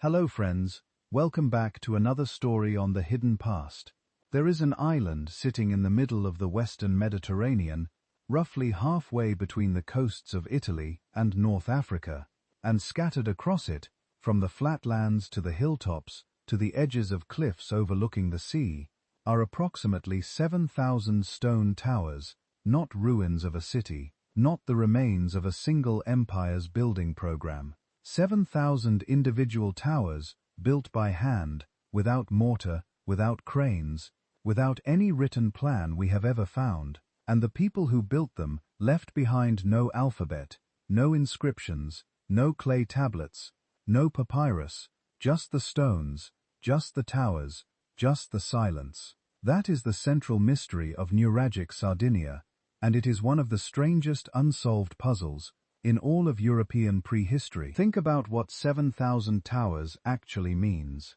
Hello friends, welcome back to another story on the hidden past. There is an island sitting in the middle of the western Mediterranean, roughly halfway between the coasts of Italy and North Africa, and scattered across it, from the flatlands to the hilltops, to the edges of cliffs overlooking the sea, are approximately 7,000 stone towers, not ruins of a city, not the remains of a single empire's building program. 7,000 individual towers, built by hand, without mortar, without cranes, without any written plan we have ever found, and the people who built them left behind no alphabet, no inscriptions, no clay tablets, no papyrus, just the stones, just the towers, just the silence. That is the central mystery of Nuragic Sardinia, and it is one of the strangest unsolved puzzles in all of European prehistory. Think about what 7,000 towers actually means.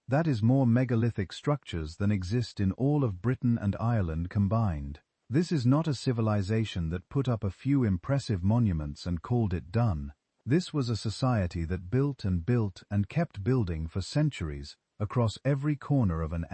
That is more megalithic structures than exist in all of Britain and Ireland combined. This is not a civilization that put up a few impressive monuments and called it done. This was a society that built and kept building for centuries across every corner of an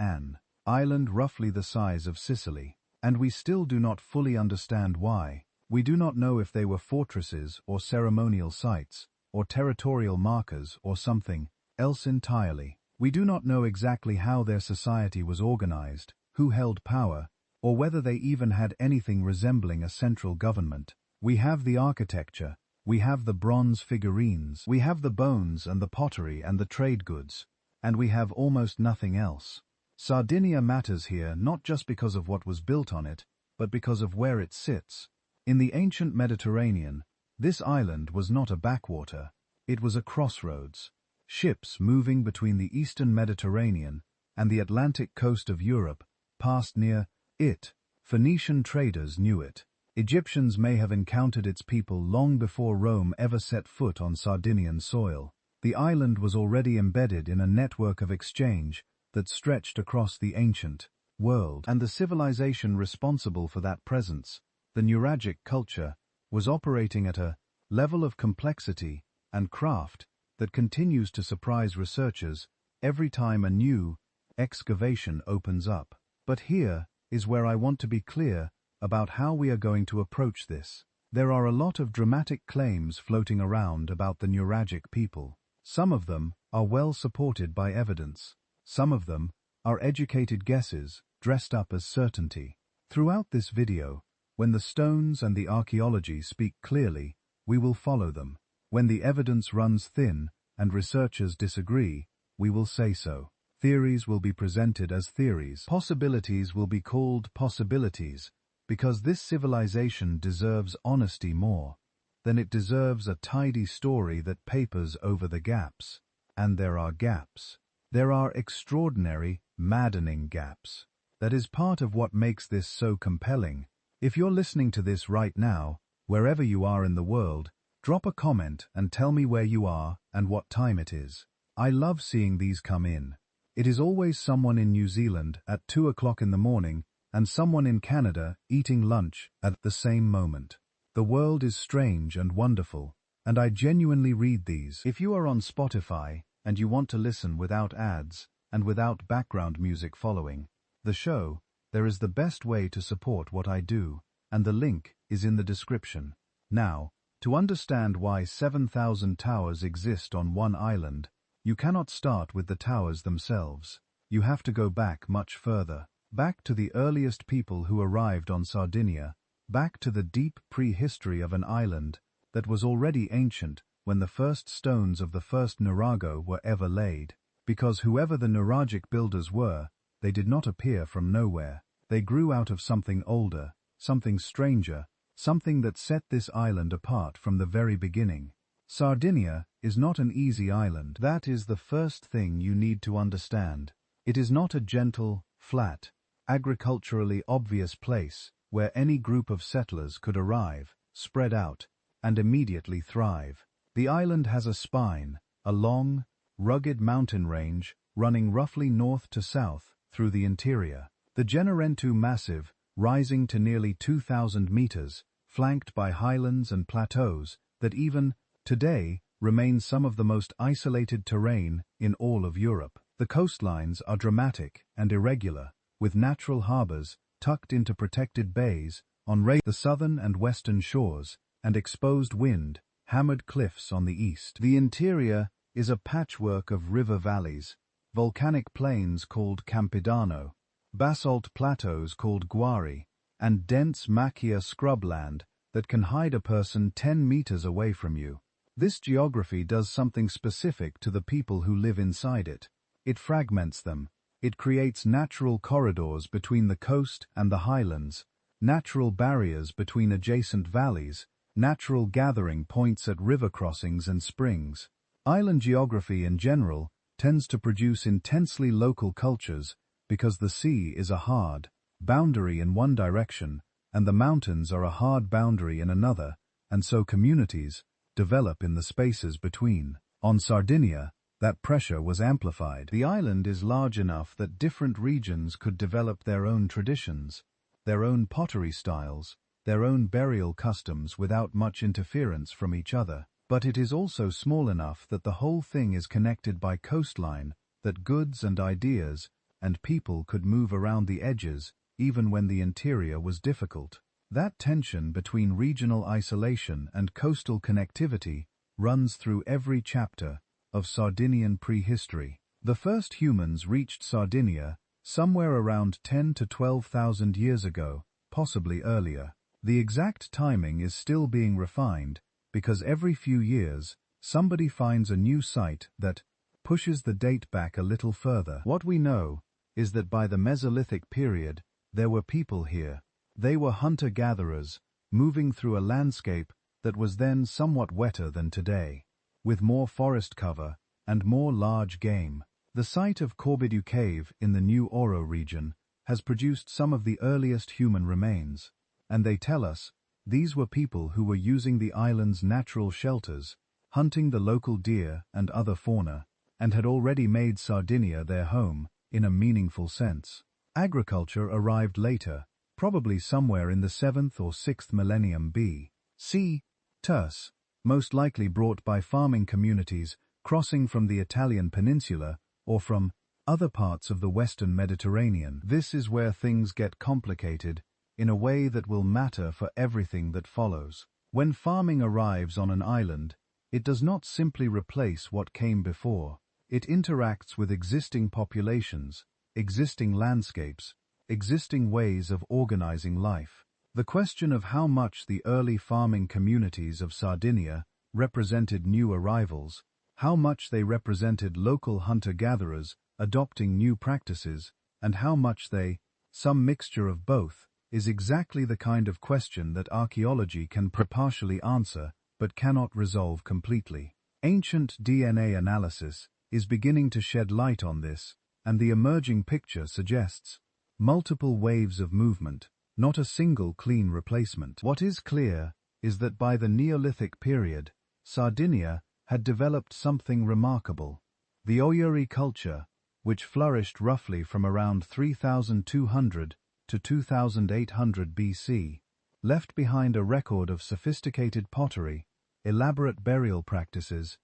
island roughly the size of Sicily. And we still do not fully understand why. We do not know if they were fortresses or ceremonial sites, or territorial markers or something else entirely. We do not know exactly how their society was organized, who held power, or whether they even had anything resembling a central government. We have the architecture, we have the bronze figurines, we have the bones and the pottery and the trade goods, and we have almost nothing else. Sardinia matters here not just because of what was built on it, but because of where it sits. In the ancient Mediterranean, this island was not a backwater, it was a crossroads. Ships moving between the eastern Mediterranean and the Atlantic coast of Europe passed near it. Phoenician traders knew it. Egyptians may have encountered its people long before Rome ever set foot on Sardinian soil. The island was already embedded in a network of exchange that stretched across the ancient world, and the civilization responsible for that presence, the Nuragic culture, was operating at a level of complexity and craft that continues to surprise researchers every time a new excavation opens up. But here is where I want to be clear about how we are going to approach this. There are a lot of dramatic claims floating around about the Nuragic people. Some of them are well supported by evidence. Some of them are educated guesses dressed up as certainty. Throughout this video, when the stones and the archaeology speak clearly, we will follow them. When the evidence runs thin and researchers disagree, we will say so. Theories will be presented as theories. Possibilities will be called possibilities, because this civilization deserves honesty more than it deserves a tidy story that papers over the gaps. And there are gaps. There are extraordinary, maddening gaps. That is part of what makes this so compelling. If you're listening to this right now, wherever you are in the world, drop a comment and tell me where you are and what time it is. I love seeing these come in. It is always someone in New Zealand at 2 o'clock in the morning and someone in Canada eating lunch at the same moment. The world is strange and wonderful, and I genuinely read these. If you are on Spotify and you want to listen without ads and without background music following the show, there is the best way to support what I do, and the link is in the description. Now, to understand why 7,000 towers exist on one island, you cannot start with the towers themselves. You have to go back much further, back to the earliest people who arrived on Sardinia, back to the deep prehistory of an island that was already ancient when the first stones of the first Nurago were ever laid. Because whoever the Nuragic builders were, they did not appear from nowhere. They grew out of something older, something stranger, something that set this island apart from the very beginning. Sardinia is not an easy island. That is the first thing you need to understand. It is not a gentle, flat, agriculturally obvious place where any group of settlers could arrive, spread out, and immediately thrive. The island has a spine, a long, rugged mountain range running roughly north to south through the interior. The Generentu Massif, rising to nearly 2,000 meters, flanked by highlands and plateaus that even today remain some of the most isolated terrain in all of Europe. The coastlines are dramatic and irregular, with natural harbors tucked into protected bays on the southern and western shores, and exposed wind, hammered cliffs on the east. The interior is a patchwork of river valleys, volcanic plains called Campidano, basalt plateaus called Guari, and dense macchia scrubland that can hide a person 10 meters away from you. This geography does something specific to the people who live inside it. It fragments them. It creates natural corridors between the coast and the highlands, natural barriers between adjacent valleys, natural gathering points at river crossings and springs. Island geography in general tends to produce intensely local cultures because the sea is a hard boundary in one direction and the mountains are a hard boundary in another, and so communities develop in the spaces between. On Sardinia, that pressure was amplified. The island is large enough that different regions could develop their own traditions, their own pottery styles, their own burial customs without much interference from each other. But it is also small enough that the whole thing is connected by coastline, that goods and ideas and people could move around the edges even when the interior was difficult. That tension between regional isolation and coastal connectivity runs through every chapter of Sardinian prehistory. The first humans reached Sardinia somewhere around 10 to 12,000 years ago, possibly earlier. The exact timing is still being refined because every few years somebody finds a new site that pushes the date back a little further. What we know is that by the Mesolithic period there were people here. They were hunter-gatherers, moving through a landscape that was then somewhat wetter than today, with more forest cover and more large game. The site of Corbidu Cave in the New Oro region has produced some of the earliest human remains, and they tell us these were people who were using the island's natural shelters, hunting the local deer and other fauna, and had already made Sardinia their home in a meaningful sense. Agriculture arrived later, probably somewhere in the 7th or 6th millennium B.C. Terce, most likely brought by farming communities crossing from the Italian peninsula or from other parts of the western Mediterranean. This is where things get complicated in a way that will matter for everything that follows. When farming arrives on an island, it does not simply replace what came before. It interacts with existing populations, existing landscapes, existing ways of organizing life. The question of how much the early farming communities of Sardinia represented new arrivals, how much they represented local hunter-gatherers adopting new practices, and how much they, some mixture of both, is exactly the kind of question that archaeology can partially answer but cannot resolve completely. Ancient DNA analysis is beginning to shed light on this, and the emerging picture suggests multiple waves of movement, not a single clean replacement. What is clear is that by the Neolithic period, Sardinia had developed something remarkable. The Oyuri culture, which flourished roughly from around 3,200 to 2,800 BC, left behind a record of sophisticated pottery, elaborate burial practices,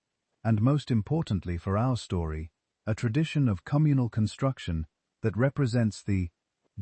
and most importantly for our story, a tradition of communal construction that represents the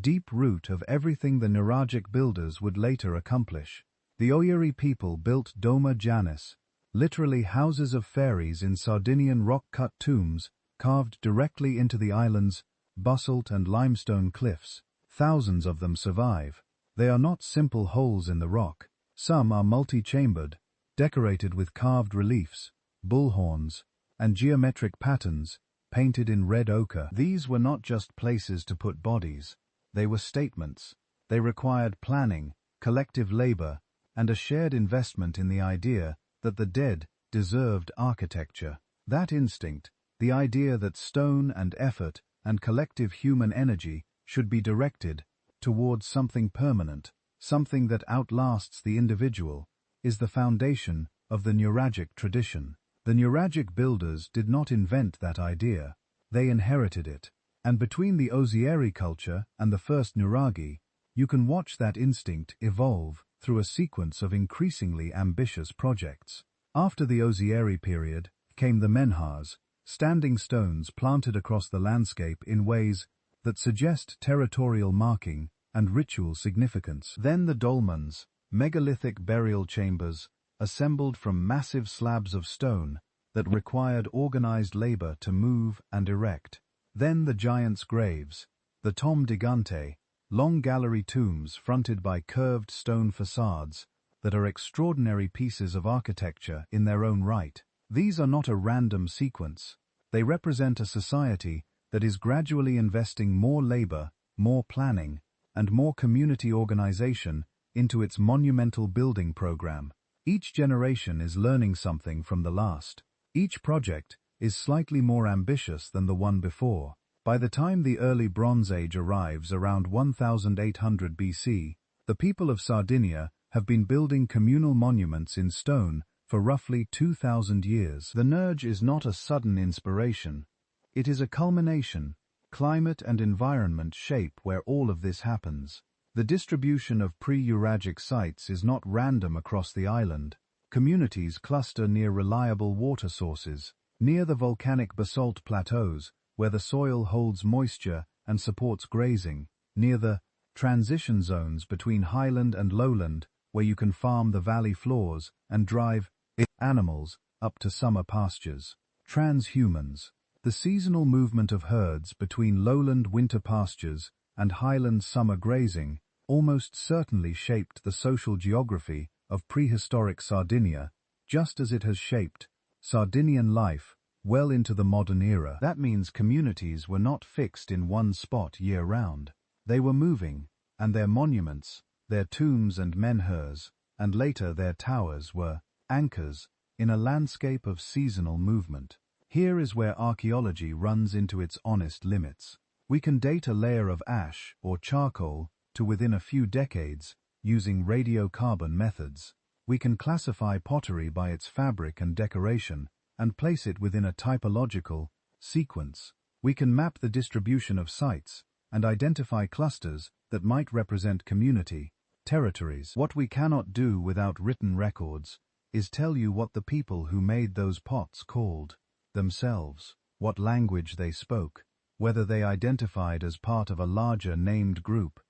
deep root of everything the Nuragic builders would later accomplish. The Oyuri people built Doma Janis, literally houses of fairies in Sardinian rock-cut tombs carved directly into the island's basalt and limestone cliffs. Thousands of them survive. They are not simple holes in the rock. Some are multi-chambered, decorated with carved reliefs, bullhorns, and geometric patterns painted in red ochre. These were not just places to put bodies. They were statements. They required planning, collective labor, and a shared investment in the idea that the dead deserved architecture. That instinct, the idea that stone and effort and collective human energy should be directed towards something permanent, something that outlasts the individual, is the foundation of the Nuragic tradition. The Nuragic builders did not invent that idea. They inherited it. And between the Ozieri culture and the first Nuragi, you can watch that instinct evolve through a sequence of increasingly ambitious projects. After the Osieri period came the menhars, standing stones planted across the landscape in ways that suggest territorial marking and ritual significance. Then the dolmens, megalithic burial chambers, assembled from massive slabs of stone that required organized labor to move and erect. Then the giants' graves, the tom gigante, long gallery tombs fronted by curved stone facades that are extraordinary pieces of architecture in their own right. These are not a random sequence. They represent a society that is gradually investing more labor, more planning, and more community organization into its monumental building program. Each generation is learning something from the last. Each project is slightly more ambitious than the one before. By the time the early Bronze Age arrives around 1800 BC, the people of Sardinia have been building communal monuments in stone for roughly 2,000 years. The Nerj is not a sudden inspiration. It is a culmination. Climate and environment shape where all of this happens. The distribution of pre-Uragic sites is not random across the island. Communities cluster near reliable water sources, near the volcanic basalt plateaus, where the soil holds moisture and supports grazing, near the transition zones between highland and lowland, where you can farm the valley floors and drive animals up to summer pastures. Transhumans. The seasonal movement of herds between lowland winter pastures and highland summer grazing almost certainly shaped the social geography of prehistoric Sardinia, just as it has shaped Sardinian life well into the modern era. That means communities were not fixed in one spot year-round. They were moving, and their monuments, their tombs and menhirs, and later their towers were anchors in a landscape of seasonal movement. Here is where archaeology runs into its honest limits. We can date a layer of ash or charcoal to within a few decades using radiocarbon methods. We can classify pottery by its fabric and decoration and place it within a typological sequence. We can map the distribution of sites and identify clusters that might represent community, territories. What we cannot do without written records is tell you what the people who made those pots called themselves, what language they spoke, whether they identified as part of a larger named group,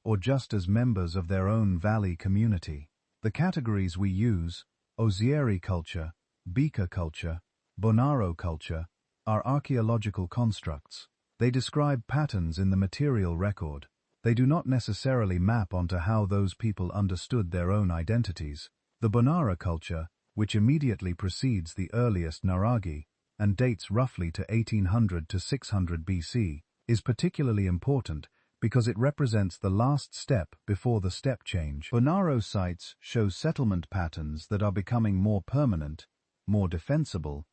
or just as members of their own valley community. The categories we use, Osieri culture, Beaker culture, Bonaro culture, are archaeological constructs. They describe patterns in the material record. They do not necessarily map onto how those people understood their own identities. The Bonara culture, which immediately precedes the earliest Nuragi, and dates roughly to 1800 to 600 BC, is particularly important because it represents the last step before the step change. Bonaro sites show settlement patterns that are becoming more permanent, more defensible,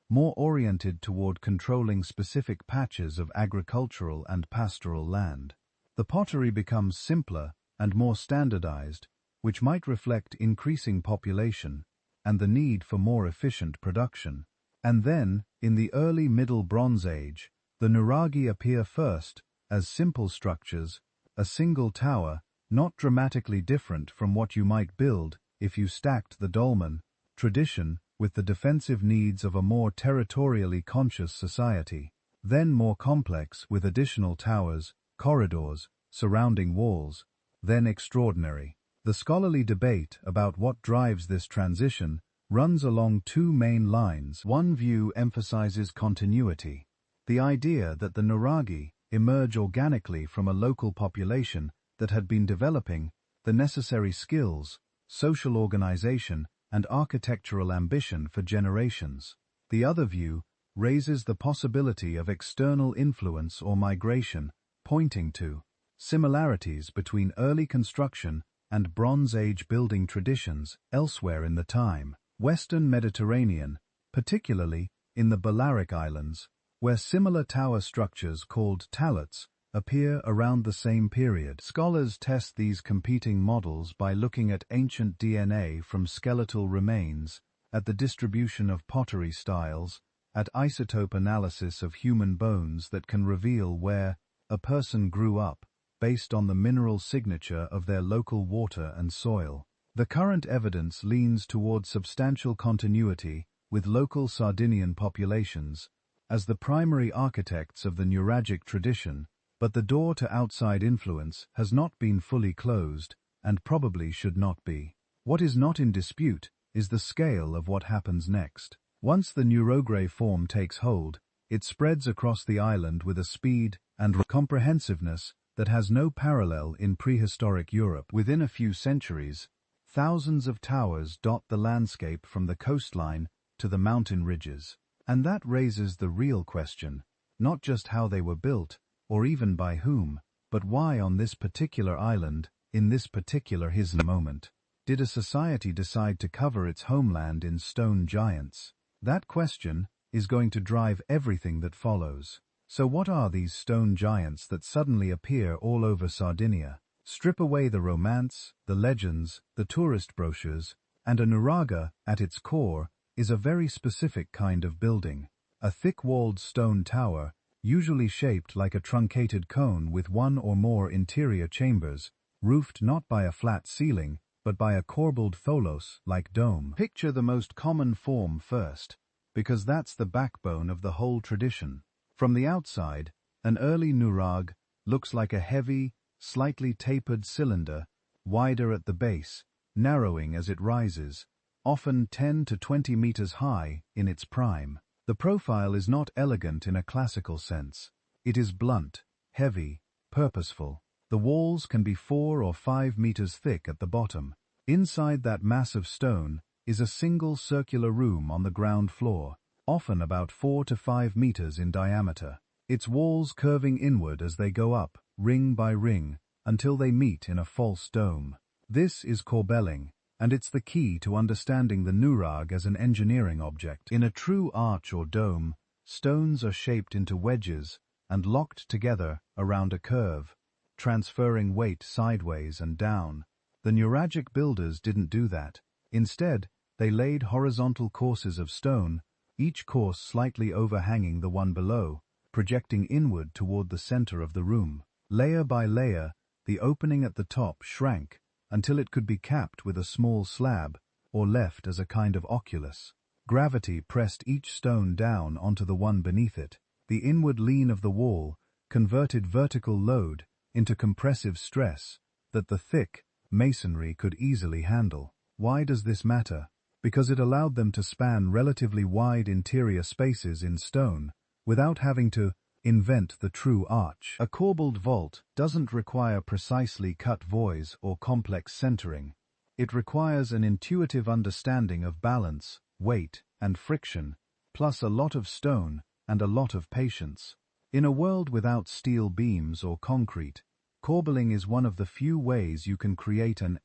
more oriented toward controlling specific patches of agricultural and pastoral land. The pottery becomes simpler and more standardized, which might reflect increasing population and the need for more efficient production. And then, in the early Middle Bronze Age, the nuraghi appear first as simple structures, a single tower, not dramatically different from what you might build if you stacked the dolmen tradition with the defensive needs of a more territorially conscious society. Then more complex with additional towers, corridors, surrounding walls, then extraordinary. The scholarly debate about what drives this transition runs along two main lines. One view emphasizes continuity, the idea that the nuraghi emerge organically from a local population that had been developing the necessary skills, social organization, and architectural ambition for generations. The other view raises the possibility of external influence or migration, pointing to similarities between early construction and Bronze Age building traditions elsewhere in the time. Western Mediterranean, particularly in the Balearic Islands, where similar tower structures called talets appear around the same period. Scholars test these competing models by looking at ancient DNA from skeletal remains, at the distribution of pottery styles, at isotope analysis of human bones that can reveal where a person grew up based on the mineral signature of their local water and soil. The current evidence leans toward substantial continuity with local Sardinian populations as the primary architects of the Nuragic tradition, but the door to outside influence has not been fully closed and probably should not be. What is not in dispute is the scale of what happens next. Once the Nurogre form takes hold, it spreads across the island with a speed and comprehensiveness that has no parallel in prehistoric Europe. Within a few centuries, thousands of towers dot the landscape from the coastline to the mountain ridges. And that raises the real question, not just how they were built, or even by whom, but why on this particular island, in this particular moment, did a society decide to cover its homeland in stone giants? That question is going to drive everything that follows. So what are these stone giants that suddenly appear all over Sardinia? Strip away the romance, the legends, the tourist brochures, and a nuraga, at its core, is a very specific kind of building. A thick-walled stone tower, usually shaped like a truncated cone with one or more interior chambers, roofed not by a flat ceiling, but by a corbelled tholos-like dome. Picture the most common form first, because that's the backbone of the whole tradition. From the outside, an early nurag looks like a heavy, slightly tapered cylinder, wider at the base, narrowing as it rises, often 10 to 20 meters high in its prime. The profile is not elegant in a classical sense. It is blunt, heavy, purposeful. The walls can be 4 or 5 meters thick at the bottom. Inside that mass of stone is a single circular room on the ground floor, often about 4 to 5 meters in diameter. Its walls curving inward as they go up, ring by ring, until they meet in a false dome. This is corbelling, and it's the key to understanding the nurag as an engineering object. In a true arch or dome, stones are shaped into wedges and locked together around a curve, transferring weight sideways and down. The nuragic builders didn't do that. Instead, they laid horizontal courses of stone, each course slightly overhanging the one below, projecting inward toward the center of the room. Layer by layer, the opening at the top shrank until it could be capped with a small slab, or left as a kind of oculus. Gravity pressed each stone down onto the one beneath it. The inward lean of the wall converted vertical load into compressive stress that the thick masonry could easily handle. Why does this matter? Because it allowed them to span relatively wide interior spaces in stone without having to invent the true arch. A corbelled vault doesn't require precisely cut voies or complex centering. It requires an intuitive understanding of balance, weight, and friction, plus a lot of stone and a lot of patience. In a world without steel beams or concrete, corbelling is one of the few ways you can create an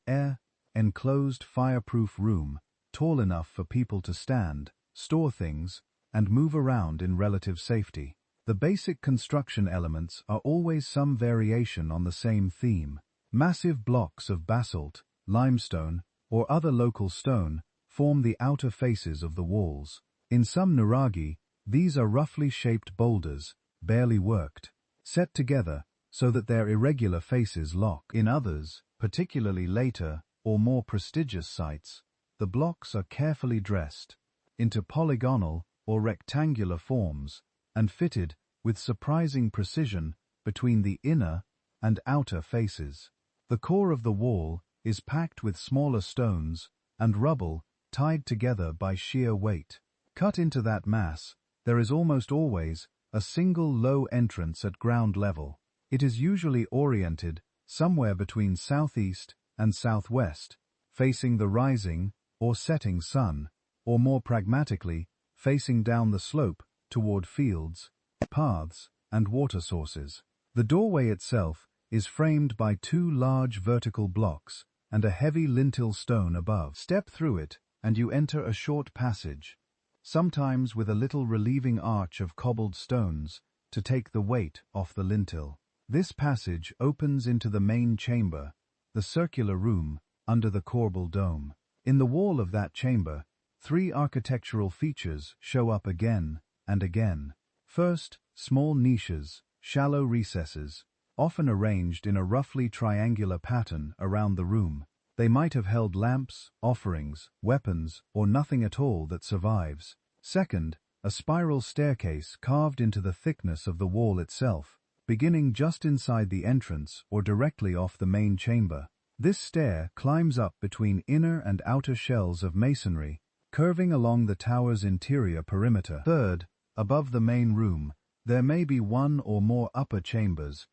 enclosed fireproof room tall enough for people to stand, store things, and move around in relative safety. The basic construction elements are always some variation on the same theme. Massive blocks of basalt, limestone, or other local stone form the outer faces of the walls. In some nuragi, these are roughly shaped boulders, barely worked, set together so that their irregular faces lock. In others, particularly later or more prestigious sites, the blocks are carefully dressed into polygonal or rectangular forms and fitted with surprising precision between the inner and outer faces. The core of the wall is packed with smaller stones and rubble tied together by sheer weight. Cut into that mass, there is almost always a single low entrance at ground level. It is usually oriented somewhere between southeast and southwest, facing the rising or setting sun, or more pragmatically, facing down the slope toward fields, paths, and water sources. The doorway itself is framed by 2 large vertical blocks and a heavy lintel stone above. Step through it, and you enter a short passage, sometimes with a little relieving arch of cobbled stones to take the weight off the lintel. This passage opens into the main chamber, the circular room under the corbel dome. In the wall of that chamber, 3 architectural features show up again and again. First, small niches, shallow recesses, often arranged in a roughly triangular pattern around the room. They might have held lamps, offerings, weapons, or nothing at all that survives. Second, a spiral staircase carved into the thickness of the wall itself, beginning just inside the entrance or directly off the main chamber. This stair climbs up between inner and outer shells of masonry, curving along the tower's interior perimeter. Third, above the main room, there may be one or more upper chambers,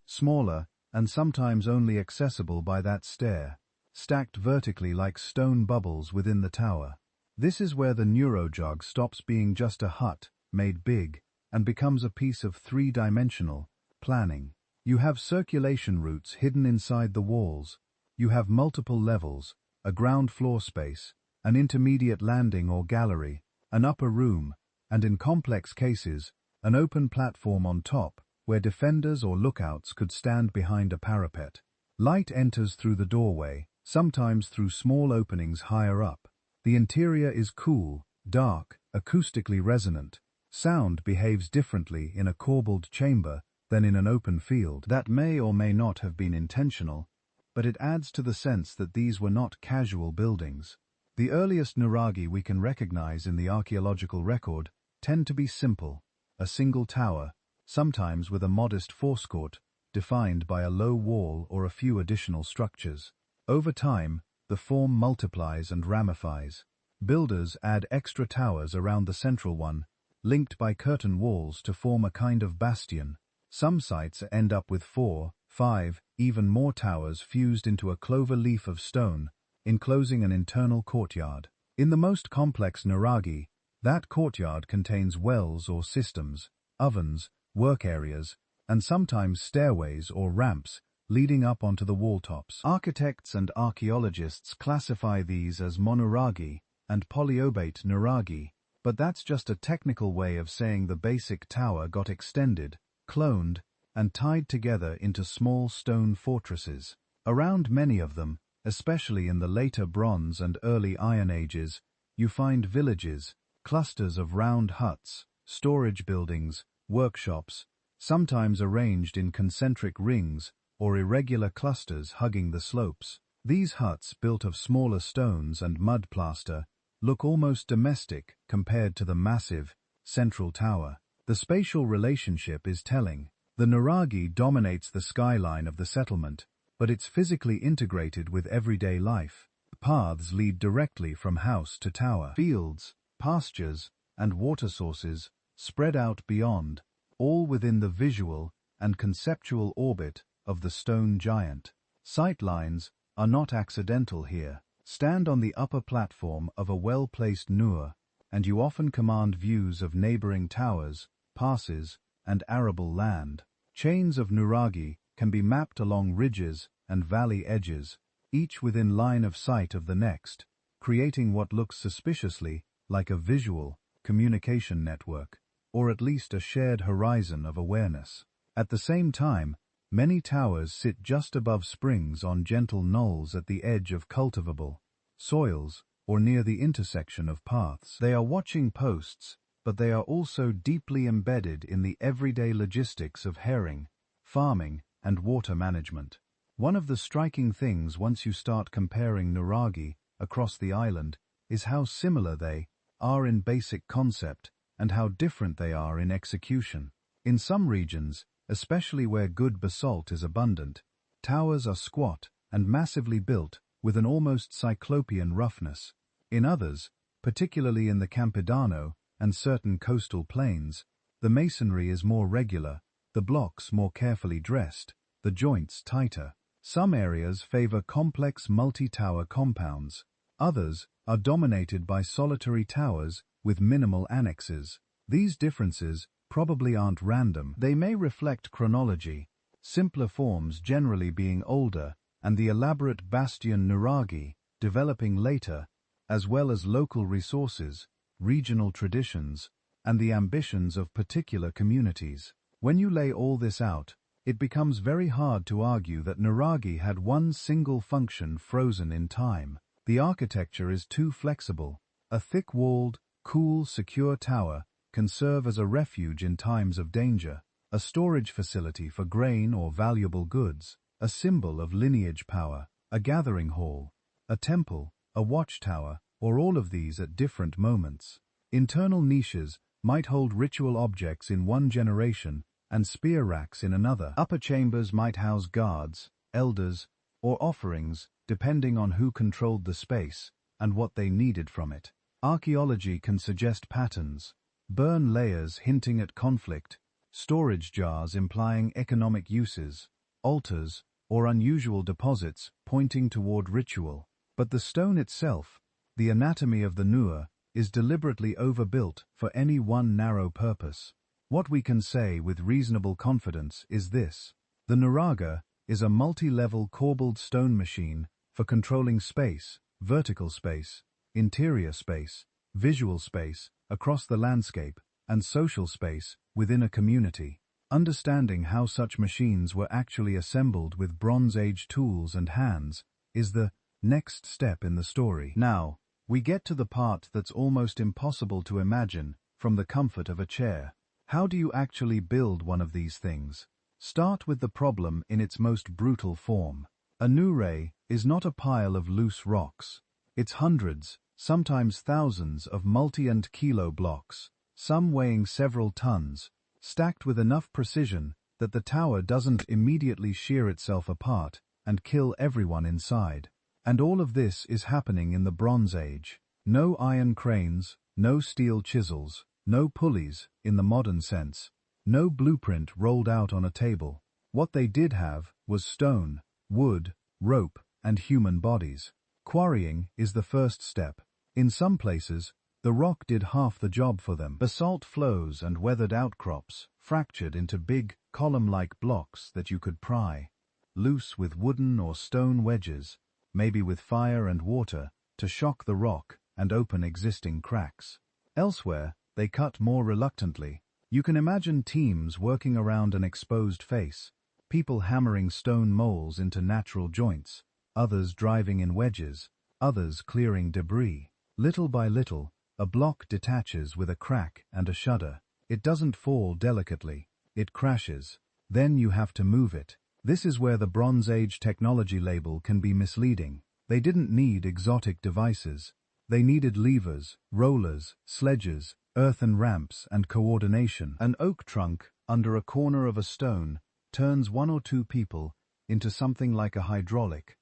smaller and sometimes only accessible by that stair, stacked vertically like stone bubbles within the tower. This is where the neurojug stops being just a hut, made big, and becomes a piece of three-dimensional planning. You have circulation routes hidden inside the walls. You have multiple levels, a ground floor space, an intermediate landing or gallery, an upper room, and in complex cases, an open platform on top, where defenders or lookouts could stand behind a parapet. Light enters through the doorway, sometimes through small openings higher up. The interior is cool, dark, acoustically resonant. Sound behaves differently in a corbelled chamber than in an open field. That may or may not have been intentional, but it adds to the sense that these were not casual buildings. The earliest nuraghi we can recognize in the archaeological record tend to be simple, a single tower, sometimes with a modest forecourt, defined by a low wall or a few additional structures. Over time, the form multiplies and ramifies. Builders add extra towers around the central one, linked by curtain walls to form a kind of bastion. Some sites end up with 4, 5, even more towers fused into a clover leaf of stone, enclosing an internal courtyard. In the most complex nuraghi, that courtyard contains wells or systems, ovens, work areas, and sometimes stairways or ramps leading up onto the wall tops. Architects and archaeologists classify these as monuraghi and polyobate nuraghi, but that's just a technical way of saying the basic tower got extended, cloned, and tied together into small stone fortresses. Around many of them, especially in the later Bronze and early Iron Ages, you find villages, clusters of round huts, storage buildings, workshops, sometimes arranged in concentric rings or irregular clusters hugging the slopes. These huts, built of smaller stones and mud plaster, look almost domestic compared to the massive, central tower. The spatial relationship is telling. The nuraghi dominates the skyline of the settlement, but it's physically integrated with everyday life. Paths lead directly from house to tower. Fields, pastures, and water sources spread out beyond, all within the visual and conceptual orbit of the stone giant. Sightlines are not accidental here. Stand on the upper platform of a well-placed nur, and you often command views of neighboring towers, passes, and arable land. Chains of nuraghi can be mapped along ridges and valley edges, each within line of sight of the next, creating what looks suspiciously like a visual communication network, or at least a shared horizon of awareness. At the same time, many towers sit just above springs on gentle knolls at the edge of cultivable soils or near the intersection of paths. They are watching posts, but they are also deeply embedded in the everyday logistics of herring, farming, and water management. One of the striking things once you start comparing nuraghi across the island is how similar they are in basic concept and how different they are in execution. In some regions, especially where good basalt is abundant, towers are squat and massively built with an almost cyclopean roughness. In others, particularly in the Campidano and certain coastal plains, the masonry is more regular, the blocks more carefully dressed, the joints tighter. Some areas favor complex multi-tower compounds. Others are dominated by solitary towers with minimal annexes. These differences probably aren't random. They may reflect chronology, simpler forms generally being older and the elaborate bastion nuraghi developing later, as well as local resources, regional traditions, and the ambitions of particular communities. When you lay all this out, it becomes very hard to argue that nuraghi had one single function frozen in time. The architecture is too flexible. A thick-walled, cool, secure tower can serve as a refuge in times of danger, a storage facility for grain or valuable goods, a symbol of lineage power, a gathering hall, a temple, a watchtower, or all of these at different moments. Internal niches might hold ritual objects in one generation and spear racks in another. Upper chambers might house guards, elders, or offerings, depending on who controlled the space and what they needed from it. Archaeology can suggest patterns, burn layers hinting at conflict, storage jars implying economic uses, altars, or unusual deposits pointing toward ritual. But the stone itself, the anatomy of the Nur, is deliberately overbuilt for any one narrow purpose. What we can say with reasonable confidence is this: the Nuraga is a multi-level corbelled stone machine for controlling space, vertical space, interior space, visual space, across the landscape, and social space within a community. Understanding how such machines were actually assembled with Bronze Age tools and hands is the next step in the story. Now, we get to the part that's almost impossible to imagine from the comfort of a chair. How do you actually build one of these things? Start with the problem in its most brutal form. A Nure is not a pile of loose rocks. It's hundreds, sometimes thousands of multi- and kilo blocks, some weighing several tons, stacked with enough precision that the tower doesn't immediately shear itself apart and kill everyone inside. And all of this is happening in the Bronze Age. No iron cranes, no steel chisels, no pulleys in the modern sense, no blueprint rolled out on a table. What they did have was stone, wood, rope, and human bodies. Quarrying is the first step. In some places, the rock did half the job for them. Basalt flows and weathered outcrops, fractured into big, column-like blocks that you could pry, loose with wooden or stone wedges, maybe with fire and water, to shock the rock and open existing cracks. Elsewhere, they cut more reluctantly. You can imagine teams working around an exposed face, people hammering stone moles into natural joints, others driving in wedges, others clearing debris. Little by little, a block detaches with a crack and a shudder. It doesn't fall delicately, it crashes. Then you have to move it. This is where the Bronze Age technology label can be misleading. They didn't need exotic devices. They needed levers, rollers, sledges, earthen ramps, and coordination. An oak trunk under a corner of a stone turns one or two people into something like a hydraulic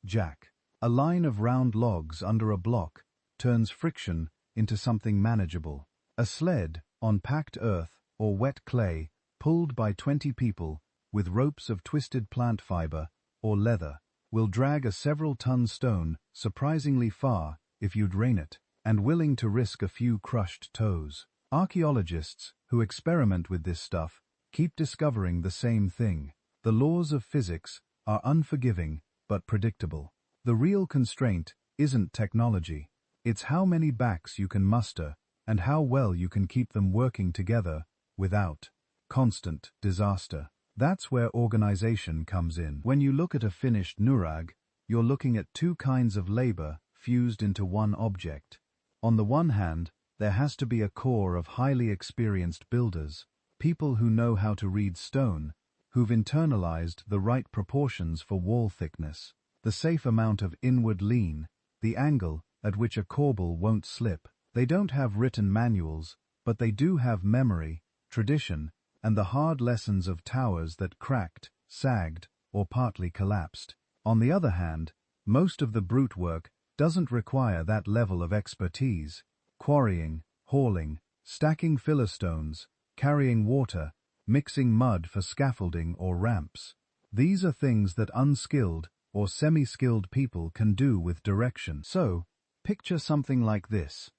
jack. A line of round logs under a block turns friction into something manageable. A sled on packed earth or wet clay pulled by 20 people with ropes of twisted plant fiber or leather will drag a several-ton stone surprisingly far if you drain it, and willing to risk a few crushed toes. Archaeologists who experiment with this stuff keep discovering the same thing. The laws of physics are unforgiving but predictable. The real constraint isn't technology. It's how many backs you can muster and how well you can keep them working together without constant disaster. That's where organization comes in. When you look at a finished nurag, you're looking at two kinds of labor fused into one object. On the one hand, there has to be a core of highly experienced builders, people who know how to read stone, who've internalized the right proportions for wall thickness, the safe amount of inward lean, the angle at which a corbel won't slip. They don't have written manuals, but they do have memory, tradition, and the hard lessons of towers that cracked, sagged, or partly collapsed. On the other hand, most of the brute work doesn't require that level of expertise. Quarrying, hauling, stacking filler stones, carrying water, mixing mud for scaffolding or ramps. These are things that unskilled or semi-skilled people can do with direction. So, picture something like this.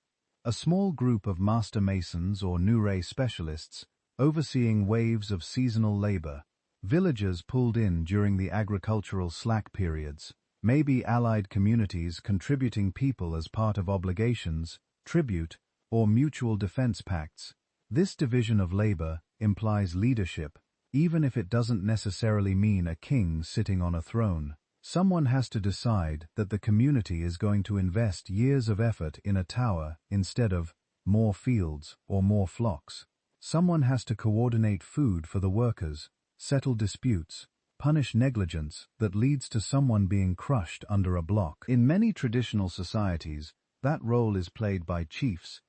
A small group of master masons or Nure specialists overseeing waves of seasonal labor, villagers pulled in during the agricultural slack periods, maybe allied communities contributing people as part of obligations, tribute, or mutual defense pacts. This division of labor implies leadership, even if it doesn't necessarily mean a king sitting on a throne. Someone has to decide that the community is going to invest years of effort in a tower instead of more fields or more flocks. Someone has to coordinate food for the workers, settle disputes, punish negligence that leads to someone being crushed under a block. In many traditional societies, that role is played by chiefs,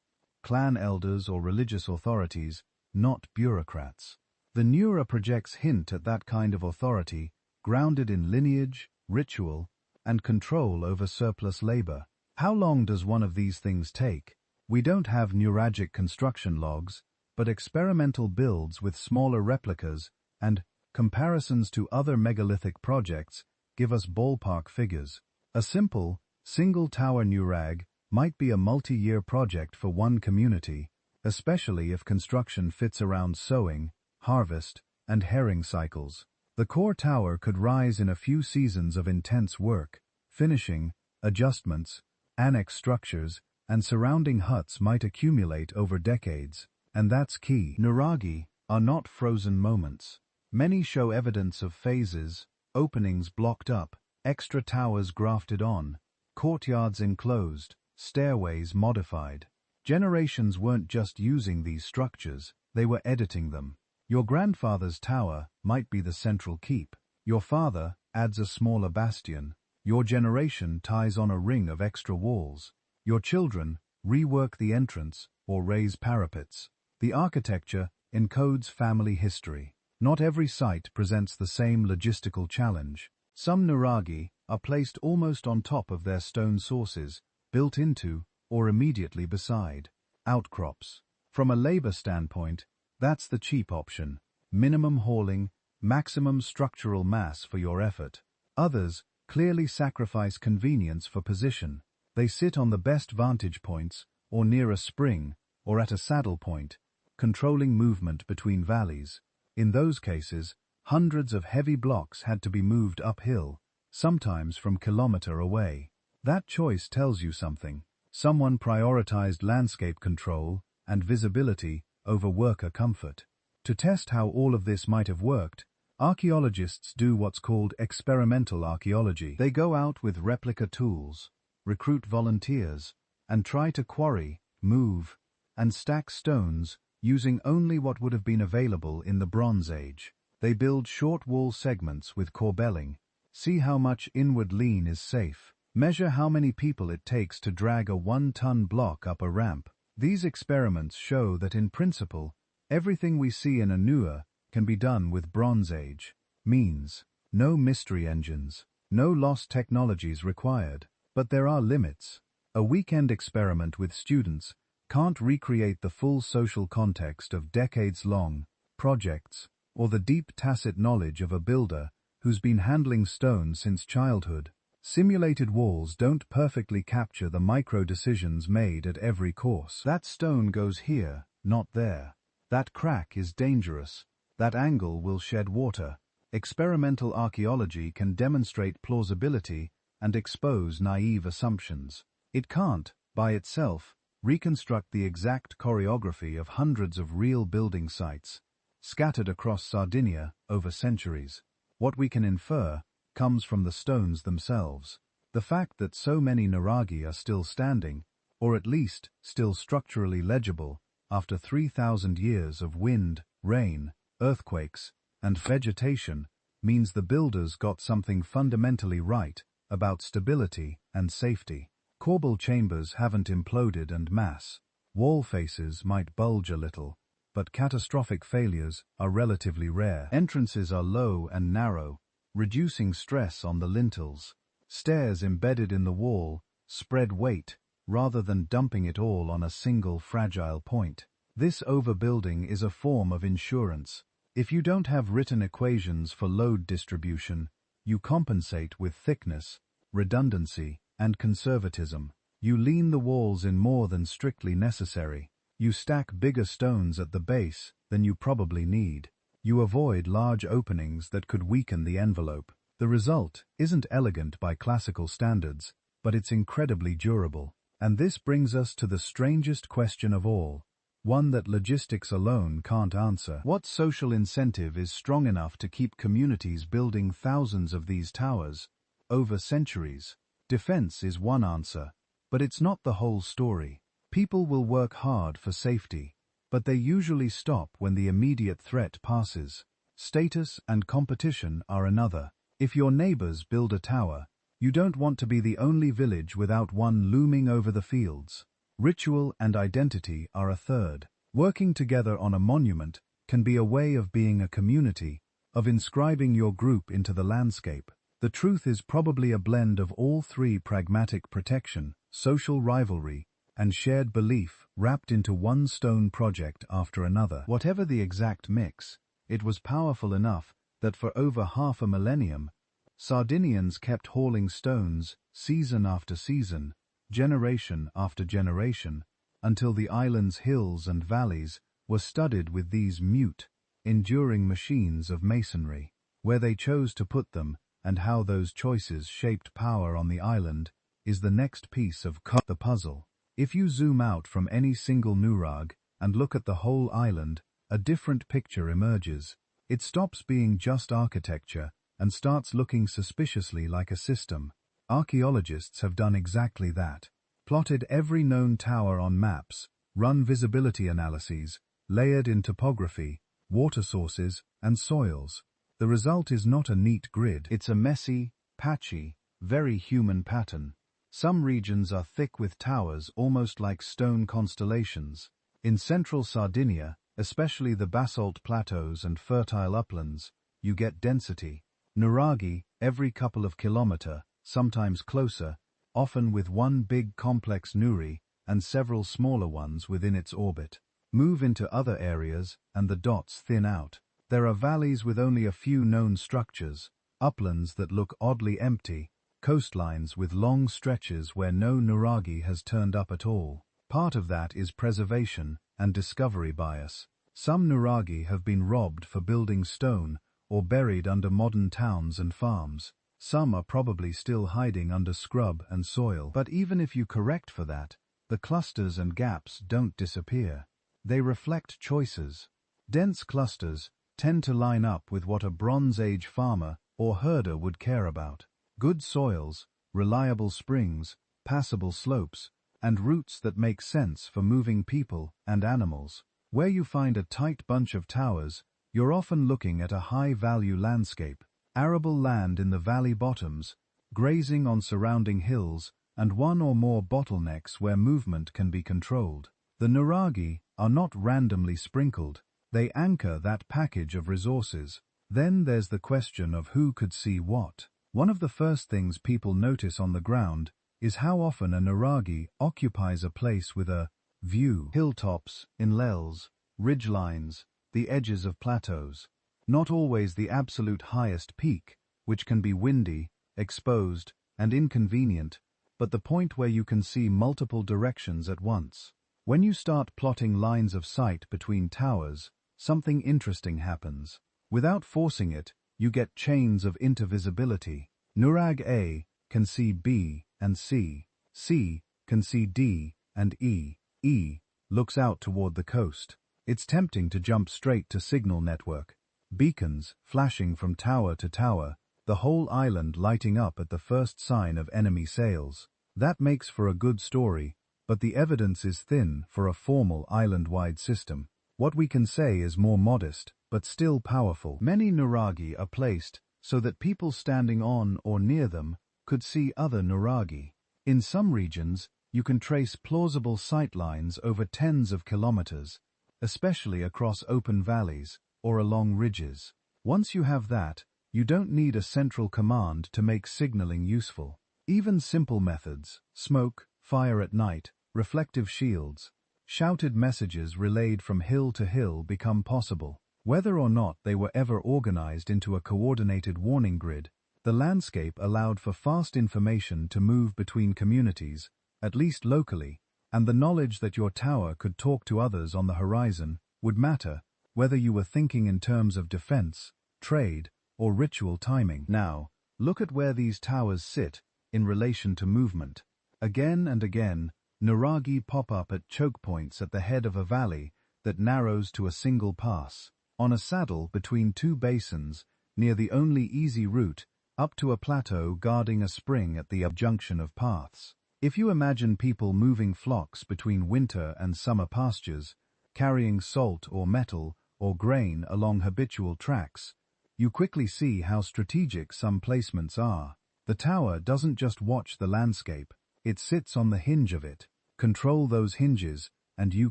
clan elders or religious authorities, not bureaucrats. The Nura projects hint at that kind of authority, grounded in lineage, ritual, and control over surplus labor. How long does one of these things take? We don't have neuragic construction logs, but experimental builds with smaller replicas and comparisons to other megalithic projects give us ballpark figures. A simple, single-tower nurag might be a multi-year project for one community, especially if construction fits around sowing, harvest, and herring cycles. The core tower could rise in a few seasons of intense work. Finishing, adjustments, annex structures, and surrounding huts might accumulate over decades. And that's key. Nuragi are not frozen moments. Many show evidence of phases, openings blocked up, extra towers grafted on, courtyards enclosed, stairways modified. Generations weren't just using these structures, they were editing them. Your grandfather's tower might be the central keep. Your father adds a smaller bastion. Your generation ties on a ring of extra walls. Your children rework the entrance or raise parapets. The architecture encodes family history. Not every site presents the same logistical challenge. Some nuragi are placed almost on top of their stone sources, built into or immediately beside outcrops. From a labor standpoint, that's the cheap option. Minimum hauling, maximum structural mass for your effort. Others clearly sacrifice convenience for position. They sit on the best vantage points, or near a spring, or at a saddle point, controlling movement between valleys. In those cases, hundreds of heavy blocks had to be moved uphill, sometimes from kilometer away. That choice tells you something. Someone prioritized landscape control and visibility over worker comfort. To test how all of this might have worked, archaeologists do what's called experimental archaeology. They go out with replica tools, recruit volunteers, and try to quarry, move, and stack stones using only what would have been available in the Bronze Age. They build short wall segments with corbelling, see how much inward lean is safe, measure how many people it takes to drag a 1-ton block up a ramp. These experiments show that in principle, everything we see in a Nua can be done with Bronze Age means. No mystery engines, no lost technologies required. But there are limits. A weekend experiment with students can't recreate the full social context of decades-long projects or the deep tacit knowledge of a builder who's been handling stone since childhood. Simulated walls don't perfectly capture the micro-decisions made at every course. That stone goes here, not there. That crack is dangerous. That angle will shed water. Experimental archaeology can demonstrate plausibility and expose naive assumptions. It can't, by itself, reconstruct the exact choreography of hundreds of real building sites, scattered across Sardinia over centuries. What we can infer comes from the stones themselves. The fact that so many nuragi are still standing, or at least still structurally legible, after 3,000 years of wind, rain, earthquakes, and vegetation, means the builders got something fundamentally right about stability and safety. Corbel chambers haven't imploded en masse. Wall faces might bulge a little, but catastrophic failures are relatively rare. Entrances are low and narrow, reducing stress on the lintels. Stairs embedded in the wall spread weight rather than dumping it all on a single fragile point. This overbuilding is a form of insurance. If you don't have written equations for load distribution, you compensate with thickness, redundancy, and conservatism. You lean the walls in more than strictly necessary. You stack bigger stones at the base than you probably need. You avoid large openings that could weaken the envelope. The result isn't elegant by classical standards, but it's incredibly durable. And this brings us to the strangest question of all, one that logistics alone can't answer. What social incentive is strong enough to keep communities building thousands of these towers over centuries? Defense is one answer, but it's not the whole story. People will work hard for safety, but they usually stop when the immediate threat passes. Status and competition are another. If your neighbors build a tower, you don't want to be the only village without one looming over the fields. Ritual and identity are a third. Working together on a monument can be a way of being a community, of inscribing your group into the landscape. The truth is probably a blend of all three: pragmatic protection, social rivalry, and shared belief wrapped into one stone project after another. Whatever the exact mix, it was powerful enough that for over half a millennium, Sardinians kept hauling stones, season after season, generation after generation, until the island's hills and valleys were studded with these mute, enduring machines of masonry. Where they chose to put them, and how those choices shaped power on the island, is the next piece of the puzzle. If you zoom out from any single nurag and look at the whole island, a different picture emerges. It stops being just architecture and starts looking suspiciously like a system. Archaeologists have done exactly that. Plotted every known tower on maps, run visibility analyses, layered in topography, water sources, and soils. The result is not a neat grid. It's a messy, patchy, very human pattern. Some regions are thick with towers almost like stone constellations. In central Sardinia, especially the basalt plateaus and fertile uplands, you get density. Nuraghi, every couple of kilometers, sometimes closer, often with one big complex nuri and several smaller ones within its orbit. Move into other areas and the dots thin out. There are valleys with only a few known structures, uplands that look oddly empty, coastlines with long stretches where no nuraghi has turned up at all. Part of that is preservation and discovery bias. Some nuraghi have been robbed for building stone or buried under modern towns and farms. Some are probably still hiding under scrub and soil. But even if you correct for that, the clusters and gaps don't disappear. They reflect choices. Dense clusters tend to line up with what a Bronze Age farmer or herder would care about. Good soils, reliable springs, passable slopes, and routes that make sense for moving people and animals. Where you find a tight bunch of towers, you're often looking at a high-value landscape, arable land in the valley bottoms, grazing on surrounding hills, and one or more bottlenecks where movement can be controlled. The nuraghi are not randomly sprinkled. They anchor that package of resources. Then there's the question of who could see what. One of the first things people notice on the ground is how often a nuraghi occupies a place with a view. Hilltops, inlels, ridgelines, the edges of plateaus. Not always the absolute highest peak, which can be windy, exposed, and inconvenient, but the point where you can see multiple directions at once. When you start plotting lines of sight between towers, something interesting happens. Without forcing it, you get chains of intervisibility. Nurag A can see B and C. C can see D and E. E looks out toward the coast. It's tempting to jump straight to signal network. Beacons flashing from tower to tower, the whole island lighting up at the first sign of enemy sails. That makes for a good story, but the evidence is thin for a formal island-wide system. What we can say is more modest, but still powerful. Many nuraghi are placed so that people standing on or near them could see other nuraghi. In some regions, you can trace plausible sight lines over tens of kilometers, especially across open valleys or along ridges. Once you have that, you don't need a central command to make signaling useful. Even simple methods, smoke, fire at night, reflective shields, shouted messages relayed from hill to hill become possible. Whether or not they were ever organized into a coordinated warning grid, the landscape allowed for fast information to move between communities, at least locally, and the knowledge that your tower could talk to others on the horizon would matter, whether you were thinking in terms of defense, trade, or ritual timing. Now, look at where these towers sit in relation to movement. Again and again, nuraghi pop up at choke points at the head of a valley that narrows to a single pass, on a saddle between two basins, near the only easy route, up to a plateau guarding a spring at the junction of paths. If you imagine people moving flocks between winter and summer pastures, carrying salt or metal, or grain along habitual tracks, you quickly see how strategic some placements are. The tower doesn't just watch the landscape, it sits on the hinge of it. Control those hinges, and you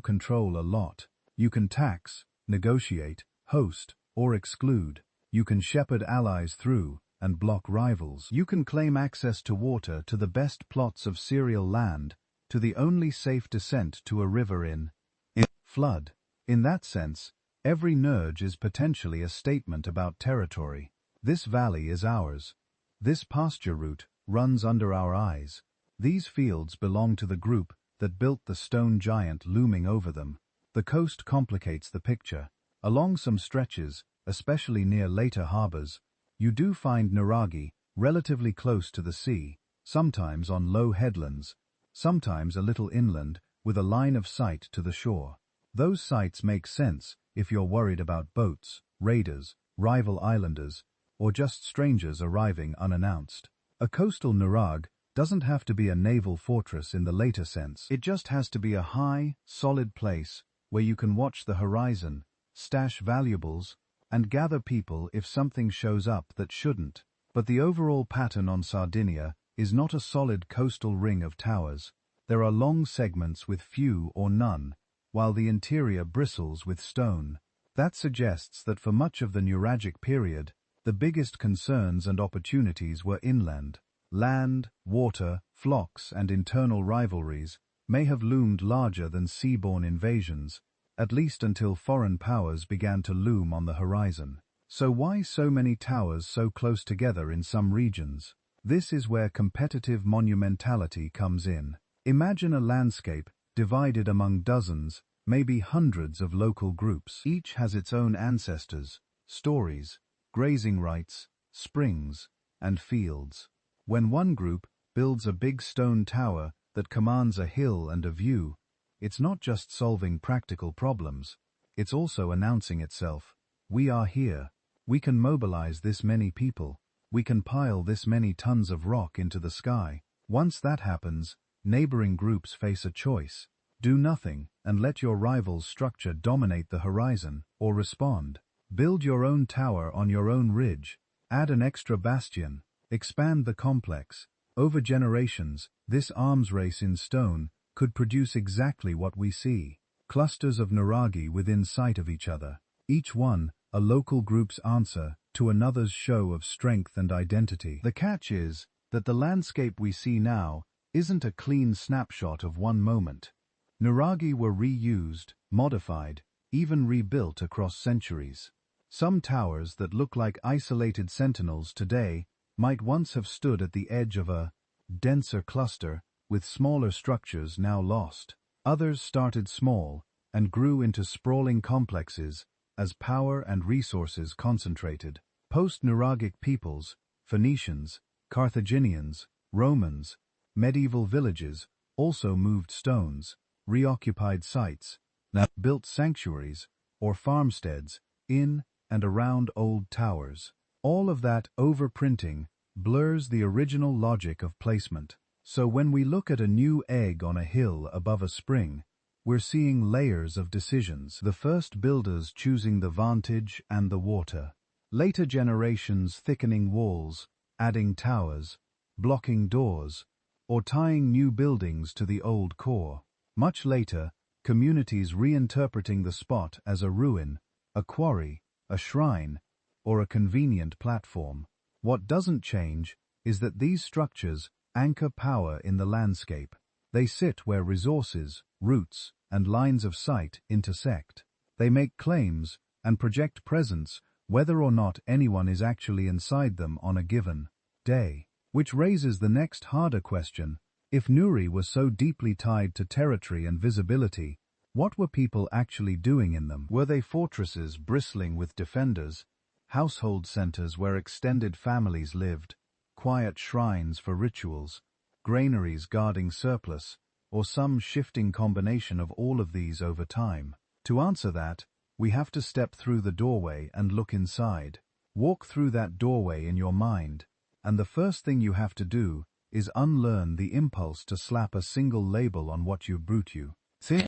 control a lot. You can tax, negotiate, host, or exclude. You can shepherd allies through and block rivals. You can claim access to water, to the best plots of cereal land, to the only safe descent to a river in flood. In that sense, every nurge is potentially a statement about territory. This valley is ours. This pasture route runs under our eyes. These fields belong to the group that built the stone giant looming over them. The coast complicates the picture. Along some stretches, especially near later harbors, you do find nuraghi, relatively close to the sea, sometimes on low headlands, sometimes a little inland, with a line of sight to the shore. Those sites make sense if you're worried about boats, raiders, rival islanders, or just strangers arriving unannounced. A coastal nuragh doesn't have to be a naval fortress in the later sense. It just has to be a high, solid place where you can watch the horizon, stash valuables, and gather people if something shows up that shouldn't. But the overall pattern on Sardinia is not a solid coastal ring of towers. There are long segments with few or none, while the interior bristles with stone. That suggests that for much of the nuragic period, the biggest concerns and opportunities were inland. Land, water, flocks, and internal rivalries may have loomed larger than seaborne invasions, at least until foreign powers began to loom on the horizon. So why so many towers so close together in some regions? This is where competitive monumentality comes in. Imagine a landscape divided among dozens, maybe hundreds of local groups. Each has its own ancestors, stories, grazing rights, springs, and fields. When one group builds a big stone tower that commands a hill and a view, it's not just solving practical problems, it's also announcing itself. We are here. We can mobilize this many people. We can pile this many tons of rock into the sky. Once that happens, neighboring groups face a choice. Do nothing and let your rival's structure dominate the horizon, or respond. Build your own tower on your own ridge. Add an extra bastion. Expand the complex. Over generations, this arms race in stone could produce exactly what we see. Clusters of nuraghi within sight of each other, each one a local group's answer to another's show of strength and identity. The catch is that the landscape we see now isn't a clean snapshot of one moment. Nuraghi were reused, modified, even rebuilt across centuries. Some towers that look like isolated sentinels today might once have stood at the edge of a denser cluster with smaller structures now lost. Others started small and grew into sprawling complexes as power and resources concentrated. Post-Nuragic peoples, Phoenicians, Carthaginians, Romans, medieval villages also moved stones, reoccupied sites, now built sanctuaries or farmsteads in and around old towers. All of that overprinting blurs the original logic of placement. So when we look at a new egg on a hill above a spring, we're seeing layers of decisions. The first builders choosing the vantage and the water. Later generations thickening walls, adding towers, blocking doors, or tying new buildings to the old core. Much later, communities reinterpreting the spot as a ruin, a quarry, a shrine, or a convenient platform. What doesn't change is that these structures anchor power in the landscape. They sit where resources, routes, and lines of sight intersect. They make claims and project presence whether or not anyone is actually inside them on a given day. Which raises the next harder question. If Nuri was so deeply tied to territory and visibility, what were people actually doing in them? Were they fortresses bristling with defenders, household centers where extended families lived, quiet shrines for rituals, granaries guarding surplus, or some shifting combination of all of these over time? To answer that, we have to step through the doorway and look inside. Walk through that doorway in your mind, and the first thing you have to do is unlearn the impulse to slap a single label on what you brute you.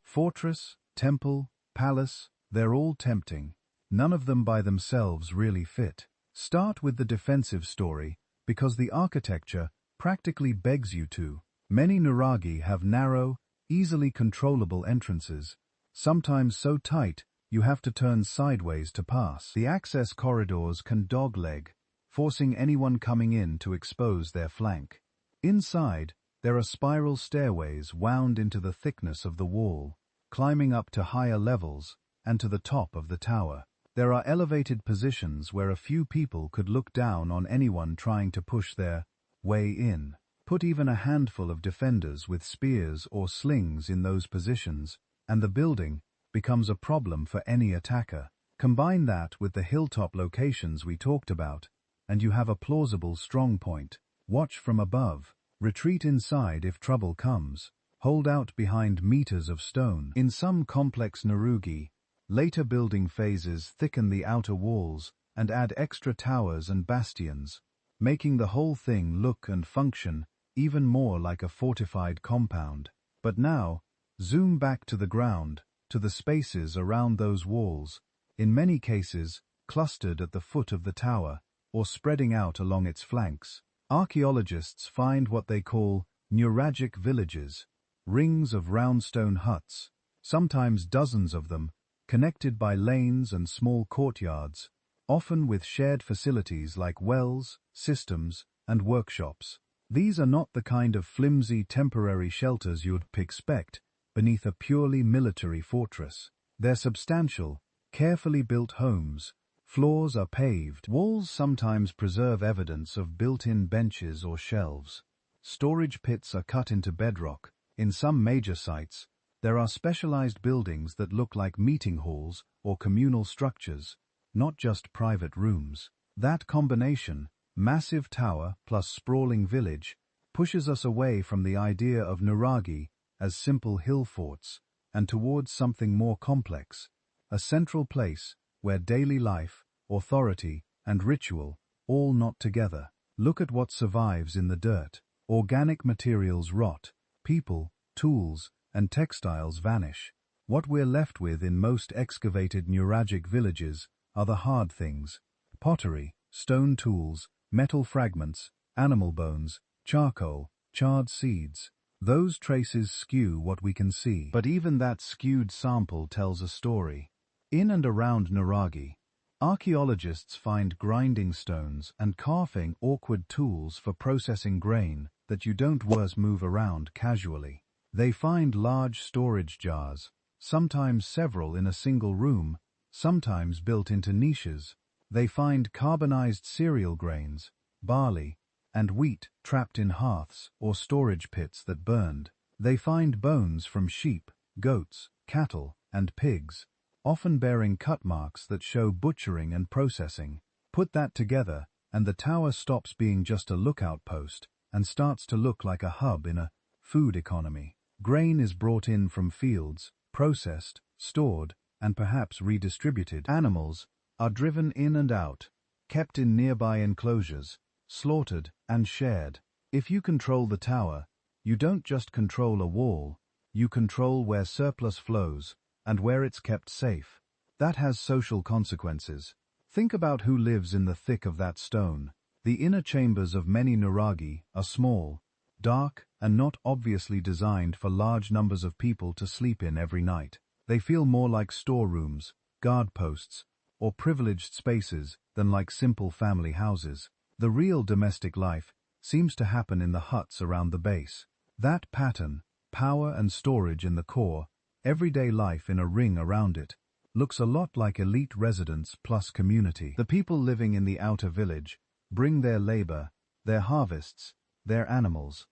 Fortress, temple, palace, they're all tempting. None of them by themselves really fit. Start with the defensive story, because the architecture practically begs you to. Many nuragi have narrow, easily controllable entrances, sometimes so tight you have to turn sideways to pass. The access corridors can dogleg, forcing anyone coming in to expose their flank. Inside, there are spiral stairways wound into the thickness of the wall, climbing up to higher levels and to the top of the tower. There are elevated positions where a few people could look down on anyone trying to push their way in. Put even a handful of defenders with spears or slings in those positions, and the building becomes a problem for any attacker. Combine that with the hilltop locations we talked about, and you have a plausible strong point. Watch from above. Retreat inside if trouble comes. Hold out behind meters of stone. In some complex narugi, later building phases thicken the outer walls and add extra towers and bastions, making the whole thing look and function even more like a fortified compound. But now, zoom back to the ground, to the spaces around those walls, in many cases clustered at the foot of the tower or spreading out along its flanks. Archaeologists find what they call nuragic villages, rings of round stone huts, sometimes dozens of them, connected by lanes and small courtyards, often with shared facilities like wells, systems, and workshops. These are not the kind of flimsy temporary shelters you'd expect beneath a purely military fortress. They're substantial, carefully built homes. Floors are paved. Walls sometimes preserve evidence of built-in benches or shelves. Storage pits are cut into bedrock. In some major sites, there are specialized buildings that look like meeting halls or communal structures, not just private rooms. That combination, massive tower plus sprawling village, pushes us away from the idea of nuragi as simple hill forts and towards something more complex, a central place where daily life, authority, and ritual all knot together. Look at what survives in the dirt. Organic materials rot, people, tools, and textiles vanish. What we're left with in most excavated nuragic villages are the hard things: pottery, stone tools, metal fragments, animal bones, charcoal, charred seeds. Those traces skew what we can see. But even that skewed sample tells a story. In and around nuragi, archaeologists find grinding stones and carving awkward tools for processing grain that you don't move around casually. They find large storage jars, sometimes several in a single room, sometimes built into niches. They find carbonized cereal grains, barley, and wheat trapped in hearths or storage pits that burned. They find bones from sheep, goats, cattle, and pigs, often bearing cut marks that show butchering and processing. Put that together, and the tower stops being just a lookout post and starts to look like a hub in a food economy. Grain is brought in from fields, processed, stored, and perhaps redistributed. Animals are driven in and out, kept in nearby enclosures, slaughtered and shared. If you control the tower, you don't just control a wall, you control where surplus flows and where it's kept safe. That has social consequences. Think about who lives in the thick of that stone. The inner chambers of many nuragi are small, dark, and not obviously designed for large numbers of people to sleep in every night. They feel more like storerooms, guard posts, or privileged spaces than like simple family houses. The real domestic life seems to happen in the huts around the base. That pattern, power and storage in the core, everyday life in a ring around it, looks a lot like elite residence plus community. The people living in the outer village bring their labor, their harvests, their animals.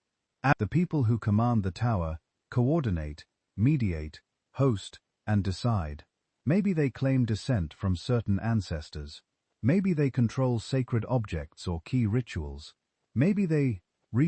The people who command the tower coordinate, mediate, host, and decide. Maybe they claim descent from certain ancestors. Maybe they control sacred objects or key rituals. Maybe they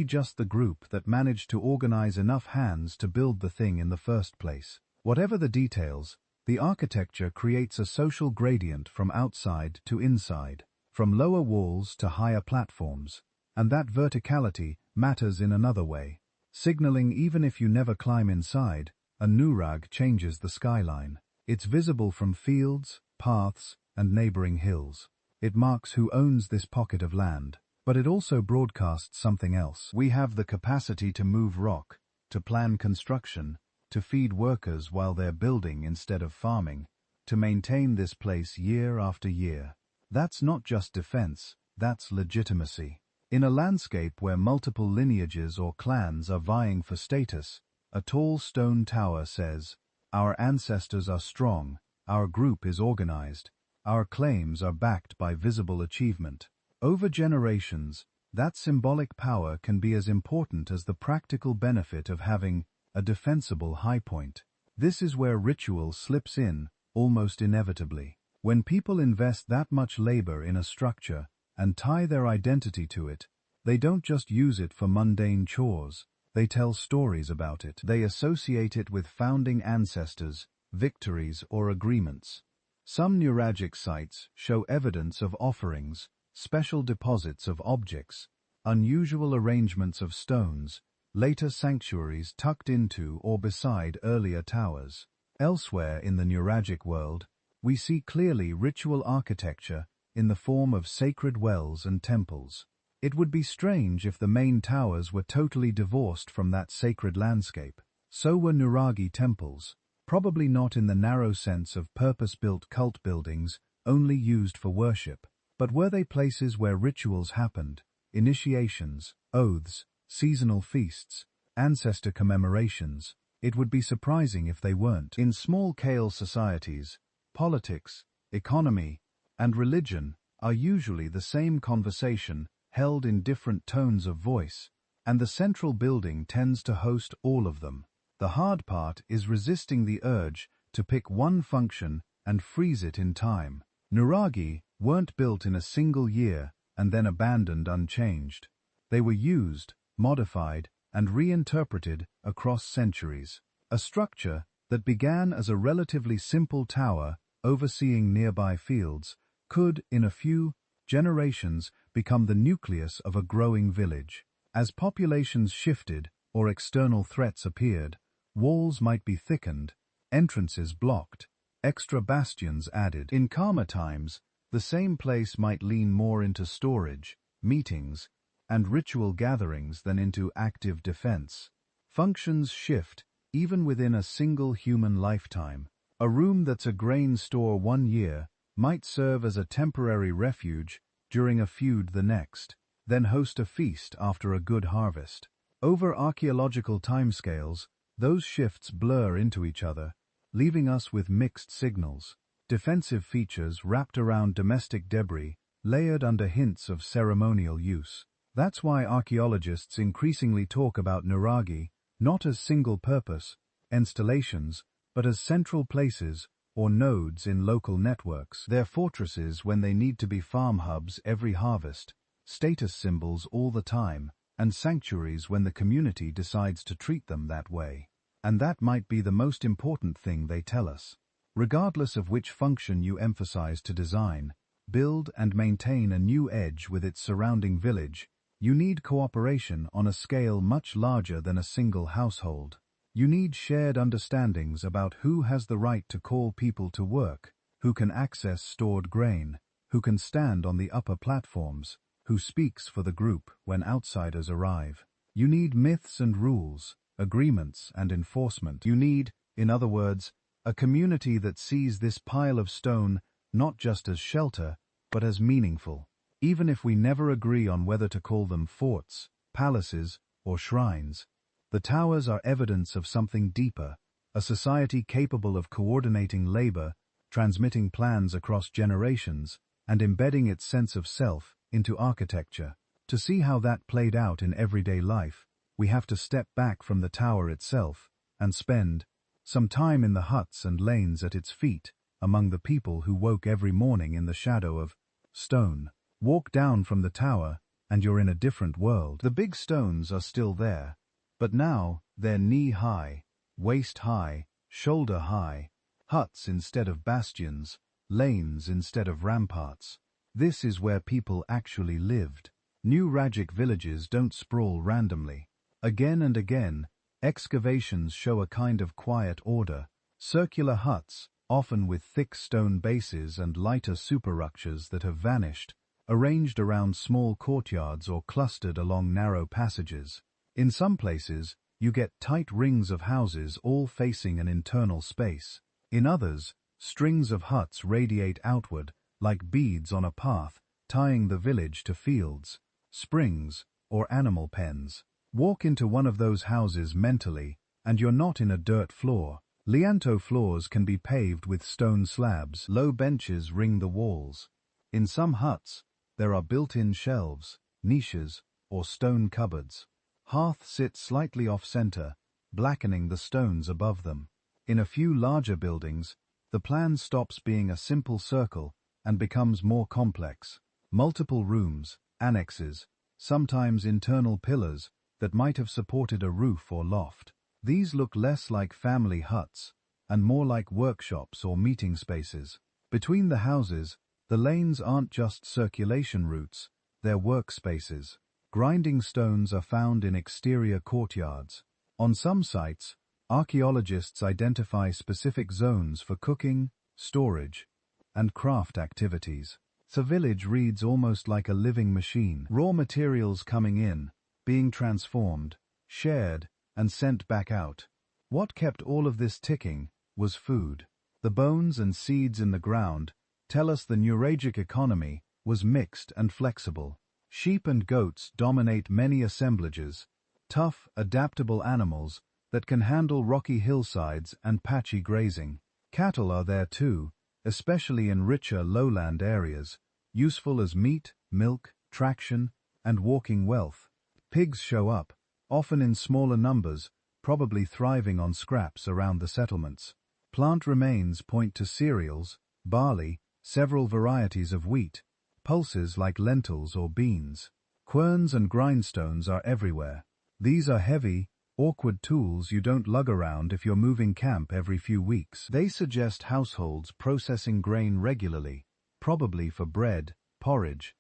just the group that managed to organize enough hands to build the thing in the first place. Whatever the details, the architecture creates a social gradient from outside to inside, from lower walls to higher platforms. And that verticality matters in another way, signaling even if you never climb inside, a nurag changes the skyline. It's visible from fields, paths, and neighboring hills. It marks who owns this pocket of land. But it also broadcasts something else. We have the capacity to move rock, to plan construction, to feed workers while they're building instead of farming, to maintain this place year after year. That's not just defense, that's legitimacy. In a landscape where multiple lineages or clans are vying for status, a tall stone tower says, "Our ancestors are strong, our group is organized, our claims are backed by visible achievement." Over generations, that symbolic power can be as important as the practical benefit of having a defensible high point. This is where ritual slips in, almost inevitably. When people invest that much labor in a structure and tie their identity to it, they don't just use it for mundane chores, they tell stories about it. They associate it with founding ancestors, victories, or agreements. Some neuralgic sites show evidence of offerings, special deposits of objects, unusual arrangements of stones, later sanctuaries tucked into or beside earlier towers. Elsewhere in the neuralgic world, we see clearly ritual architecture in the form of sacred wells and temples. It would be strange if the main towers were totally divorced from that sacred landscape. So were nuragi temples, probably not in the narrow sense of purpose-built cult buildings only used for worship. But were they places where rituals happened, initiations, oaths, seasonal feasts, ancestor commemorations? It would be surprising if they weren't. In small-scale societies, politics, economy, and religion are usually the same conversation held in different tones of voice, and the central building tends to host all of them. The hard part is resisting the urge to pick one function and freeze it in time. Nuragi weren't built in a single year and then abandoned unchanged. They were used, modified, and reinterpreted across centuries. A structure that began as a relatively simple tower overseeing nearby fields could, in a few generations, become the nucleus of a growing village. As populations shifted or external threats appeared, walls might be thickened, entrances blocked, extra bastions added. In calmer times, the same place might lean more into storage, meetings, and ritual gatherings than into active defense. Functions shift, even within a single human lifetime. A room that's a grain store one year might serve as a temporary refuge during a feud the next, then host a feast after a good harvest. Over archaeological timescales, those shifts blur into each other, leaving us with mixed signals. Defensive features wrapped around domestic debris, layered under hints of ceremonial use. That's why archaeologists increasingly talk about nuragi not as single-purpose installations, but as central places or nodes in local networks. They're fortresses when they need to be farm hubs every harvest, status symbols all the time, and sanctuaries when the community decides to treat them that way. And that might be the most important thing they tell us. Regardless of which function you emphasize to design, build and maintain a new edge with its surrounding village, you need cooperation on a scale much larger than a single household. You need shared understandings about who has the right to call people to work, who can access stored grain, who can stand on the upper platforms, who speaks for the group when outsiders arrive. You need myths and rules, agreements and enforcement. You need, in other words, a community that sees this pile of stone not just as shelter, but as meaningful. Even if we never agree on whether to call them forts, palaces, or shrines, the towers are evidence of something deeper, a society capable of coordinating labor, transmitting plans across generations, and embedding its sense of self into architecture. To see how that played out in everyday life, we have to step back from the tower itself and spend some time in the huts and lanes at its feet, among the people who woke every morning in the shadow of stone. Walk down from the tower, and you're in a different world. The big stones are still there, but now they're knee-high, waist-high, shoulder-high, huts instead of bastions, lanes instead of ramparts. This is where people actually lived. New Rajic villages don't sprawl randomly. Again and again, excavations show a kind of quiet order, circular huts, often with thick stone bases and lighter superstructures that have vanished, arranged around small courtyards or clustered along narrow passages. In some places, you get tight rings of houses all facing an internal space. In others, strings of huts radiate outward, like beads on a path, tying the village to fields, springs, or animal pens. Walk into one of those houses mentally, and you're not in a dirt floor. Lianto floors can be paved with stone slabs. Low benches ring the walls. In some huts, there are built-in shelves, niches, or stone cupboards. Hearths sit slightly off-center, blackening the stones above them. In a few larger buildings, the plan stops being a simple circle and becomes more complex. Multiple rooms, annexes, sometimes internal pillars that might have supported a roof or loft. These look less like family huts and more like workshops or meeting spaces. Between the houses, the lanes aren't just circulation routes, they're workspaces. Grinding stones are found in exterior courtyards. On some sites, archaeologists identify specific zones for cooking, storage, and craft activities. The village reads almost like a living machine. Raw materials coming in, being transformed, shared, and sent back out. What kept all of this ticking was food. The bones and seeds in the ground tell us the Nuragic economy was mixed and flexible. Sheep and goats dominate many assemblages, tough, adaptable animals that can handle rocky hillsides and patchy grazing. Cattle are there too, especially in richer lowland areas, useful as meat, milk, traction, and walking wealth. Pigs show up, often in smaller numbers, probably thriving on scraps around the settlements. Plant remains point to cereals, barley, several varieties of wheat, pulses like lentils or beans. Querns and grindstones are everywhere. These are heavy, awkward tools you don't lug around if you're moving camp every few weeks. They suggest households processing grain regularly, probably for bread, porridge,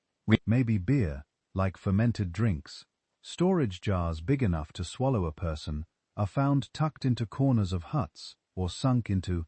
maybe beer, like fermented drinks. Storage jars big enough to swallow a person are found tucked into corners of huts or sunk into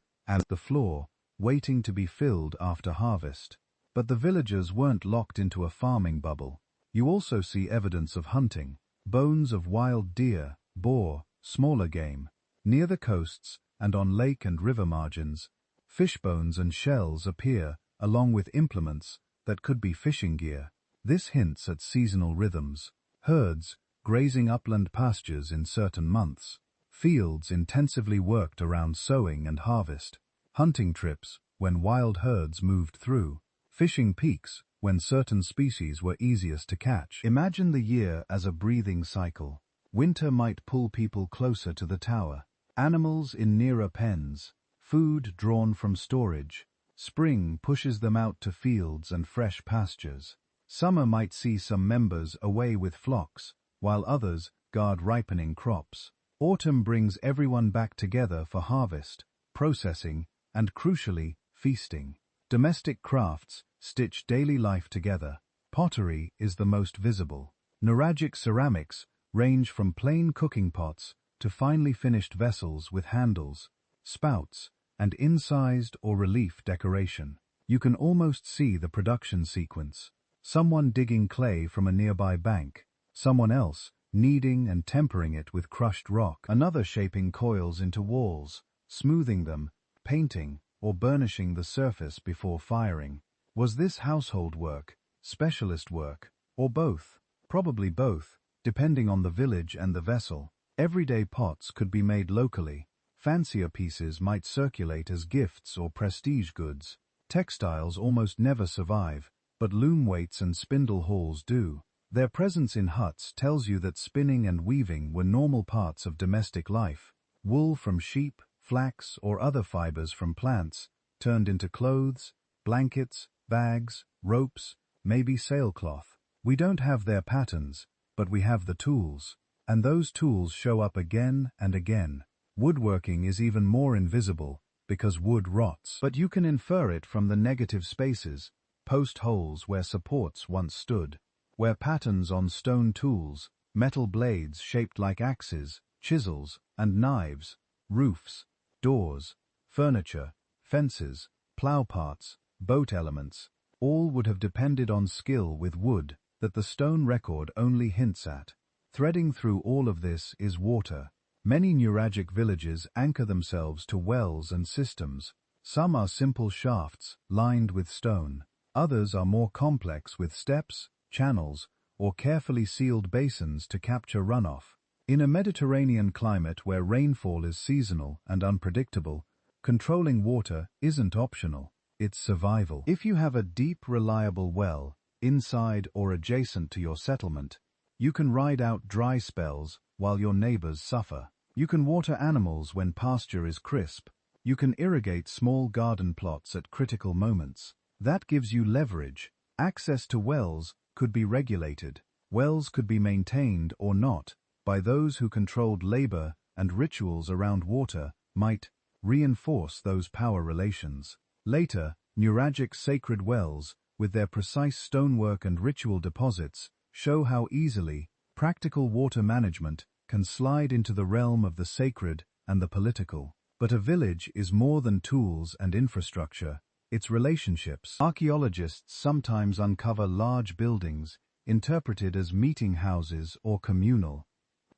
the floor, waiting to be filled after harvest. But the villagers weren't locked into a farming bubble. You also see evidence of hunting, bones of wild deer, boar, smaller game. Near the coasts and on lake and river margins, fish bones and shells appear along with implements that could be fishing gear. This hints at seasonal rhythms. Herds grazing upland pastures in certain months. Fields intensively worked around sowing and harvest. Hunting trips when wild herds moved through. Fishing peaks when certain species were easiest to catch. Imagine the year as a breathing cycle. Winter might pull people closer to the tower. Animals in nearer pens. Food drawn from storage. Spring pushes them out to fields and fresh pastures. Summer might see some members away with flocks, while others guard ripening crops. Autumn brings everyone back together for harvest, processing, and crucially, feasting. Domestic crafts stitch daily life together. Pottery is the most visible. Nuragic ceramics range from plain cooking pots to finely finished vessels with handles, spouts, and incised or relief decoration. You can almost see the production sequence. Someone digging clay from a nearby bank, someone else kneading and tempering it with crushed rock, another shaping coils into walls, smoothing them, painting, or burnishing the surface before firing. Was this household work, specialist work, or both? Probably both, depending on the village and the vessel. Everyday pots could be made locally. Fancier pieces might circulate as gifts or prestige goods. Textiles almost never survive, but loom weights and spindle hauls do. Their presence in huts tells you that spinning and weaving were normal parts of domestic life. Wool from sheep, flax, or other fibers from plants turned into clothes, blankets, bags, ropes, maybe sailcloth. We don't have their patterns, but we have the tools. And those tools show up again and again. Woodworking is even more invisible because wood rots. But you can infer it from the negative spaces, post holes where supports once stood, where patterns on stone tools, metal blades shaped like axes, chisels, and knives, roofs, doors, furniture, fences, plough parts, boat elements, all would have depended on skill with wood that the stone record only hints at. Threading through all of this is water. Many Nuragic villages anchor themselves to wells and systems. Some are simple shafts, lined with stone. Others are more complex with steps, channels, or carefully sealed basins to capture runoff. In a Mediterranean climate where rainfall is seasonal and unpredictable, controlling water isn't optional, it's survival. If you have a deep, reliable well, inside or adjacent to your settlement, you can ride out dry spells while your neighbors suffer. You can water animals when pasture is crisp. You can irrigate small garden plots at critical moments. That gives you leverage. Access to wells could be regulated. Wells could be maintained or not by those who controlled labor, and rituals around water might reinforce those power relations. Later, Nuragic sacred wells, with their precise stonework and ritual deposits, show how easily practical water management can slide into the realm of the sacred and the political. But a village is more than tools and infrastructure, it's relationships. Archaeologists sometimes uncover large buildings, interpreted as meeting houses or communal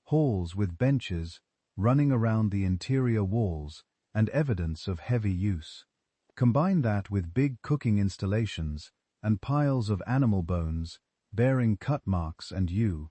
halls with benches running around the interior walls and evidence of heavy use. Combine that with big cooking installations and piles of animal bones bearing cut marks, and you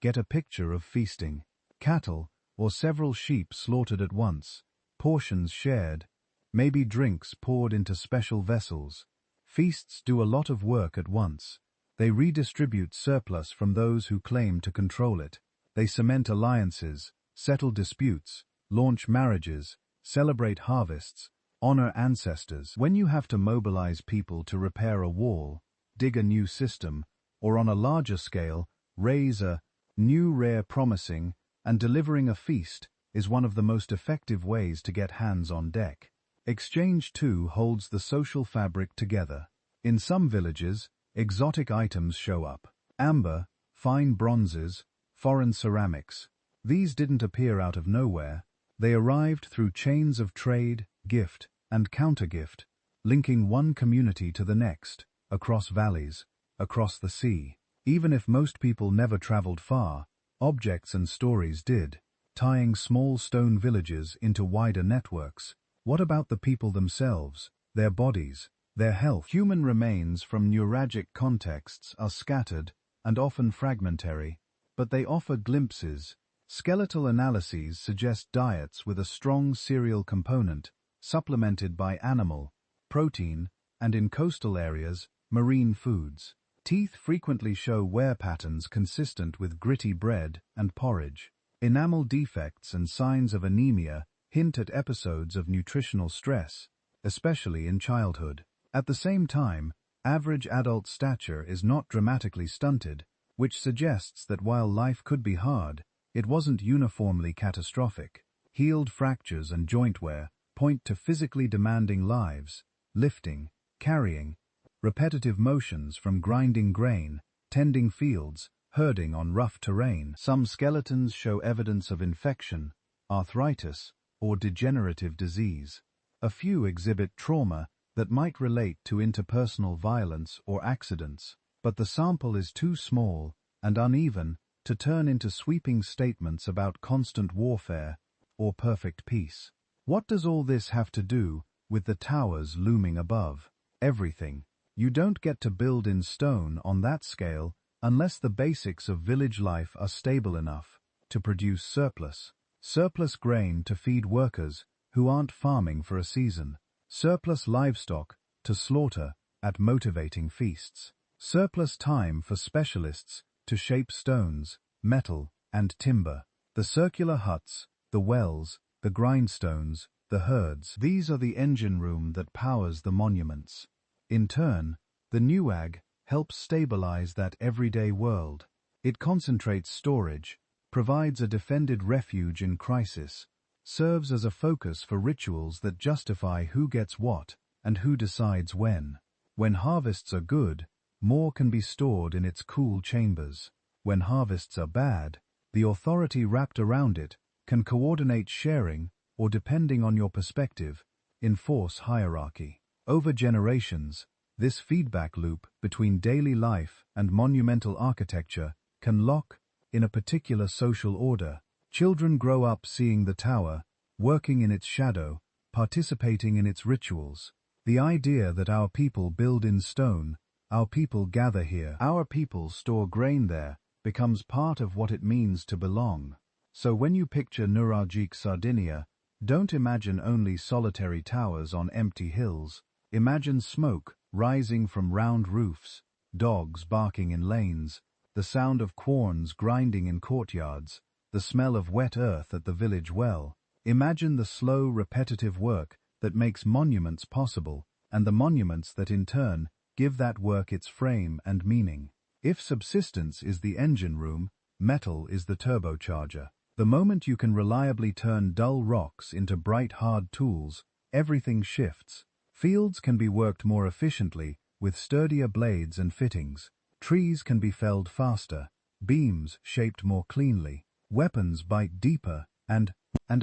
get a picture of feasting. Cattle, or several sheep slaughtered at once, portions shared, maybe drinks poured into special vessels. Feasts do a lot of work at once. They redistribute surplus from those who claim to control it. They cement alliances, settle disputes, launch marriages, celebrate harvests, honor ancestors. When you have to mobilize people to repair a wall, dig a new system, or on a larger scale, raise a new rare promising, and delivering a feast is one of the most effective ways to get hands on deck. Exchange too holds the social fabric together. In some villages, exotic items show up. Amber, fine bronzes, foreign ceramics. These didn't appear out of nowhere. They arrived through chains of trade, gift, and countergift, linking one community to the next, across valleys, across the sea. Even if most people never traveled far, objects and stories did, tying small stone villages into wider networks. What about the people themselves, their bodies, their health? Human remains from Nuragic contexts are scattered and often fragmentary, but they offer glimpses. Skeletal analyses suggest diets with a strong cereal component, supplemented by animal, protein, and in coastal areas, marine foods. Teeth frequently show wear patterns consistent with gritty bread and porridge. Enamel defects and signs of anemia hint at episodes of nutritional stress, especially in childhood. At the same time, average adult stature is not dramatically stunted, which suggests that while life could be hard, it wasn't uniformly catastrophic. Healed fractures and joint wear point to physically demanding lives, lifting, carrying, repetitive motions from grinding grain, tending fields, herding on rough terrain. Some skeletons show evidence of infection, arthritis, or degenerative disease. A few exhibit trauma that might relate to interpersonal violence or accidents, but the sample is too small and uneven to turn into sweeping statements about constant warfare or perfect peace. What does all this have to do with the towers looming above? Everything. You don't get to build in stone on that scale unless the basics of village life are stable enough to produce surplus. Surplus grain to feed workers who aren't farming for a season. Surplus livestock to slaughter at motivating feasts. Surplus time for specialists to shape stones, metal, and timber. The circular huts, the wells, the grindstones, the herds. These are the engine room that powers the monuments. In turn, the Newag helps stabilize that everyday world. It concentrates storage, provides a defended refuge in crisis, serves as a focus for rituals that justify who gets what and who decides when. When harvests are good, more can be stored in its cool chambers. When harvests are bad, the authority wrapped around it can coordinate sharing or, depending on your perspective, enforce hierarchy. Over generations, this feedback loop between daily life and monumental architecture can lock in a particular social order. Children grow up seeing the tower, working in its shadow, participating in its rituals. The idea that our people build in stone, our people gather here, our people store grain there, becomes part of what it means to belong. So when you picture neuralgic Sardinia, don't imagine only solitary towers on empty hills. Imagine smoke rising from round roofs, dogs barking in lanes, the sound of querns grinding in courtyards, the smell of wet earth at the village well. Imagine the slow, repetitive work that makes monuments possible, and the monuments that in turn give that work its frame and meaning. If subsistence is the engine room, metal is the turbocharger. The moment you can reliably turn dull rocks into bright, hard tools, everything shifts. Fields can be worked more efficiently with sturdier blades and fittings. Trees can be felled faster, beams shaped more cleanly, weapons bite deeper, and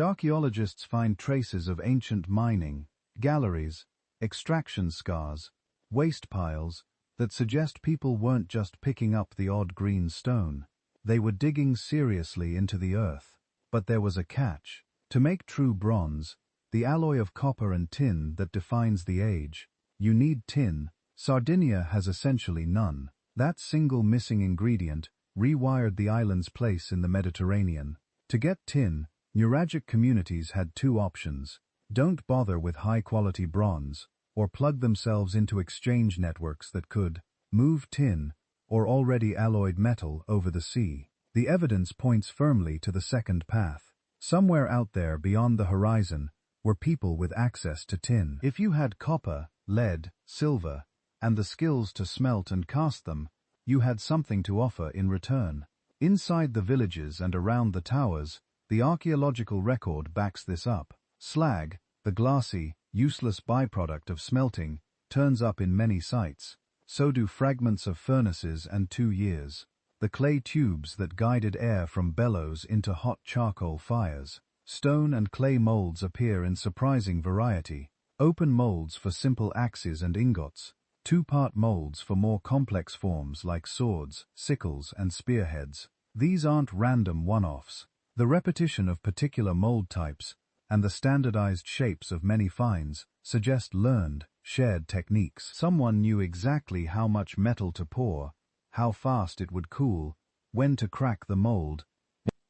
archaeologists find traces of ancient mining, galleries, extraction scars, waste piles that suggest people weren't just picking up the odd green stone. They were digging seriously into the earth. But there was a catch. To make true bronze, the alloy of copper and tin that defines the age, you need tin. Sardinia has essentially none. That single missing ingredient rewired the island's place in the Mediterranean. To get tin, neuralgic communities had two options: don't bother with high-quality bronze, or plug themselves into exchange networks that could move tin or already alloyed metal over the sea. The evidence points firmly to the second path. Somewhere out there beyond the horizon were people with access to tin. If you had copper, lead, silver, and the skills to smelt and cast them, you had something to offer in return. Inside the villages and around the towers, the archaeological record backs this up. Slag, the glassy, useless byproduct of smelting, turns up in many sites. So do fragments of furnaces and 2 years. The clay tubes that guided air from bellows into hot charcoal fires. Stone and clay molds appear in surprising variety. Open molds for simple axes and ingots. 2-part molds for more complex forms like swords, sickles, and spearheads. These aren't random one-offs. The repetition of particular mold types and the standardized shapes of many finds suggest learned, shared techniques. Someone knew exactly how much metal to pour, how fast it would cool, when to crack the mold,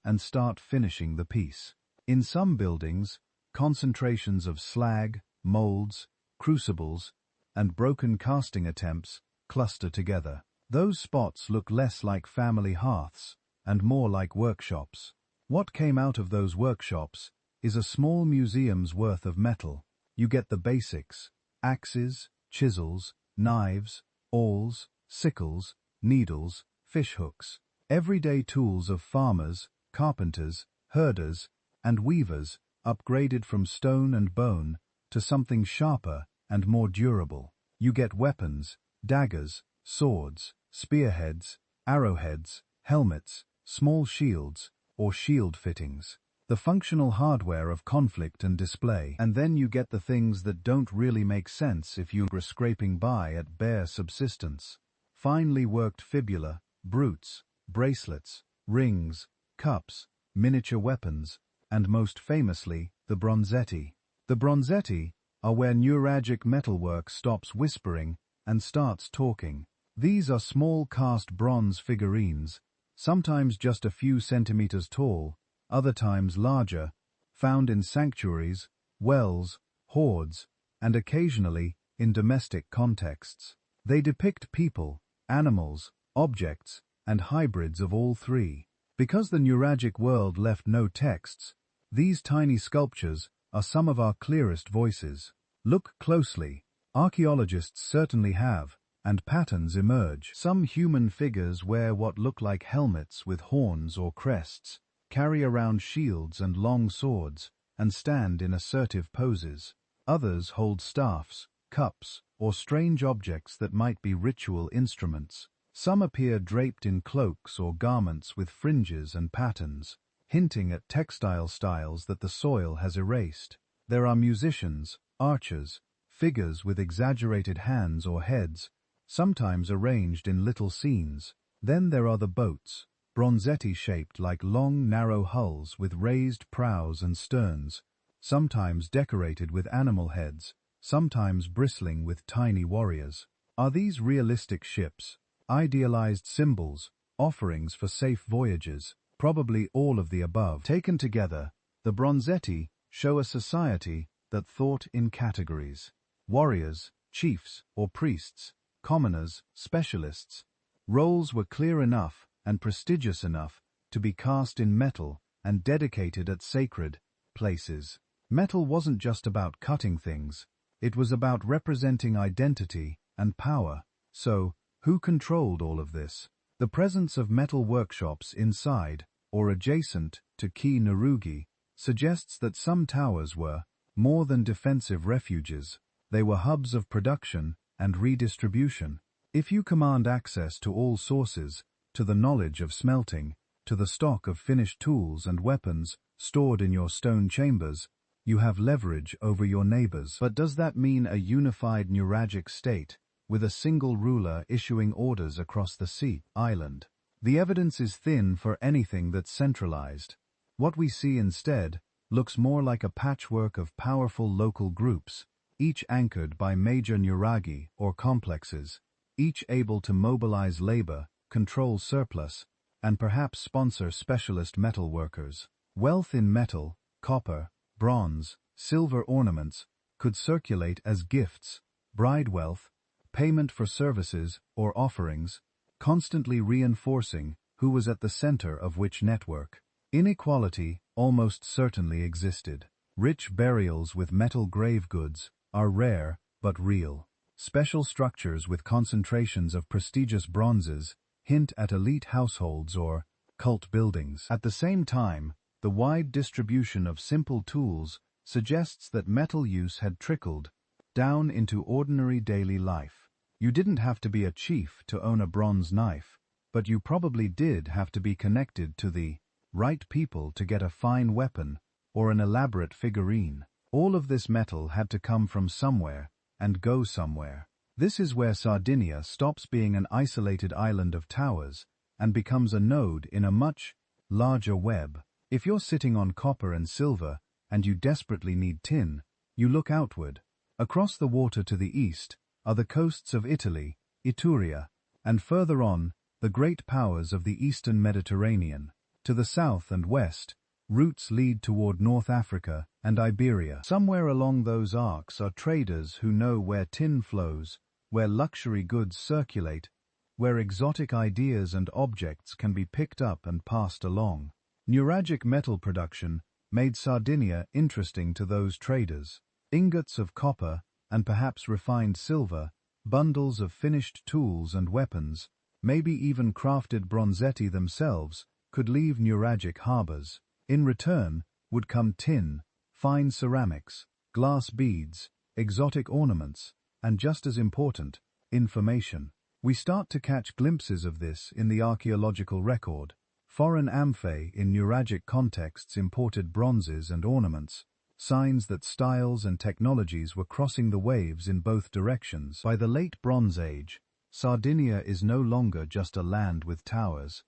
and start finishing the piece. In some buildings, concentrations of slag, molds, crucibles, and broken casting attempts cluster together. Those spots look less like family hearths and more like workshops. What came out of those workshops is a small museum's worth of metal. You get the basics: axes, chisels, knives, awls, sickles, needles, fishhooks, everyday tools of farmers, carpenters, herders, and weavers, upgraded from stone and bone to something sharper and more durable. You get weapons, daggers, swords, spearheads, arrowheads, helmets, small shields, or shield fittings. The functional hardware of conflict and display. And then you get the things that don't really make sense if you were scraping by at bare subsistence. Finely worked fibula, brutes, bracelets, rings, cups, miniature weapons, and most famously, the bronzetti. The bronzetti are where neuralgic metalwork stops whispering and starts talking. These are small cast bronze figurines, sometimes just a few centimeters tall, other times larger, found in sanctuaries, wells, hoards, and occasionally in domestic contexts. They depict people, animals, objects, and hybrids of all three. Because the neuralgic world left no texts, these tiny sculptures are some of our clearest voices. Look closely. Archaeologists certainly have, and patterns emerge. Some human figures wear what look like helmets with horns or crests, carry around shields and long swords, and stand in assertive poses. Others hold staffs, cups, or strange objects that might be ritual instruments. Some appear draped in cloaks or garments with fringes and patterns, hinting at textile styles that the soil has erased. There are musicians, archers, figures with exaggerated hands or heads, sometimes arranged in little scenes. Then there are the boats, bronzetti-shaped like long, narrow hulls with raised prows and sterns, sometimes decorated with animal heads, sometimes bristling with tiny warriors. Are these realistic ships, idealized symbols, offerings for safe voyages? Probably all of the above. Taken together, the bronzetti show a society that thought in categories. Warriors, chiefs or priests, commoners, specialists. Roles were clear enough and prestigious enough to be cast in metal and dedicated at sacred places. Metal wasn't just about cutting things, it was about representing identity and power. So, who controlled all of this? The presence of metal workshops inside or adjacent to key Nerugi suggests that some towers were more than defensive refuges. They were hubs of production and redistribution. If you command access to all sources, to the knowledge of smelting, to the stock of finished tools and weapons stored in your stone chambers, you have leverage over your neighbors. But does that mean a unified neuralgic state, with a single ruler issuing orders across the sea island? The evidence is thin for anything that's centralized. What we see instead looks more like a patchwork of powerful local groups, each anchored by major neuragi or complexes, each able to mobilize labor, control surplus, and perhaps sponsor specialist metal workers. Wealth in metal, copper, bronze, silver ornaments could circulate as gifts, bride wealth, payment for services or offerings, constantly reinforcing who was at the center of which network. Inequality almost certainly existed. Rich burials with metal grave goods are rare but real. Special structures with concentrations of prestigious bronzes hint at elite households or cult buildings. At the same time, the wide distribution of simple tools suggests that metal use had trickled down into ordinary daily life. You didn't have to be a chief to own a bronze knife, but you probably did have to be connected to the right people to get a fine weapon or an elaborate figurine. All of this metal had to come from somewhere and go somewhere. This is where Sardinia stops being an isolated island of towers and becomes a node in a much larger web. If you're sitting on copper and silver and you desperately need tin, you look outward. Across the water to the east are the coasts of Italy, Etruria, and further on, the great powers of the eastern Mediterranean. To the south and west, routes lead toward North Africa and Iberia. Somewhere along those arcs are traders who know where tin flows, where luxury goods circulate, where exotic ideas and objects can be picked up and passed along. Neuralgic metal production made Sardinia interesting to those traders. Ingots of copper and perhaps refined silver, bundles of finished tools and weapons, maybe even crafted bronzetti themselves, could leave neuralgic harbors. In return would come tin, fine ceramics, glass beads, exotic ornaments, and just as important, information. We start to catch glimpses of this in the archaeological record. Foreign amphi in neuralgic contexts imported bronzes and ornaments, signs that styles and technologies were crossing the waves in both directions. By the late Bronze Age, Sardinia is no longer just a land with towers.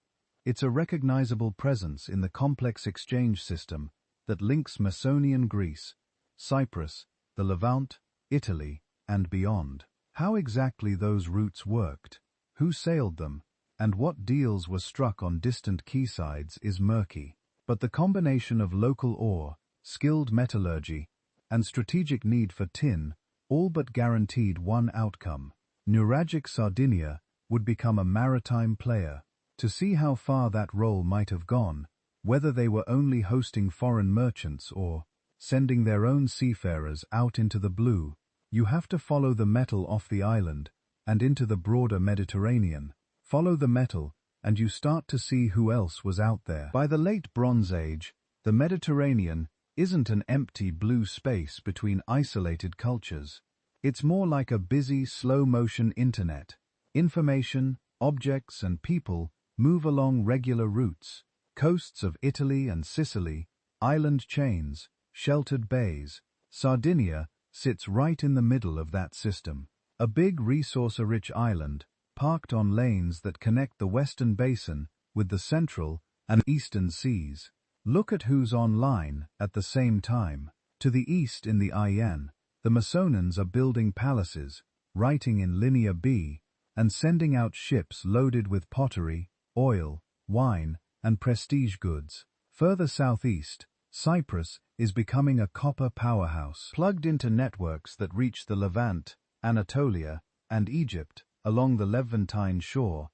It's a recognizable presence in the complex exchange system that links Macedonian Greece, Cyprus, the Levant, Italy, and beyond. How exactly those routes worked, who sailed them, and what deals were struck on distant quaysides is murky. But the combination of local ore, skilled metallurgy, and strategic need for tin all but guaranteed one outcome. Neuralgic Sardinia would become a maritime player. To see how far that role might have gone, whether they were only hosting foreign merchants or sending their own seafarers out into the blue, you have to follow the metal off the island and into the broader Mediterranean. Follow the metal, and you start to see who else was out there. By the late Bronze Age, the Mediterranean isn't an empty blue space between isolated cultures. It's more like a busy, slow-motion internet. Information, objects, and people move along regular routes. Coasts of Italy and Sicily, island chains, sheltered bays, Sardinia sits right in the middle of that system. A big resource-rich island, parked on lanes that connect the western basin with the central and eastern seas. Look at who's online at the same time. To the east in the Aegean, the Masonians are building palaces, writing in Linear B, and sending out ships loaded with pottery, oil, wine, and prestige goods. Further southeast, Cyprus is becoming a copper powerhouse, plugged into networks that reach the Levant, Anatolia, and Egypt along the Levantine shore.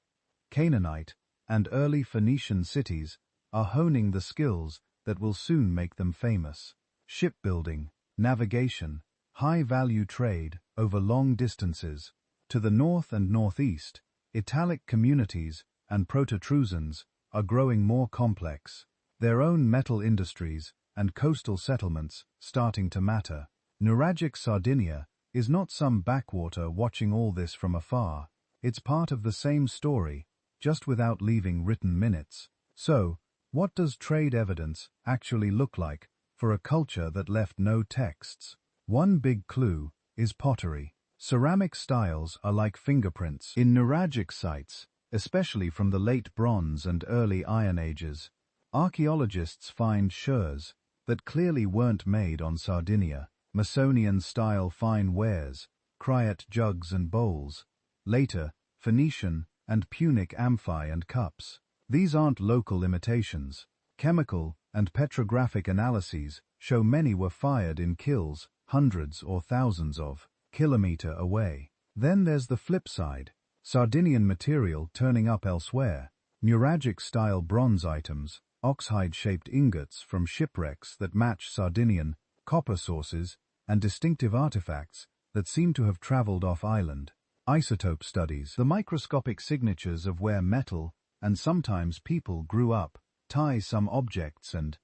Canaanite and early Phoenician cities are honing the skills that will soon make them famous. Shipbuilding, navigation, high-value trade over long distances. To the north and northeast, Italic communities and proto-Etruscans are growing more complex. Their own metal industries and coastal settlements starting to matter. Nuragic Sardinia is not some backwater watching all this from afar. It's part of the same story, just without leaving written minutes. So, what does trade evidence actually look like for a culture that left no texts? One big clue is pottery. Ceramic styles are like fingerprints. In nuragic sites, especially from the late Bronze and early Iron Ages, archaeologists find shurs that clearly weren't made on Sardinia. Masonian-style fine wares, Cryat jugs and bowls. Later, Phoenician and Punic amphi and cups. These aren't local imitations. Chemical and petrographic analyses show many were fired in kilns hundreds or thousands of kilometers away. Then there's the flip side. Sardinian material turning up elsewhere. Nuragic-style bronze items, oxhide-shaped ingots from shipwrecks that match Sardinian copper sources, and distinctive artifacts that seem to have traveled off-island. Isotope studies, the microscopic signatures of where metal, and sometimes people, grew up, tie some objects and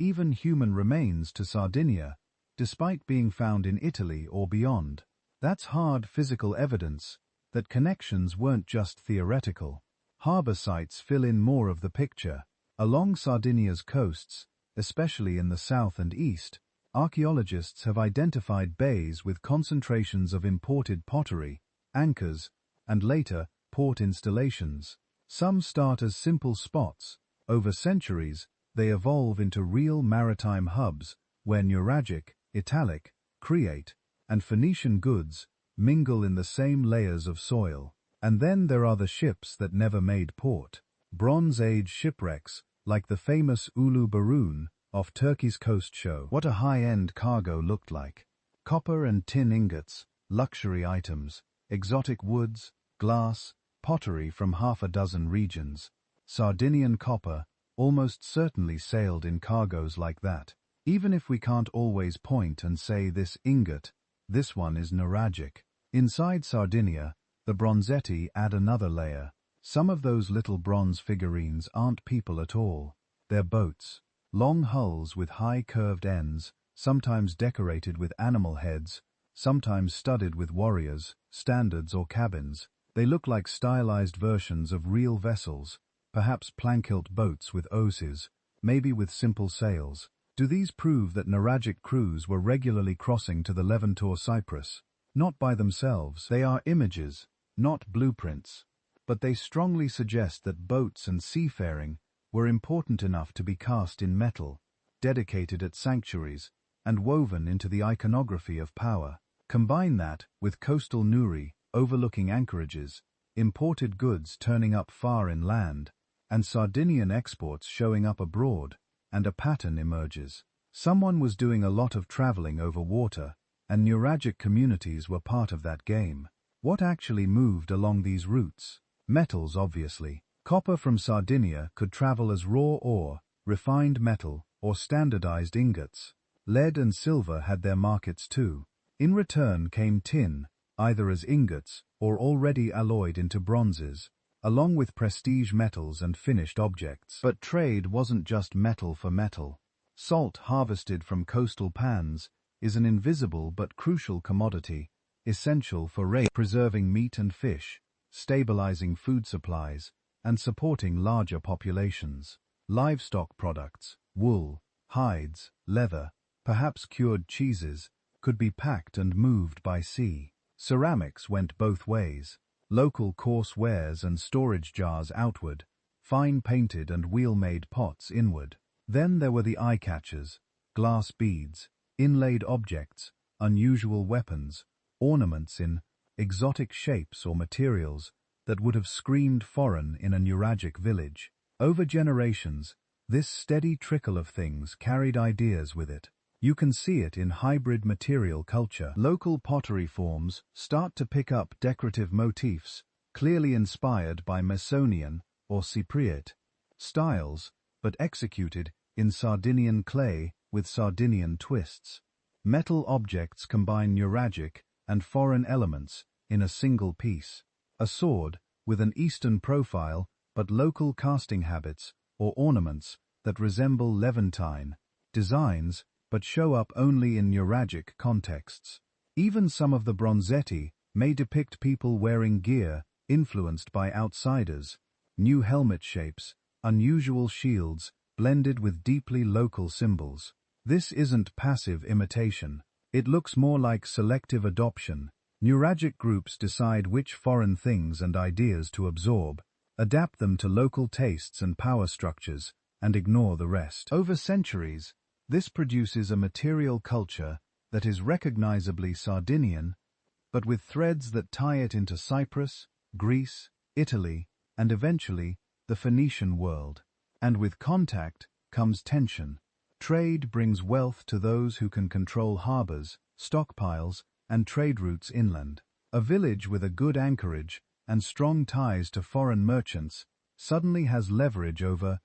even human remains to Sardinia, despite being found in Italy or beyond. That's hard physical evidence that connections weren't just theoretical. Harbor sites fill in more of the picture. Along Sardinia's coasts, especially in the south and east, archaeologists have identified bays with concentrations of imported pottery, anchors, and later, port installations. Some start as simple spots. Over centuries, they evolve into real maritime hubs where Nuragic, Italic, Create, and Phoenician goods mingle in the same layers of soil. And then there are the ships that never made port. Bronze Age shipwrecks, like the famous Ulu Barun off Turkey's coast, show what a high-end cargo looked like. Copper and tin ingots, luxury items, exotic woods, glass, pottery from half a dozen regions. Sardinian copper almost certainly sailed in cargoes like that. Even if we can't always point and say this ingot, this one is nuragic. Inside Sardinia, the bronzetti add another layer. Some of those little bronze figurines aren't people at all. They're boats. Long hulls with high curved ends, sometimes decorated with animal heads, sometimes studded with warriors, standards or cabins. They look like stylized versions of real vessels, perhaps plankhilt boats with oses, maybe with simple sails. Do these prove that nuragic crews were regularly crossing to the Levant or Cyprus? Not by themselves. They are images, not blueprints. But they strongly suggest that boats and seafaring were important enough to be cast in metal, dedicated at sanctuaries, and woven into the iconography of power. Combine that with coastal nuri overlooking anchorages, imported goods turning up far inland, and Sardinian exports showing up abroad, and a pattern emerges. Someone was doing a lot of traveling over water, and nuragic communities were part of that game. What actually moved along these routes? Metals, obviously. Copper from Sardinia could travel as raw ore, refined metal, or standardized ingots. Lead and silver had their markets too. In return came tin, either as ingots or already alloyed into bronzes, along with prestige metals and finished objects. But trade wasn't just metal for metal. Salt harvested from coastal pans is an invisible but crucial commodity, essential for preserving meat and fish, stabilizing food supplies, and supporting larger populations. Livestock products, wool, hides, leather, perhaps cured cheeses, could be packed and moved by sea. Ceramics went both ways. Local coarse wares and storage jars outward, fine painted and wheel-made pots inward. Then there were the eye-catchers, glass beads, inlaid objects, unusual weapons, ornaments in exotic shapes or materials that would have screamed foreign in a Nuragic village. Over generations, this steady trickle of things carried ideas with it. You can see it in hybrid material culture. Local pottery forms start to pick up decorative motifs, clearly inspired by Messonian or Cypriot styles, but executed in Sardinian clay with Sardinian twists. Metal objects combine Nuragic and foreign elements in a single piece. A sword with an Eastern profile but local casting habits or ornaments that resemble Levantine designs but show up only in Nuragic contexts. Even some of the bronzetti may depict people wearing gear influenced by outsiders, new helmet shapes, unusual shields blended with deeply local symbols. This isn't passive imitation. It looks more like selective adoption. Nuragic groups decide which foreign things and ideas to absorb, adapt them to local tastes and power structures, and ignore the rest. Over centuries, this produces a material culture that is recognizably Sardinian, but with threads that tie it into Cyprus, Greece, Italy, and eventually the Phoenician world. And with contact comes tension. Trade brings wealth to those who can control harbors, stockpiles, and trade routes inland. A village with a good anchorage and strong ties to foreign merchants suddenly has leverage over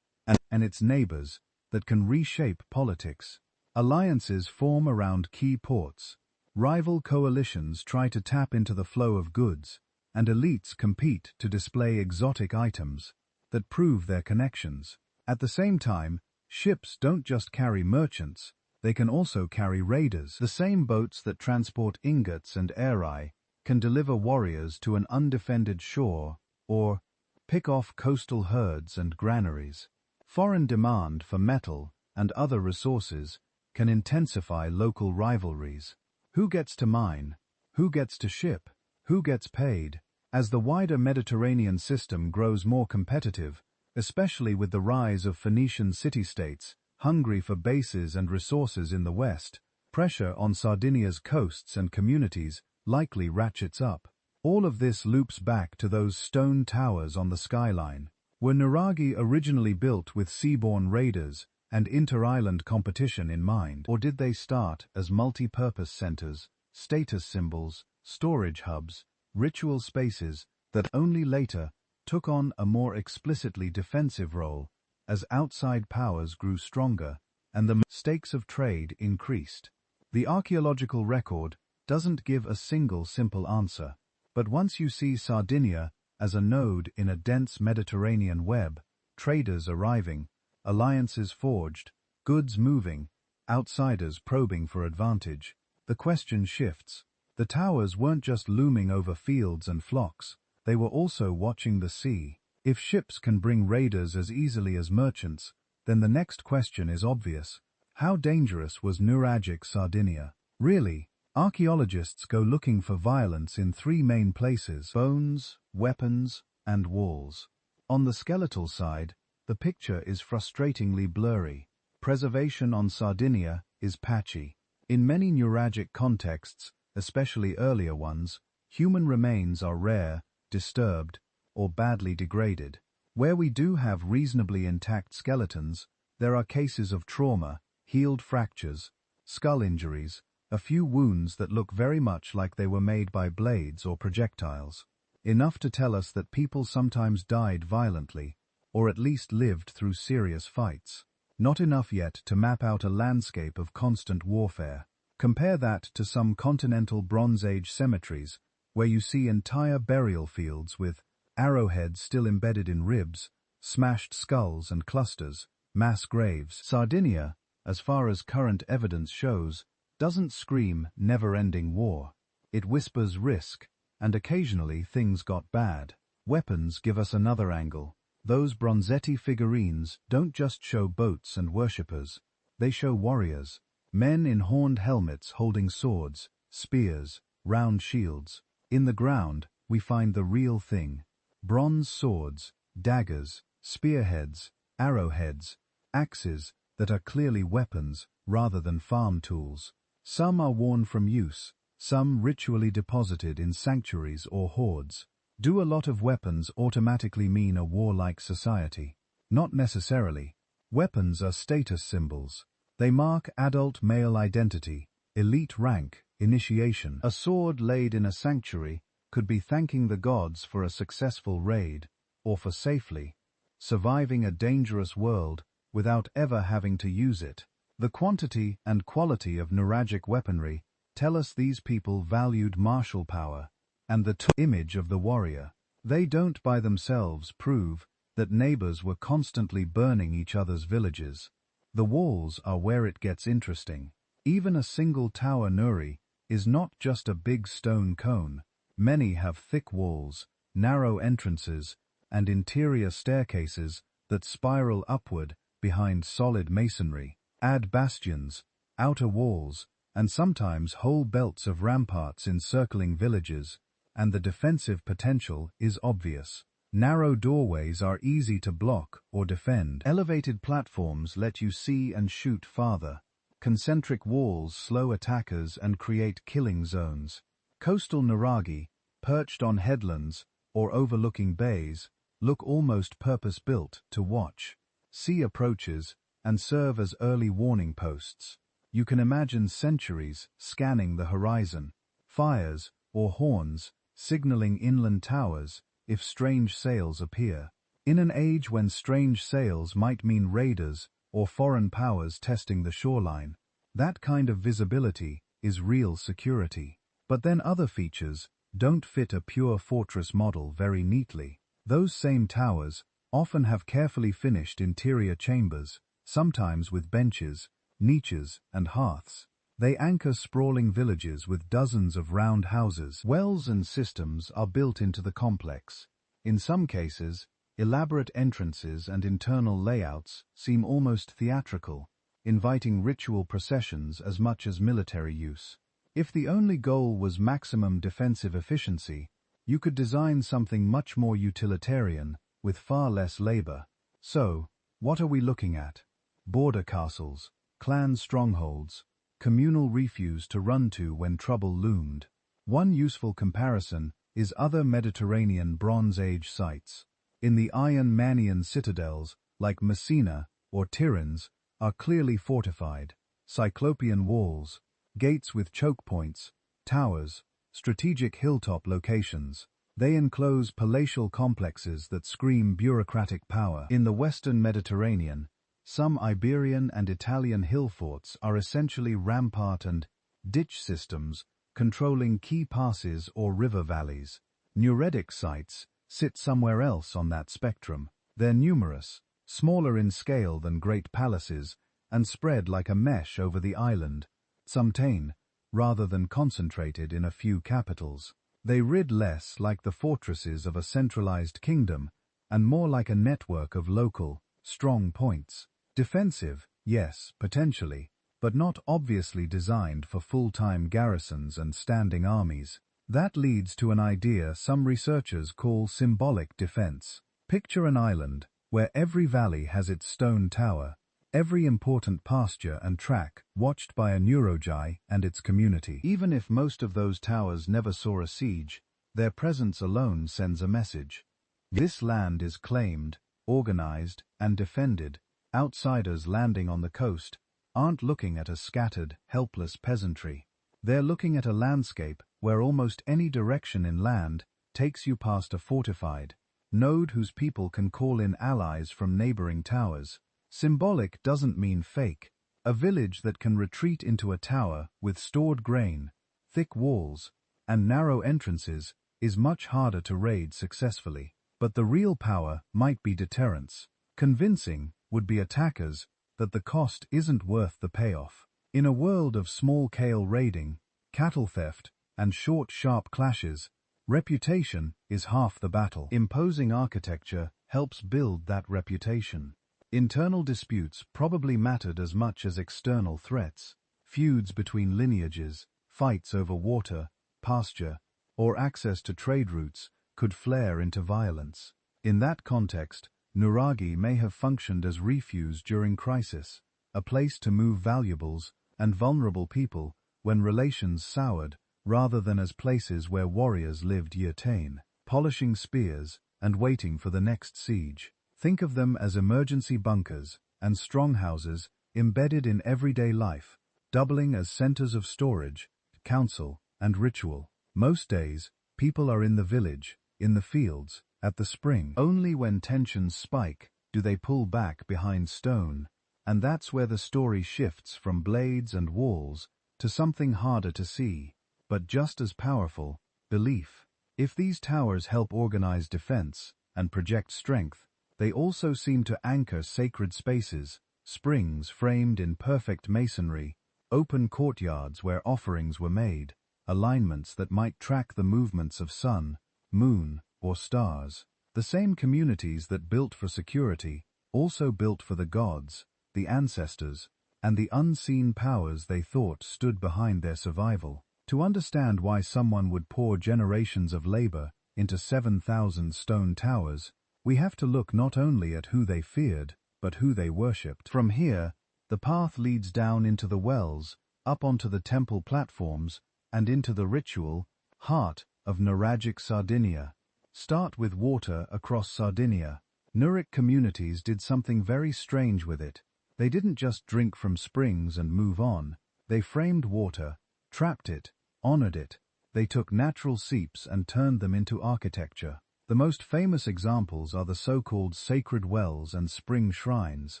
and its neighbors that can reshape politics. Alliances form around key ports. Rival coalitions try to tap into the flow of goods, and elites compete to display exotic items that prove their connections. At the same time, ships don't just carry merchants, they can also carry raiders. The same boats that transport ingots and aeri can deliver warriors to an undefended shore or pick off coastal herds and granaries. Foreign demand for metal and other resources can intensify local rivalries. Who gets to mine? Who gets to ship? Who gets paid? As the wider Mediterranean system grows more competitive, especially with the rise of Phoenician city-states, hungry for bases and resources in the west, pressure on Sardinia's coasts and communities likely ratchets up. All of this loops back to those stone towers on the skyline. Were Nuraghi originally built with seaborne raiders and inter-island competition in mind, or did they start as multi-purpose centers, status symbols, storage hubs, ritual spaces that only later took on a more explicitly defensive role as outside powers grew stronger and the stakes of trade increased? The archaeological record doesn't give a single simple answer, but once you see Sardinia as a node in a dense Mediterranean web, traders arriving, alliances forged, goods moving, outsiders probing for advantage, the question shifts. The towers weren't just looming over fields and flocks, they were also watching the sea. If ships can bring raiders as easily as merchants, then the next question is obvious. How dangerous was Nuragic Sardinia? Really, archaeologists go looking for violence in three main places: bones, weapons, and walls. On the skeletal side, the picture is frustratingly blurry. Preservation on Sardinia is patchy. In many Nuragic contexts, especially earlier ones, human remains are rare, disturbed, or badly degraded. Where we do have reasonably intact skeletons, there are cases of trauma, healed fractures, skull injuries, a few wounds that look very much like they were made by blades or projectiles. Enough to tell us that people sometimes died violently, or at least lived through serious fights. Not enough yet to map out a landscape of constant warfare. Compare that to some continental Bronze Age cemeteries, where you see entire burial fields with arrowheads still embedded in ribs, smashed skulls and clusters, mass graves. Sardinia, as far as current evidence shows, doesn't scream never-ending war. It whispers risk, and occasionally things got bad. Weapons give us another angle. Those Bronzetti figurines don't just show boats and worshippers, they show warriors, Men in horned helmets holding swords, spears, round shields. In the ground, we find the real thing. Bronze swords, daggers, spearheads, arrowheads, axes that are clearly weapons rather than farm tools. Some are worn from use, some ritually deposited in sanctuaries or hoards. Do a lot of weapons automatically mean a warlike society? Not necessarily. Weapons are status symbols. They mark adult male identity, elite rank, initiation. A sword laid in a sanctuary could be thanking the gods for a successful raid, or for safely surviving a dangerous world without ever having to use it. The quantity and quality of Nuragic weaponry tell us these people valued martial power and the image of the warrior. They don't by themselves prove that neighbors were constantly burning each other's villages. The walls are where it gets interesting. Even a single tower nuri is not just a big stone cone. Many have thick walls, narrow entrances, and interior staircases that spiral upward behind solid masonry. Add bastions, outer walls, and sometimes whole belts of ramparts encircling villages, and the defensive potential is obvious. Narrow doorways are easy to block or defend. Elevated platforms let you see and shoot farther. Concentric walls slow attackers and create killing zones. Coastal Nuragi, perched on headlands or overlooking bays, look almost purpose-built to watch, see approaches, and serve as early warning posts. You can imagine sentries scanning the horizon, fires or horns signaling inland towers if strange sails appear. In an age when strange sails might mean raiders or foreign powers testing the shoreline, that kind of visibility is real security. But then other features don't fit a pure fortress model very neatly. Those same towers often have carefully finished interior chambers, sometimes with benches, niches, and hearths. They anchor sprawling villages with dozens of round houses. Wells and systems are built into the complex. In some cases, elaborate entrances and internal layouts seem almost theatrical, inviting ritual processions as much as military use. If the only goal was maximum defensive efficiency, you could design something much more utilitarian, with far less labor. So, what are we looking at? Border castles, clan strongholds, communal refuge to run to when trouble loomed. One useful comparison is other Mediterranean Bronze Age sites. In the Iron Manian citadels, like Messina or Tiryns, are clearly fortified. Cyclopean walls, gates with choke points, towers, strategic hilltop locations. They enclose palatial complexes that scream bureaucratic power. In the Western Mediterranean, some Iberian and Italian hill forts are essentially rampart and ditch systems controlling key passes or river valleys. Nuredic sites sit somewhere else on that spectrum. They're numerous, smaller in scale than great palaces, and spread like a mesh over the island, subtane, rather than concentrated in a few capitals. They rid less like the fortresses of a centralized kingdom, and more like a network of local, strong points. Defensive, yes, potentially, but not obviously designed for full-time garrisons and standing armies. That leads to an idea some researchers call symbolic defense. Picture an island where every valley has its stone tower, every important pasture and track watched by a Neurogi and its community. Even if most of those towers never saw a siege, their presence alone sends a message. This land is claimed, organized, and defended. Outsiders landing on the coast aren't looking at a scattered, helpless peasantry. They're looking at a landscape where almost any direction inland takes you past a fortified node whose people can call in allies from neighboring towers. Symbolic doesn't mean fake. A village that can retreat into a tower with stored grain, thick walls, and narrow entrances is much harder to raid successfully. But the real power might be deterrence. Convincing would be attackers that the cost isn't worth the payoff. In a world of small-scale raiding, cattle theft, and short, sharp clashes, reputation is half the battle. Imposing architecture helps build that reputation. Internal disputes probably mattered as much as external threats. Feuds between lineages, fights over water, pasture, or access to trade routes could flare into violence. In that context, nuraghi may have functioned as refuge during crisis, a place to move valuables and vulnerable people when relations soured, rather than as places where warriors lived yeartain, polishing spears and waiting for the next siege. Think of them as emergency bunkers and stronghouses embedded in everyday life, doubling as centers of storage, council, and ritual. Most days, people are in the village, in the fields, at the spring. Only when tensions spike do they pull back behind stone, and that's where the story shifts from blades and walls to something harder to see, but just as powerful: belief. If these towers help organize defense and project strength, they also seem to anchor sacred spaces, springs framed in perfect masonry, open courtyards where offerings were made, alignments that might track the movements of sun, moon, or stars. The same communities that built for security also built for the gods, the ancestors, and the unseen powers they thought stood behind their survival. To understand why someone would pour generations of labor into 7,000 stone towers, we have to look not only at who they feared, but who they worshipped. From here, the path leads down into the wells, up onto the temple platforms, and into the ritual heart of Nuragic Sardinia. Start with water across Sardinia. Nuric communities did something very strange with it. They didn't just drink from springs and move on. They framed water, trapped it, honored it. They took natural seeps and turned them into architecture. The most famous examples are the so-called sacred wells and spring shrines.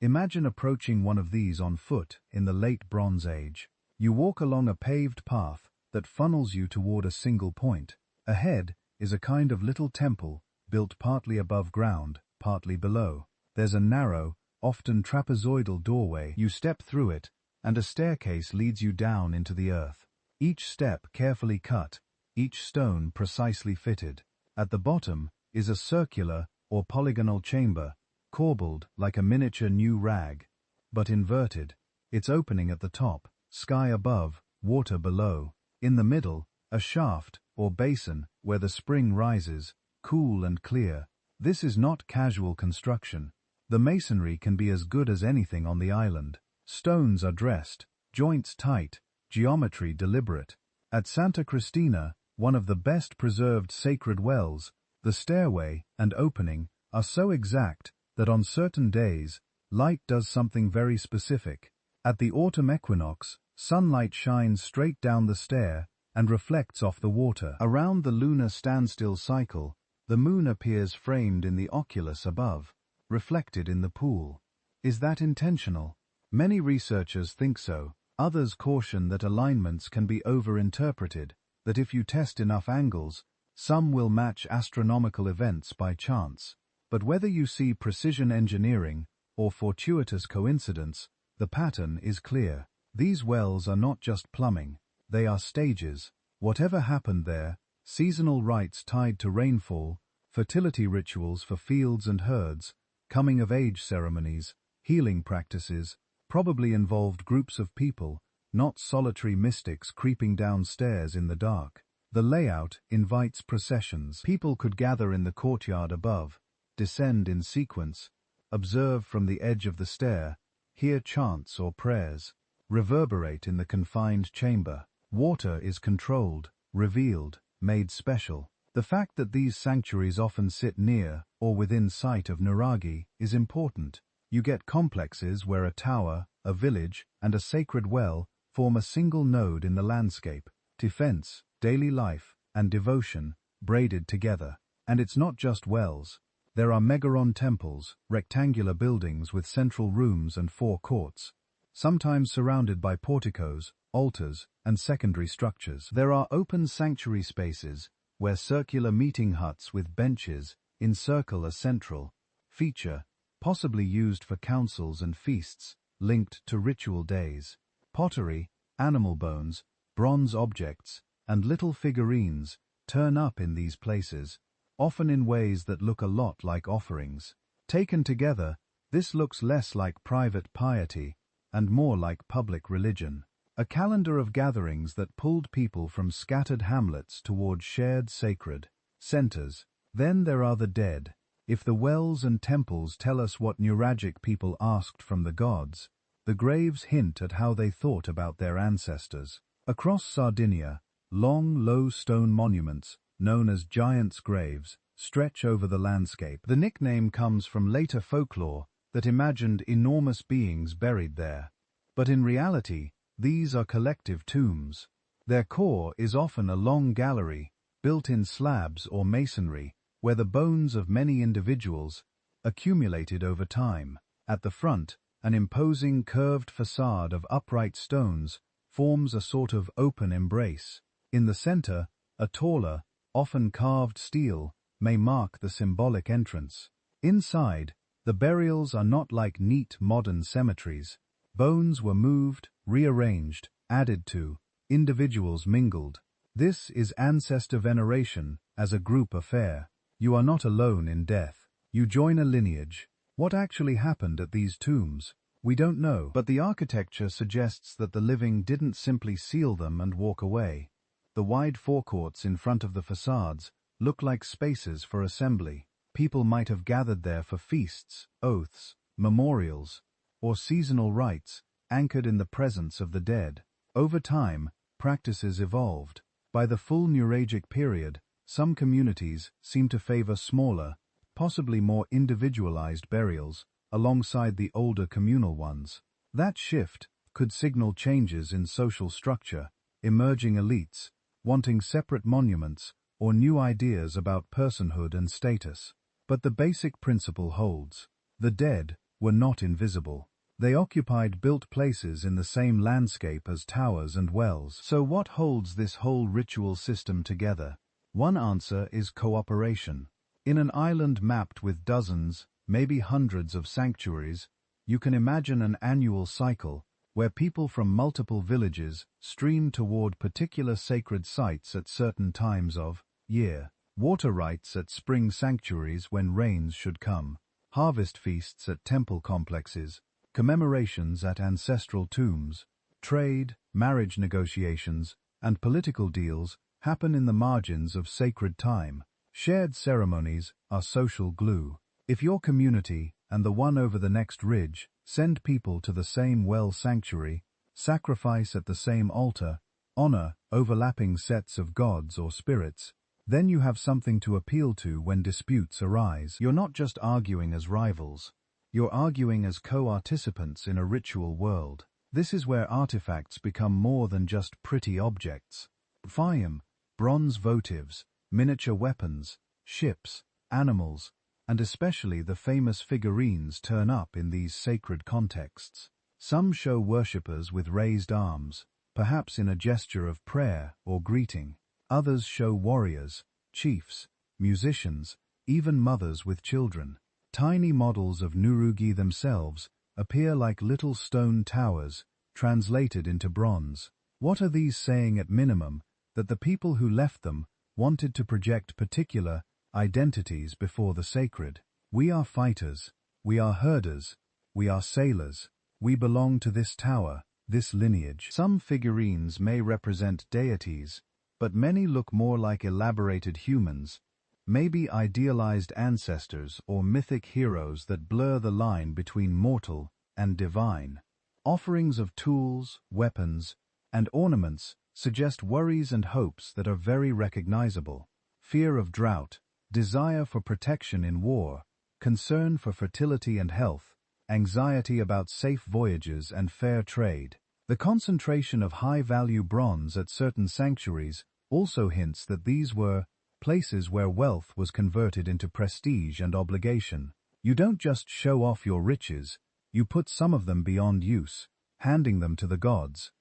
Imagine approaching one of these on foot in the late Bronze Age. You walk along a paved path that funnels you toward a single point. Ahead is a kind of little temple, built partly above ground, partly below. There's a narrow, often trapezoidal doorway. You step through it, and a staircase leads you down into the earth. Each step carefully cut, each stone precisely fitted. At the bottom is a circular or polygonal chamber, corbelled like a miniature new rag, but inverted. Its opening at the top, sky above, water below. In the middle, a shaft or basin where the spring rises, cool and clear. This is not casual construction. The masonry can be as good as anything on the island. Stones are dressed, joints tight, geometry deliberate. At Santa Cristina, one of the best preserved sacred wells, the stairway and opening are so exact that on certain days, light does something very specific. At the autumn equinox, sunlight shines straight down the stair and reflects off the water. Around the lunar standstill cycle, the moon appears framed in the oculus above, reflected in the pool. Is that intentional? Many researchers think so. Others caution that alignments can be overinterpreted, that if you test enough angles, some will match astronomical events by chance. But whether you see precision engineering or fortuitous coincidence, the pattern is clear. These wells are not just plumbing, they are stages. Whatever happened there, seasonal rites tied to rainfall, fertility rituals for fields and herds, coming-of-age ceremonies, healing practices, probably involved groups of people, not solitary mystics creeping downstairs in the dark. The layout invites processions. People could gather in the courtyard above, descend in sequence, observe from the edge of the stair, hear chants or prayers, reverberate in the confined chamber. Water is controlled, revealed, made special. The fact that these sanctuaries often sit near or within sight of nuraghi is important. You get complexes where a tower, a village, and a sacred well form a single node in the landscape. Defense, daily life, and devotion braided together. And it's not just wells. There are megaron temples, rectangular buildings with central rooms and four courts, sometimes surrounded by porticos, altars, and secondary structures. There are open sanctuary spaces where circular meeting huts with benches encircle a central feature, possibly used for councils and feasts, linked to ritual days. Pottery, animal bones, bronze objects, and little figurines turn up in these places, often in ways that look a lot like offerings. Taken together, this looks less like private piety and more like public religion. a calendar of gatherings that pulled people from scattered hamlets toward shared sacred centers. Then there are the dead. If the wells and temples tell us what Nuragic people asked from the gods, the graves hint at how they thought about their ancestors. Across Sardinia, long, low stone monuments, known as giants' graves, stretch over the landscape. The nickname comes from later folklore that imagined enormous beings buried there. But in reality, these are collective tombs. Their core is often a long gallery, built in slabs or masonry, where the bones of many individuals accumulated over time. At the front, an imposing curved facade of upright stones forms a sort of open embrace. In the center, a taller, often carved stele may mark the symbolic entrance. Inside, the burials are not like neat modern cemeteries. Bones were moved, rearranged, added to, individuals mingled. This is ancestor veneration as a group affair. You are not alone in death. You join a lineage. What actually happened at these tombs? We don't know, but the architecture suggests that the living didn't simply seal them and walk away. The wide forecourts in front of the facades look like spaces for assembly. People might have gathered there for feasts, oaths, memorials, or seasonal rites, anchored in the presence of the dead. Over time, practices evolved. By the full Nuragic period, some communities seem to favor smaller, possibly more individualized burials, alongside the older communal ones. That shift could signal changes in social structure, emerging elites, wanting separate monuments, or new ideas about personhood and status. But the basic principle holds. The dead were not invisible. They occupied built places in the same landscape as towers and wells. So what holds this whole ritual system together? One answer is cooperation. In an island mapped with dozens, maybe hundreds of sanctuaries, you can imagine an annual cycle where people from multiple villages stream toward particular sacred sites at certain times of year. Water rites at spring sanctuaries when rains should come, harvest feasts at temple complexes, commemorations at ancestral tombs. Trade, marriage negotiations, and political deals happen in the margins of sacred time. Shared ceremonies are social glue. If your community and the one over the next ridge send people to the same well sanctuary, sacrifice at the same altar, honor overlapping sets of gods or spirits, then you have something to appeal to when disputes arise. You're not just arguing as rivals. You're arguing as co-participants in a ritual world. This is where artifacts become more than just pretty objects. Fayum, bronze votives, miniature weapons, ships, animals, and especially the famous figurines turn up in these sacred contexts. Some show worshippers with raised arms, perhaps in a gesture of prayer or greeting. Others show warriors, chiefs, musicians, even mothers with children. Tiny models of Nurugi themselves appear like little stone towers, translated into bronze. What are these saying at minimum? That the people who left them wanted to project particular identities before the sacred. We are fighters, we are herders, we are sailors, we belong to this tower, this lineage. Some figurines may represent deities, but many look more like elaborated humans, maybe idealized ancestors or mythic heroes that blur the line between mortal and divine. Offerings of tools, weapons, and ornaments suggest worries and hopes that are very recognizable. Fear of drought, desire for protection in war, concern for fertility and health, anxiety about safe voyages and fair trade. The concentration of high-value bronze at certain sanctuaries also hints that these were places where wealth was converted into prestige and obligation. You don't just show off your riches, you put some of them beyond use, handing them to the gods,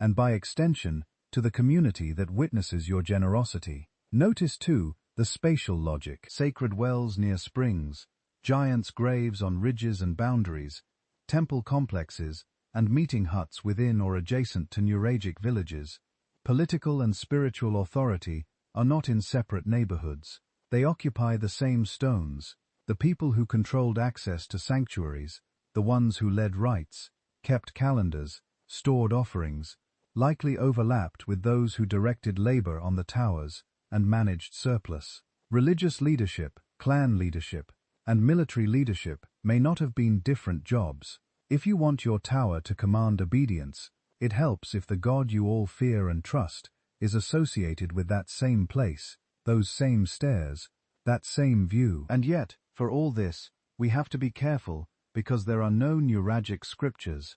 and by extension, to the community that witnesses your generosity. Notice, too, the spatial logic. Sacred wells near springs, giants' graves on ridges and boundaries, temple complexes, and meeting huts within or adjacent to Nuragic villages. Political and spiritual authority are not in separate neighborhoods. They occupy the same stones. The people who controlled access to sanctuaries, the ones who led rites, kept calendars, stored offerings, likely overlapped with those who directed labor on the towers and managed surplus. Religious leadership, clan leadership, and military leadership may not have been different jobs. If you want your tower to command obedience, it helps if the god you all fear and trust is associated with that same place, those same stairs, that same view. And yet, for all this, we have to be careful because there are no neuragic scriptures,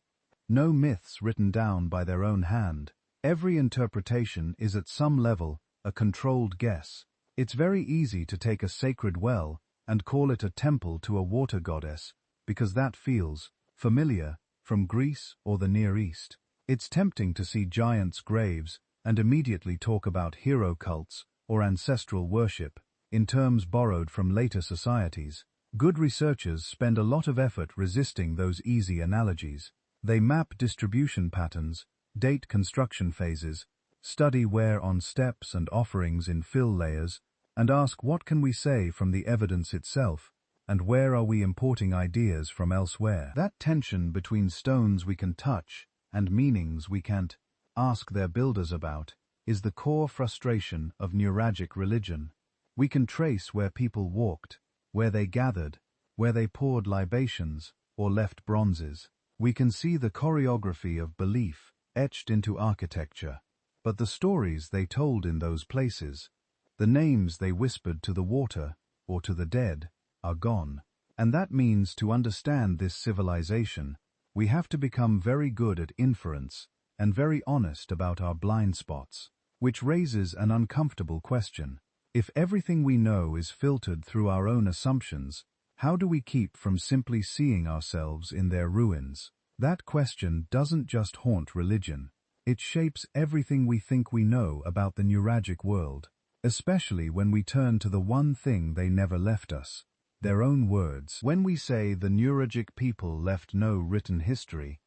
no myths written down by their own hand. Every interpretation is at some level a controlled guess. It's very easy to take a sacred well and call it a temple to a water goddess because that feels familiar from Greece or the Near East. It's tempting to see giants' graves and immediately talk about hero cults or ancestral worship in terms borrowed from later societies. Good researchers spend a lot of effort resisting those easy analogies. They map distribution patterns, date construction phases, study wear on steps and offerings in fill layers, and ask what can we say from the evidence itself, and where are we importing ideas from elsewhere. That tension between stones we can touch and meanings we can't ask their builders about is the core frustration of neuragic religion. We can trace where people walked, where they gathered, where they poured libations or left bronzes. We can see the choreography of belief etched into architecture, but the stories they told in those places, the names they whispered to the water or to the dead, are gone. And that means to understand this civilization, we have to become very good at inference and very honest about our blind spots, which raises an uncomfortable question. If everything we know is filtered through our own assumptions, how do we keep from simply seeing ourselves in their ruins? That question doesn't just haunt religion. It shapes everything we think we know about the neuragic world, especially when we turn to the one thing they never left us, their own words. When we say the neuragic people left no written history,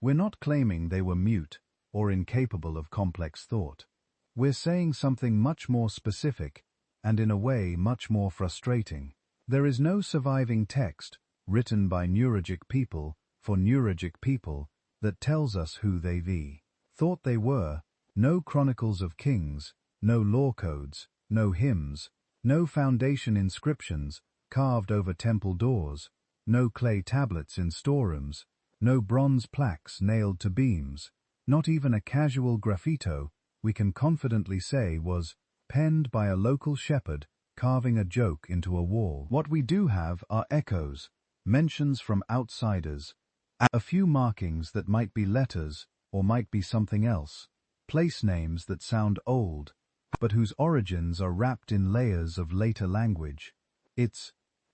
we're not claiming they were mute or incapable of complex thought. We're saying something much more specific and in a way much more frustrating. There is no surviving text written by neuragic people for neuragic people that tells us who they thought they were. No chronicles of kings, no law codes, no hymns, no foundation inscriptions carved over temple doors, no clay tablets in storerooms, no bronze plaques nailed to beams, not even a casual graffito we can confidently say was penned by a local shepherd carving a joke into a wall. What we do have are echoes, mentions from outsiders, a few markings that might be letters or might be something else, place names that sound old, but whose origins are wrapped in layers of later language. It's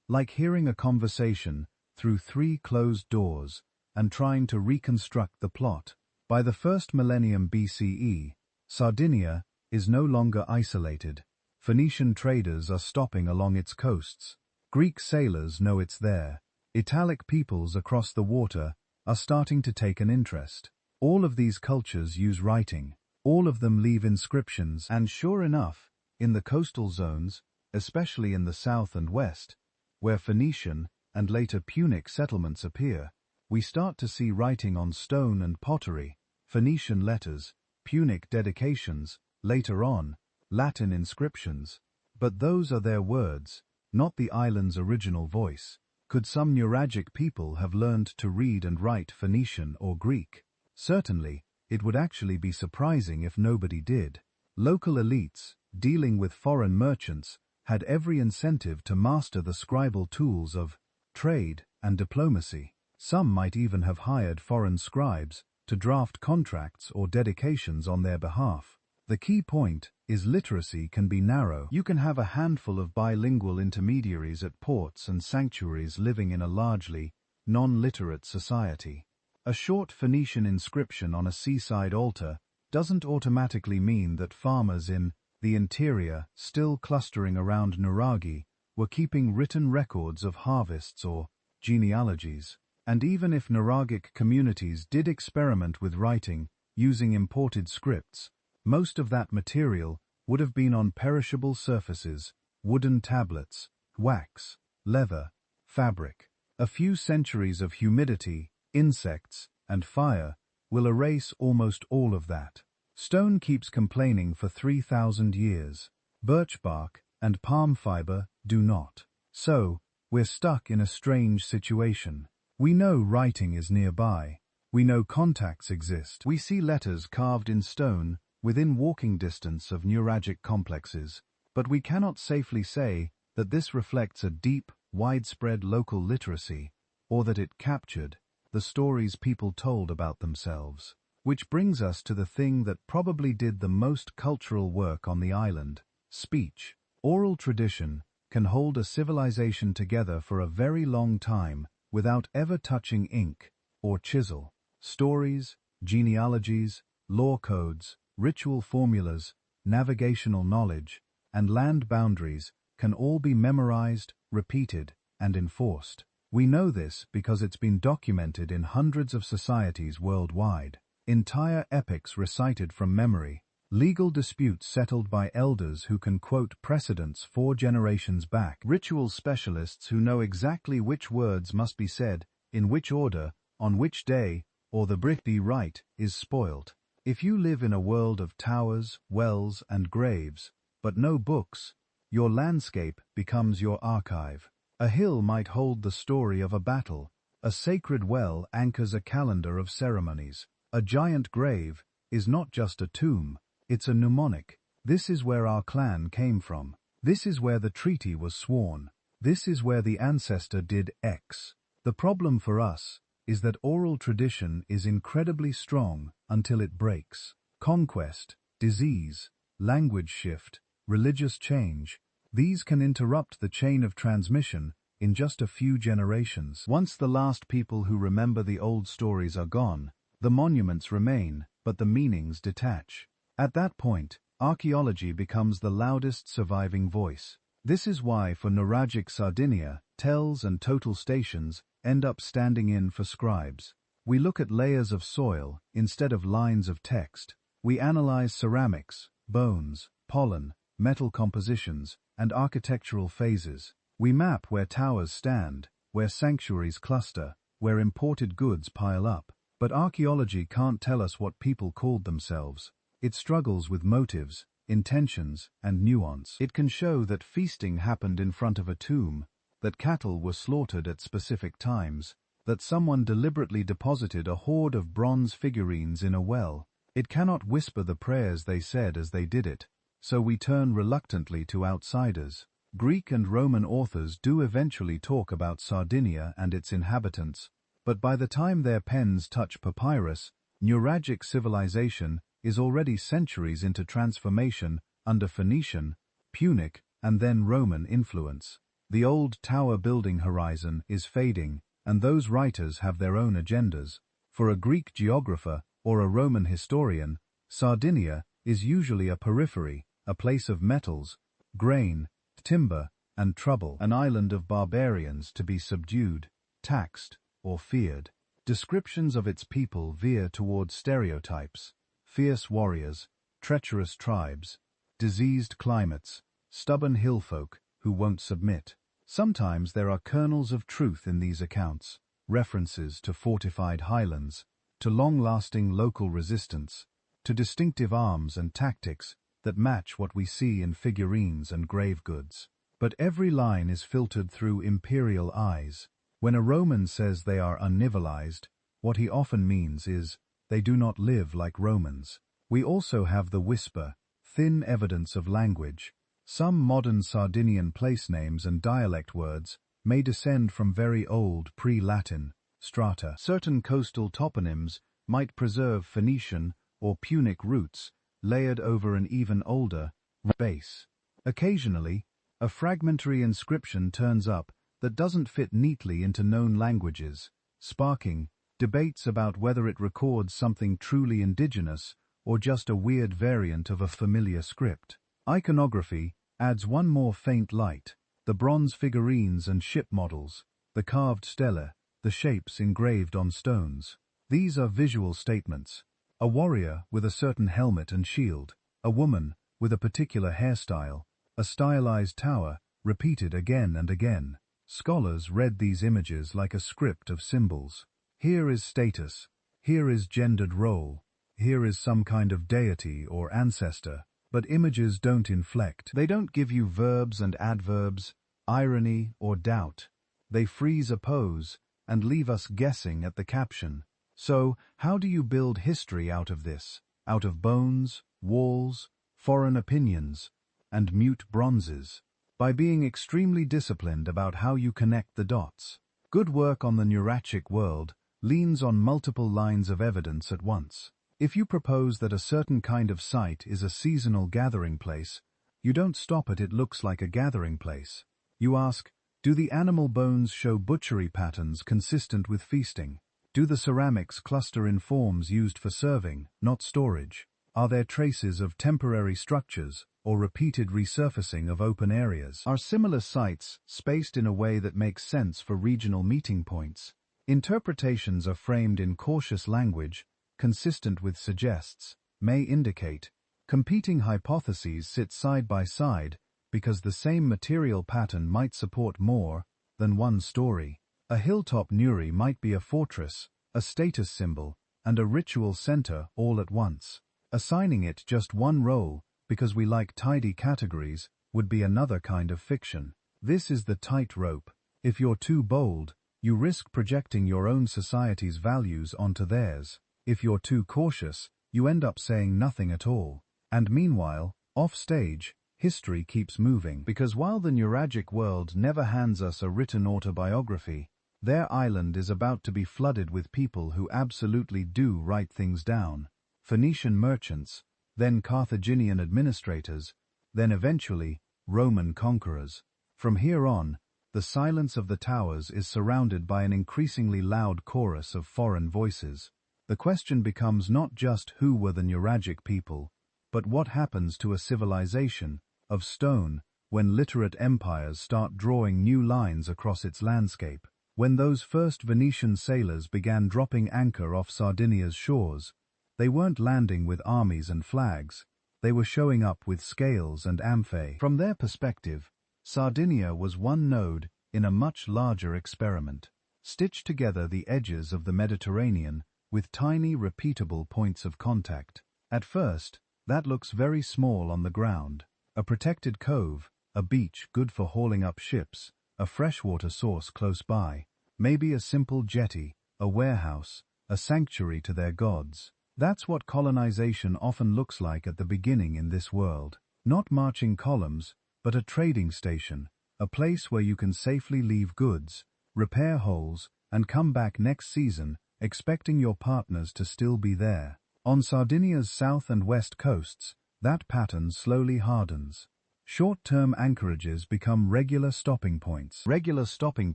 like hearing a conversation through 3 closed doors and trying to reconstruct the plot. By the 1st millennium BCE, Sardinia is no longer isolated. Phoenician traders are stopping along its coasts. Greek sailors know it's there. Italic peoples across the water are starting to take an interest. All of these cultures use writing. All of them leave inscriptions, and sure enough, in the coastal zones, especially in the south and west, where Phoenician and later Punic settlements appear, we start to see writing on stone and pottery, Phoenician letters, Punic dedications, later on, Latin inscriptions. But those are their words, not the island's original voice. Could some neuragic people have learned to read and write Phoenician or Greek? Certainly, it would actually be surprising if nobody did. Local elites, dealing with foreign merchants, had every incentive to master the scribal tools of trade and diplomacy. Some might even have hired foreign scribes to draft contracts or dedications on their behalf. The key point is literacy can be narrow. You can have a handful of bilingual intermediaries at ports and sanctuaries living in a largely non-literate society. A short Phoenician inscription on a seaside altar doesn't automatically mean that farmers in the interior, still clustering around Nuragi, were keeping written records of harvests or genealogies. And even if Nuragic communities did experiment with writing using imported scripts, most of that material would have been on perishable surfaces, wooden tablets, wax, leather, fabric. A few centuries of humidity, insects, and fire will erase almost all of that. Stone keeps complaining for 3,000 years. Birch bark and palm fiber do not. So, we're stuck in a strange situation. We know writing is nearby. We know contacts exist. We see letters carved in stone within walking distance of neuralgic complexes, but we cannot safely say that this reflects a deep, widespread local literacy, or that it captured the stories people told about themselves. Which brings us to the thing that probably did the most cultural work on the island: speech. Oral tradition can hold a civilization together for a very long time without ever touching ink or chisel. Stories, genealogies, law codes, ritual formulas, navigational knowledge, and land boundaries can all be memorized, repeated, and enforced. We know this because it's been documented in hundreds of societies worldwide. Entire epics recited from memory. Legal disputes settled by elders who can quote precedents 4 generations back. Ritual specialists who know exactly which words must be said, in which order, on which day, or the brick be right, is spoilt. If you live in a world of towers, wells, and graves, but no books, your landscape becomes your archive. A hill might hold the story of a battle. A sacred well anchors a calendar of ceremonies. A giant grave is not just a tomb, it's a mnemonic. This is where our clan came from. This is where the treaty was sworn. This is where the ancestor did X. The problem for us is that oral tradition is incredibly strong until it breaks. Conquest, disease, language shift, religious change, these can interrupt the chain of transmission in just a few generations. Once the last people who remember the old stories are gone, the monuments remain, but the meanings detach. At that point, archaeology becomes the loudest surviving voice. This is why for neuralgic Sardinia, tells and total stations end up standing in for scribes. We look at layers of soil instead of lines of text. We analyze ceramics, bones, pollen, metal compositions, and architectural phases. We map where towers stand, where sanctuaries cluster, where imported goods pile up. But archaeology can't tell us what people called themselves. It struggles with motives, intentions, and nuance. It can show that feasting happened in front of a tomb, that cattle were slaughtered at specific times, that someone deliberately deposited a hoard of bronze figurines in a well. It cannot whisper the prayers they said as they did it, so we turn reluctantly to outsiders. Greek and Roman authors do eventually talk about Sardinia and its inhabitants, but by the time their pens touch papyrus, neuralgic civilization is already centuries into transformation under Phoenician, Punic, and then Roman influence. The old tower-building horizon is fading, and those writers have their own agendas. For a Greek geographer or a Roman historian, Sardinia is usually a periphery, a place of metals, grain, timber, and trouble, an island of barbarians to be subdued, taxed, or feared. Descriptions of its people veer towards stereotypes: fierce warriors, treacherous tribes, diseased climates, stubborn hillfolk who won't submit. Sometimes there are kernels of truth in these accounts, references to fortified highlands, to long-lasting local resistance, to distinctive arms and tactics that match what we see in figurines and grave goods. But every line is filtered through imperial eyes. When a Roman says they are unnivelized, what he often means is, they do not live like Romans. We also have the whisper, thin evidence of language. Some modern Sardinian place names and dialect words may descend from very old pre-Latin strata. Certain coastal toponyms might preserve Phoenician or Punic roots layered over an even older base. Occasionally, a fragmentary inscription turns up that doesn't fit neatly into known languages, sparking debates about whether it records something truly indigenous or just a weird variant of a familiar script. Iconography adds one more faint light: the bronze figurines and ship models, the carved stelae, the shapes engraved on stones. These are visual statements. A warrior with a certain helmet and shield, a woman with a particular hairstyle, a stylized tower repeated again and again. Scholars read these images like a script of symbols. Here is status. Here is gendered role. Here is some kind of deity or ancestor. But images don't inflect. They don't give you verbs and adverbs, irony or doubt. They freeze a pose and leave us guessing at the caption. So, how do you build history out of this? Out of bones, walls, foreign opinions, and mute bronzes? By being extremely disciplined about how you connect the dots. Good work on the Nuragic world leans on multiple lines of evidence at once. If you propose that a certain kind of site is a seasonal gathering place, you don't stop at it looks like a gathering place. You ask, do the animal bones show butchery patterns consistent with feasting? Do the ceramics cluster in forms used for serving, not storage? Are there traces of temporary structures or repeated resurfacing of open areas? Are similar sites spaced in a way that makes sense for regional meeting points? Interpretations are framed in cautious language, consistent with suggests, may indicate. Competing hypotheses sit side by side because the same material pattern might support more than one story. A hilltop Nuri might be a fortress, a status symbol, and a ritual center all at once. Assigning it just one role because we like tidy categories would be another kind of fiction. This is the tightrope. If you're too bold, you risk projecting your own society's values onto theirs. If you're too cautious, you end up saying nothing at all. And meanwhile, off stage, history keeps moving. Because while the Nuragic world never hands us a written autobiography, their island is about to be flooded with people who absolutely do write things down. Phoenician merchants, then Carthaginian administrators, then eventually Roman conquerors. From here on, the silence of the towers is surrounded by an increasingly loud chorus of foreign voices. The question becomes not just who were the Nuragic people, but what happens to a civilization of stone when literate empires start drawing new lines across its landscape. When those first Venetian sailors began dropping anchor off Sardinia's shores, they weren't landing with armies and flags, they were showing up with scales and amphi. From their perspective, Sardinia was one node in a much larger experiment. Stitch together the edges of the Mediterranean with tiny repeatable points of contact. At first, that looks very small on the ground. A protected cove, a beach good for hauling up ships, a freshwater source close by, maybe a simple jetty, a warehouse, a sanctuary to their gods. That's what colonization often looks like at the beginning in this world. Not marching columns, but a trading station, a place where you can safely leave goods, repair holes, and come back next season, expecting your partners to still be there. On Sardinia's south and west coasts, that pattern slowly hardens. Short-term anchorages become regular stopping points. Regular stopping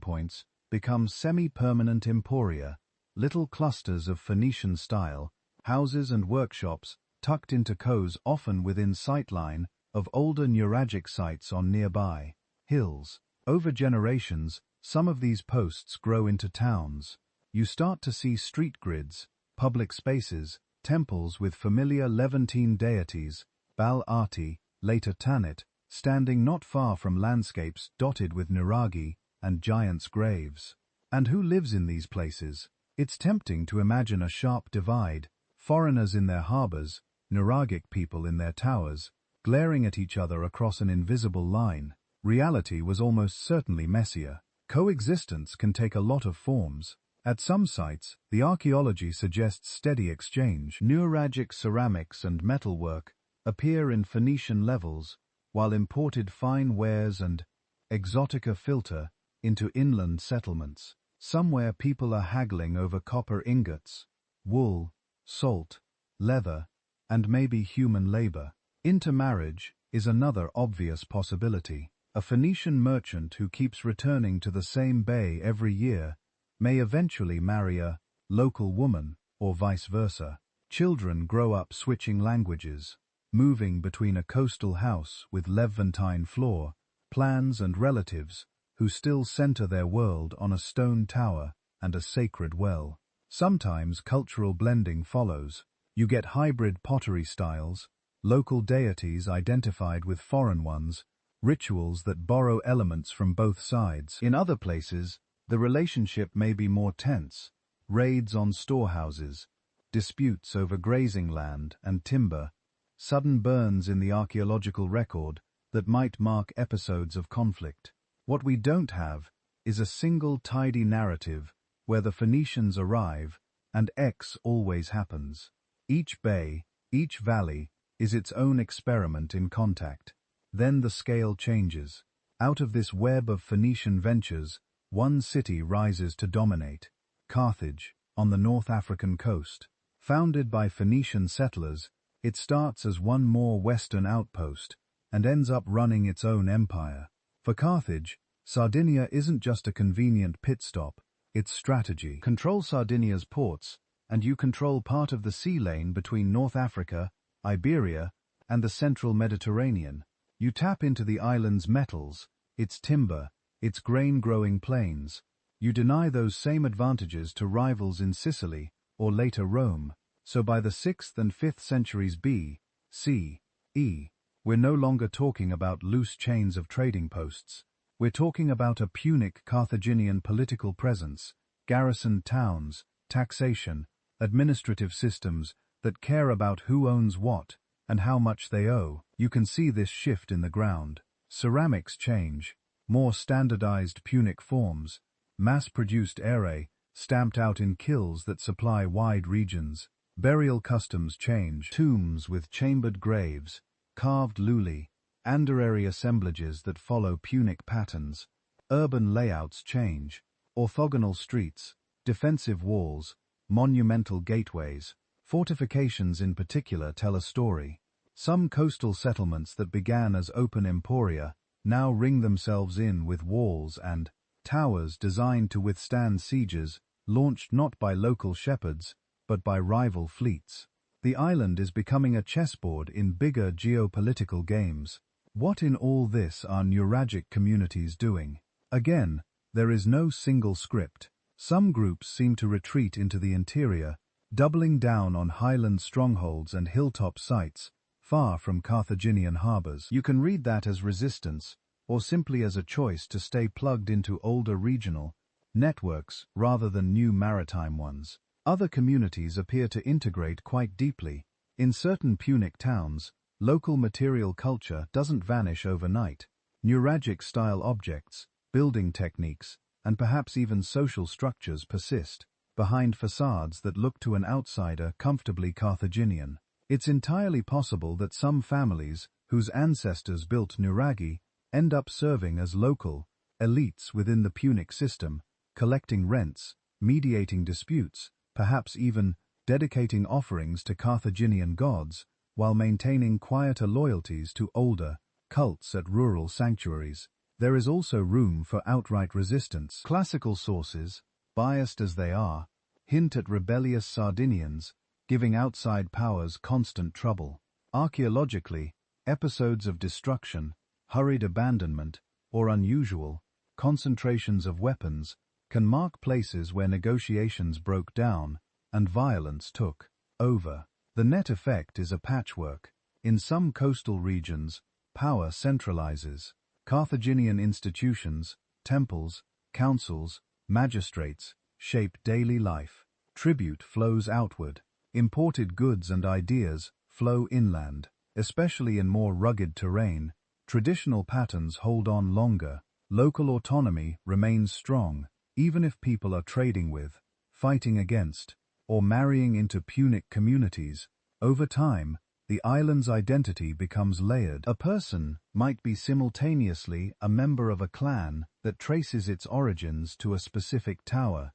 points become semi-permanent emporia, little clusters of Phoenician style, houses and workshops tucked into coves often within sightline of older Nuragic sites on nearby hills. Over generations, some of these posts grow into towns. You start to see street grids, public spaces, temples with familiar Levantine deities, Bal-Ati, later Tanit, standing not far from landscapes dotted with nuraghi and giants' graves. And who lives in these places? It's tempting to imagine a sharp divide, foreigners in their harbors, nuragic people in their towers, glaring at each other across an invisible line. Reality was almost certainly messier. Coexistence can take a lot of forms. At some sites, the archaeology suggests steady exchange. Nuragic ceramics and metalwork appear in Phoenician levels, while imported fine wares and exotica filter into inland settlements. Somewhere people are haggling over copper ingots, wool, salt, leather, and maybe human labor. Intermarriage is another obvious possibility. A Phoenician merchant who keeps returning to the same bay every year may eventually marry a local woman, or vice versa. Children grow up switching languages, moving between a coastal house with Levantine floor, plans and relatives who still center their world on a stone tower and a sacred well. Sometimes cultural blending follows. You get hybrid pottery styles, local deities identified with foreign ones, rituals that borrow elements from both sides. In other places, the relationship may be more tense. Raids on storehouses, disputes over grazing land and timber, sudden burns in the archaeological record that might mark episodes of conflict. What we don't have is a single tidy narrative where the Phoenicians arrive and X always happens. Each bay, each valley, is its own experiment in contact. Then the scale changes. Out of this web of Phoenician ventures, one city rises to dominate. Carthage, on the North African coast. Founded by Phoenician settlers, it starts as one more Western outpost and ends up running its own empire. For Carthage, Sardinia isn't just a convenient pit stop, it's strategy. Control Sardinia's ports, and you control part of the sea lane between North Africa, Iberia, and the central Mediterranean. You tap into the island's metals, its timber, its grain-growing plains. You deny those same advantages to rivals in Sicily, or later Rome. So by the 6th and 5th centuries B.C.E., we're no longer talking about loose chains of trading posts. We're talking about a Punic Carthaginian political presence, garrisoned towns, taxation, administrative systems that care about who owns what and how much they owe. You can see this shift in the ground. Ceramics change, more standardized Punic forms, mass-produced ere, stamped out in kilns that supply wide regions. Burial customs change, tombs with chambered graves, carved luli, anderary assemblages that follow Punic patterns. Urban layouts change, orthogonal streets, defensive walls, monumental gateways. Fortifications in particular tell a story. Some coastal settlements that began as open emporia now ring themselves in with walls and towers designed to withstand sieges launched not by local shepherds, but by rival fleets. The island is becoming a chessboard in bigger geopolitical games. What in all this are Nuragic communities doing? Again, there is no single script. Some groups seem to retreat into the interior, doubling down on highland strongholds and hilltop sites, far from Carthaginian harbors. You can read that as resistance, or simply as a choice to stay plugged into older regional networks rather than new maritime ones. Other communities appear to integrate quite deeply. In certain Punic towns, local material culture doesn't vanish overnight. Nuragic-style objects, building techniques, and perhaps even social structures persist, behind facades that look to an outsider comfortably Carthaginian. It's entirely possible that some families, whose ancestors built nuraghi, end up serving as local elites within the Punic system, collecting rents, mediating disputes, perhaps even dedicating offerings to Carthaginian gods, while maintaining quieter loyalties to older cults at rural sanctuaries. There is also room for outright resistance. Classical sources, biased as they are, hint at rebellious Sardinians, giving outside powers constant trouble. Archaeologically, episodes of destruction, hurried abandonment, or unusual concentrations of weapons can mark places where negotiations broke down and violence took over. The net effect is a patchwork. In some coastal regions, power centralizes. Carthaginian institutions, temples, councils, magistrates shape daily life. Tribute flows outward. Imported goods and ideas flow inland. Especially in more rugged terrain, traditional patterns hold on longer. Local autonomy remains strong, even if people are trading with, fighting against, or marrying into Punic communities. Over time, the island's identity becomes layered. A person might be simultaneously a member of a clan that traces its origins to a specific tower,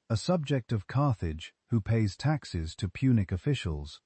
a subject of Carthage who pays taxes to Punic officials,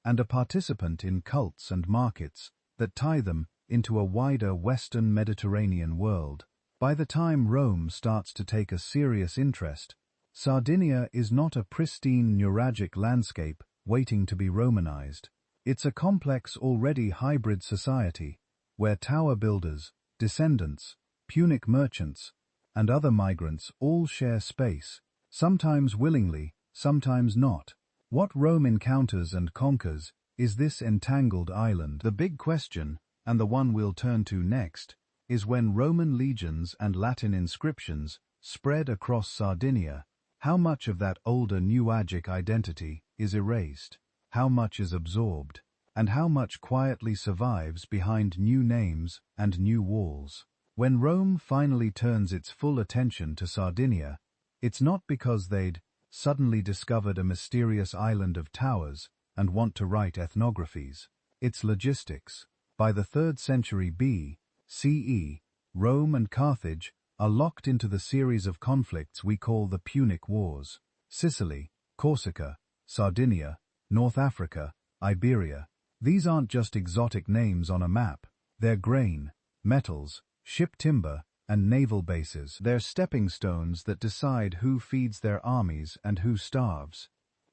and a participant in cults and markets that tie them into a wider Western Mediterranean world. By the time Rome starts to take a serious interest, Sardinia is not a pristine Nuragic landscape waiting to be Romanized. It's a complex, already hybrid society, where tower builders, descendants, Punic merchants, and other migrants all share space, sometimes willingly, sometimes not. What Rome encounters and conquers is this entangled island. The big question, and the one we'll turn to next, is when Roman legions and Latin inscriptions spread across Sardinia, how much of that older Nuragic identity is erased, how much is absorbed, and how much quietly survives behind new names and new walls. When Rome finally turns its full attention to Sardinia, it's not because they'd suddenly discovered a mysterious island of towers and want to write ethnographies. It's logistics. By the 3rd century B.C.E., Rome and Carthage are locked into the series of conflicts we call the Punic Wars. Sicily, Corsica, Sardinia, North Africa, Iberia. These aren't just exotic names on a map. They're grain, metals, ship timber, and naval bases. They're stepping stones that decide who feeds their armies and who starves.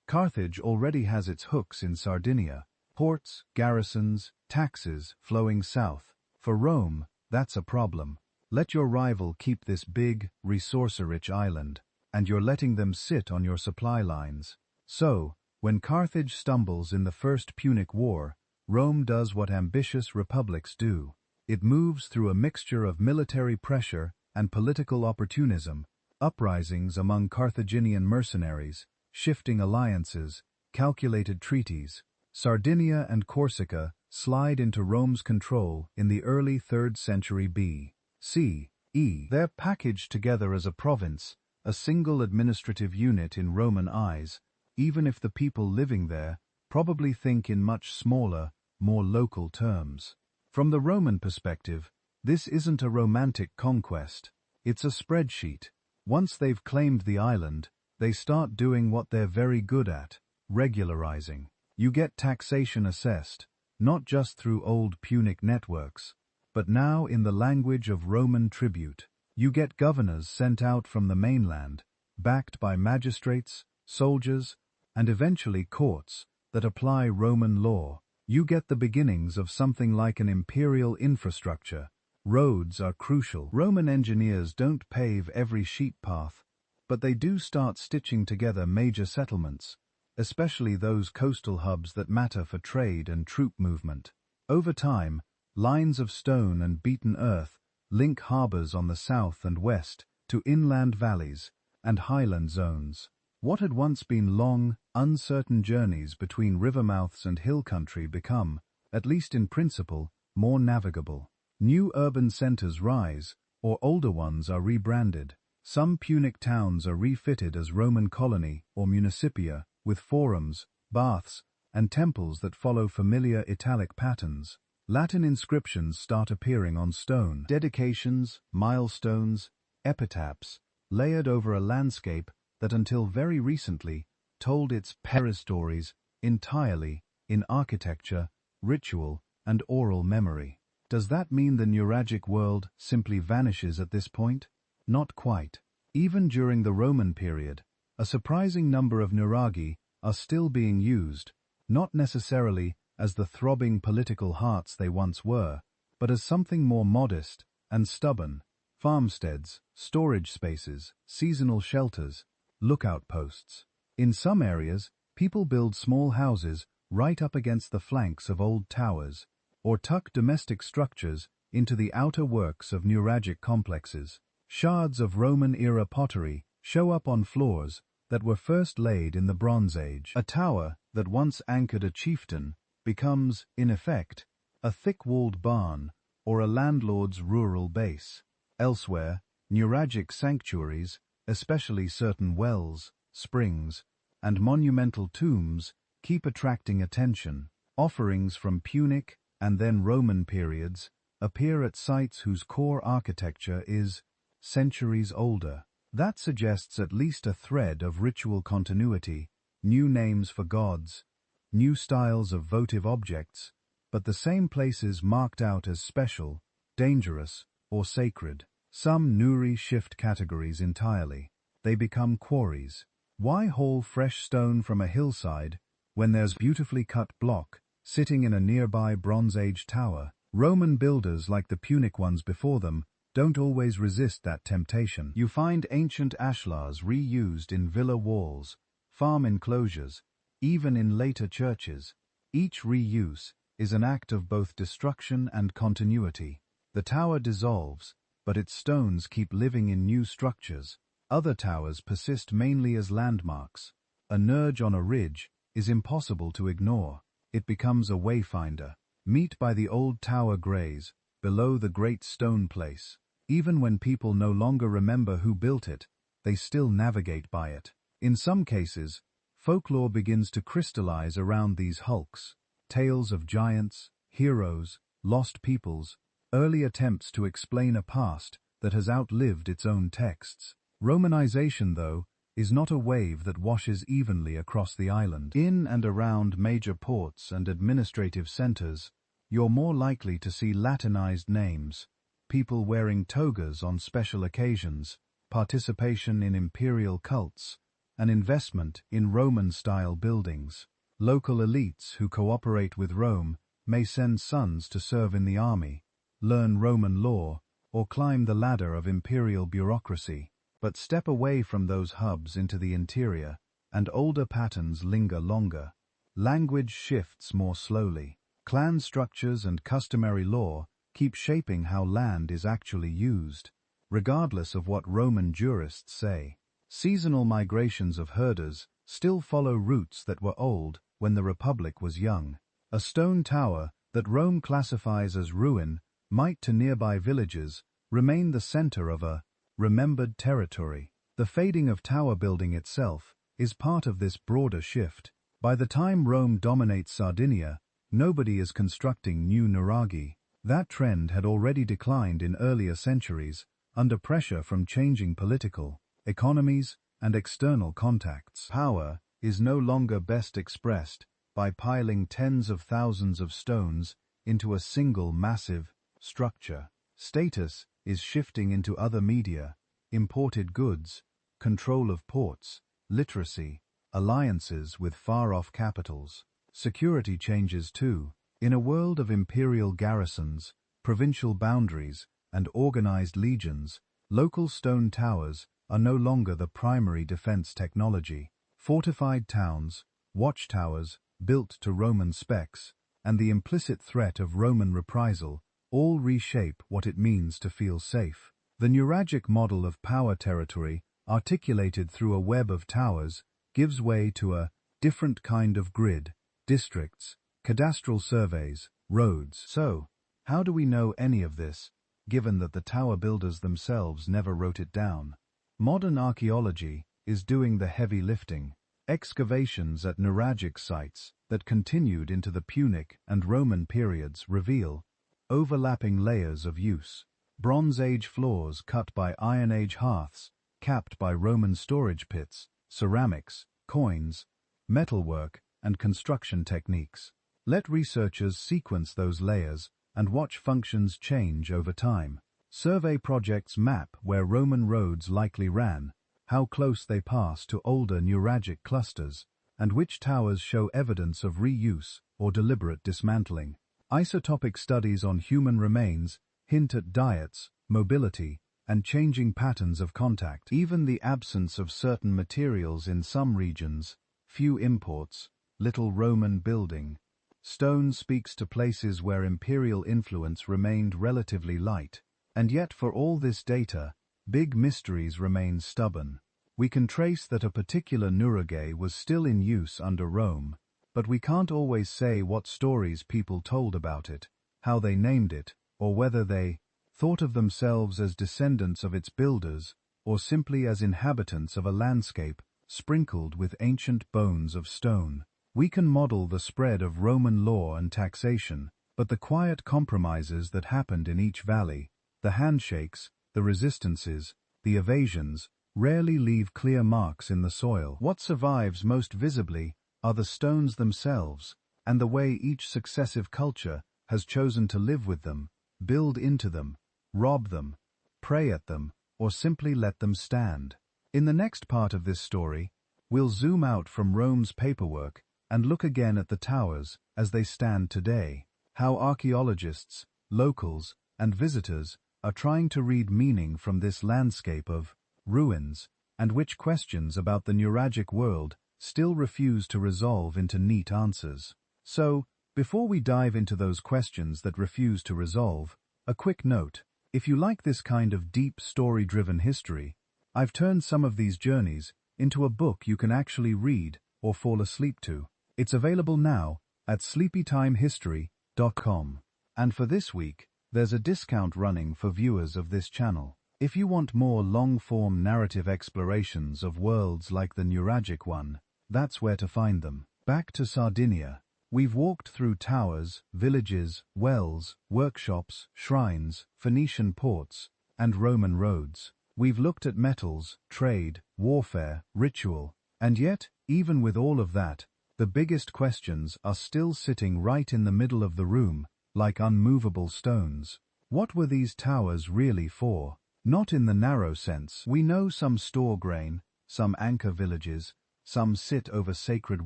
Carthage already has its hooks in Sardinia. Ports, garrisons, taxes flowing south. For Rome, that's a problem. Let your rival keep this big, resource-rich island, and you're letting them sit on your supply lines. So, when Carthage stumbles in the First Punic War, Rome does what ambitious republics do. It moves through a mixture of military pressure and political opportunism, uprisings among Carthaginian mercenaries, shifting alliances, calculated treaties. Sardinia and Corsica slide into Rome's control in the early 3rd century B.C.E. They're packaged together as a province, a single administrative unit in Roman eyes, even if the people living there probably think in much smaller, more local terms. From the Roman perspective, this isn't a romantic conquest. It's a spreadsheet. Once they've claimed the island, they start doing what they're very good at, regularizing. You get taxation assessed, not just through old Punic networks, but now in the language of Roman tribute. You get governors sent out from the mainland, backed by magistrates, soldiers, and eventually courts that apply Roman law. You get the beginnings of something like an imperial infrastructure. Roads are crucial. Roman engineers don't pave every sheep path, but they do start stitching together major settlements, especially those coastal hubs that matter for trade and troop movement. Over time, lines of stone and beaten earth link harbors on the south and west to inland valleys and highland zones. What had once been long, uncertain journeys between river mouths and hill country become, at least in principle, more navigable. New urban centers rise, or older ones are rebranded. Some Punic towns are refitted as Roman colony or municipia, with forums, baths, and temples that follow familiar Italic patterns. Latin inscriptions start appearing on stone. Dedications, milestones, epitaphs, layered over a landscape that until very recently told its stories entirely in architecture, ritual, and oral memory. Does that mean the Nuragic world simply vanishes at this point? Not quite. Even during the Roman period, a surprising number of nuraghi are still being used, not necessarily as the throbbing political hearts they once were, but as something more modest and stubborn: farmsteads, storage spaces, seasonal shelters, lookout posts. In some areas, people build small houses right up against the flanks of old towers, or tuck domestic structures into the outer works of nuragic complexes. Shards of Roman-era pottery show up on floors that were first laid in the Bronze Age. A tower that once anchored a chieftain becomes, in effect, a thick-walled barn or a landlord's rural base. Elsewhere, nuragic sanctuaries, especially certain wells, springs, and monumental tombs, keep attracting attention. Offerings from Punic and then Roman periods appear at sites whose core architecture is centuries older. That suggests at least a thread of ritual continuity, new names for gods, new styles of votive objects, but the same places marked out as special, dangerous, or sacred. Some nuri shift categories entirely. They become quarries. Why haul fresh stone from a hillside when there's beautifully cut block sitting in a nearby Bronze Age tower? Roman builders, like the Punic ones before them, don't always resist that temptation. You find ancient ashlars reused in villa walls, farm enclosures, even in later churches. Each reuse is an act of both destruction and continuity. The tower dissolves, but its stones keep living in new structures. Other towers persist mainly as landmarks: a nurge on a ridge, is impossible to ignore. It becomes a wayfinder. Meet by the old tower grays, below the great stone place. Even when people no longer remember who built it, they still navigate by it. In some cases, folklore begins to crystallize around these hulks. Tales of giants, heroes, lost peoples, early attempts to explain a past that has outlived its own texts. Romanization, though, is not a wave that washes evenly across the island. In and around major ports and administrative centers, you're more likely to see Latinized names, people wearing togas on special occasions, participation in imperial cults, an investment in Roman-style buildings. Local elites who cooperate with Rome may send sons to serve in the army, learn Roman law, or climb the ladder of imperial bureaucracy. But step away from those hubs into the interior, and older patterns linger longer. Language shifts more slowly. Clan structures and customary law keep shaping how land is actually used, regardless of what Roman jurists say. Seasonal migrations of herders still follow routes that were old when the Republic was young. A stone tower that Rome classifies as ruin might to nearby villages remain the center of a remembered territory. The fading of tower building itself is part of this broader shift. By the time Rome dominates Sardinia, nobody is constructing new nuraghi. That trend had already declined in earlier centuries, under pressure from changing political, economies, and external contacts. Power is no longer best expressed by piling tens of thousands of stones into a single massive structure. Status is shifting into other media, imported goods, control of ports, literacy, alliances with far-off capitals. Security changes too. In a world of imperial garrisons, provincial boundaries, and organized legions, local stone towers are no longer the primary defense technology. Fortified towns, watchtowers built to Roman specs, and the implicit threat of Roman reprisal all reshape what it means to feel safe. The nuragic model of power territory, articulated through a web of towers, gives way to a different kind of grid, districts, cadastral surveys, roads. So, how do we know any of this, given that the tower builders themselves never wrote it down? Modern archaeology is doing the heavy lifting. Excavations at nuragic sites that continued into the Punic and Roman periods reveal overlapping layers of use. Bronze Age floors cut by Iron Age hearths, capped by Roman storage pits, ceramics, coins, metalwork, and construction techniques. Let researchers sequence those layers and watch functions change over time. Survey projects map where Roman roads likely ran, how close they pass to older nuragic clusters, and which towers show evidence of reuse or deliberate dismantling. Isotopic studies on human remains hint at diets, mobility, and changing patterns of contact. Even the absence of certain materials in some regions, few imports, little Roman building, stone speaks to places where imperial influence remained relatively light. And yet for all this data, big mysteries remain stubborn. We can trace that a particular nuraghe was still in use under Rome, but we can't always say what stories people told about it, how they named it, or whether they thought of themselves as descendants of its builders or simply as inhabitants of a landscape sprinkled with ancient bones of stone. We can model the spread of Roman law and taxation, but the quiet compromises that happened in each valley, the handshakes, the resistances, the evasions, rarely leave clear marks in the soil. What survives most visibly are the stones themselves, and the way each successive culture has chosen to live with them, build into them, rob them, pray at them, or simply let them stand. In the next part of this story, we'll zoom out from Rome's paperwork and look again at the towers as they stand today, how archaeologists, locals, and visitors are trying to read meaning from this landscape of ruins, and which questions about the nuragic world still refuse to resolve into neat answers. So, before we dive into those questions that refuse to resolve, a quick note. If you like this kind of deep story-driven history, I've turned some of these journeys into a book you can actually read or fall asleep to. It's available now at sleepytimehistory.com. And for this week, there's a discount running for viewers of this channel. If you want more long-form narrative explorations of worlds like the Nuragic one, that's where to find them. Back to Sardinia. We've walked through towers, villages, wells, workshops, shrines, Phoenician ports, and Roman roads. We've looked at metals, trade, warfare, ritual, and yet, even with all of that, the biggest questions are still sitting right in the middle of the room, like unmovable stones. What were these towers really for? Not in the narrow sense. We know some store grain, some anchor villages, some sit over sacred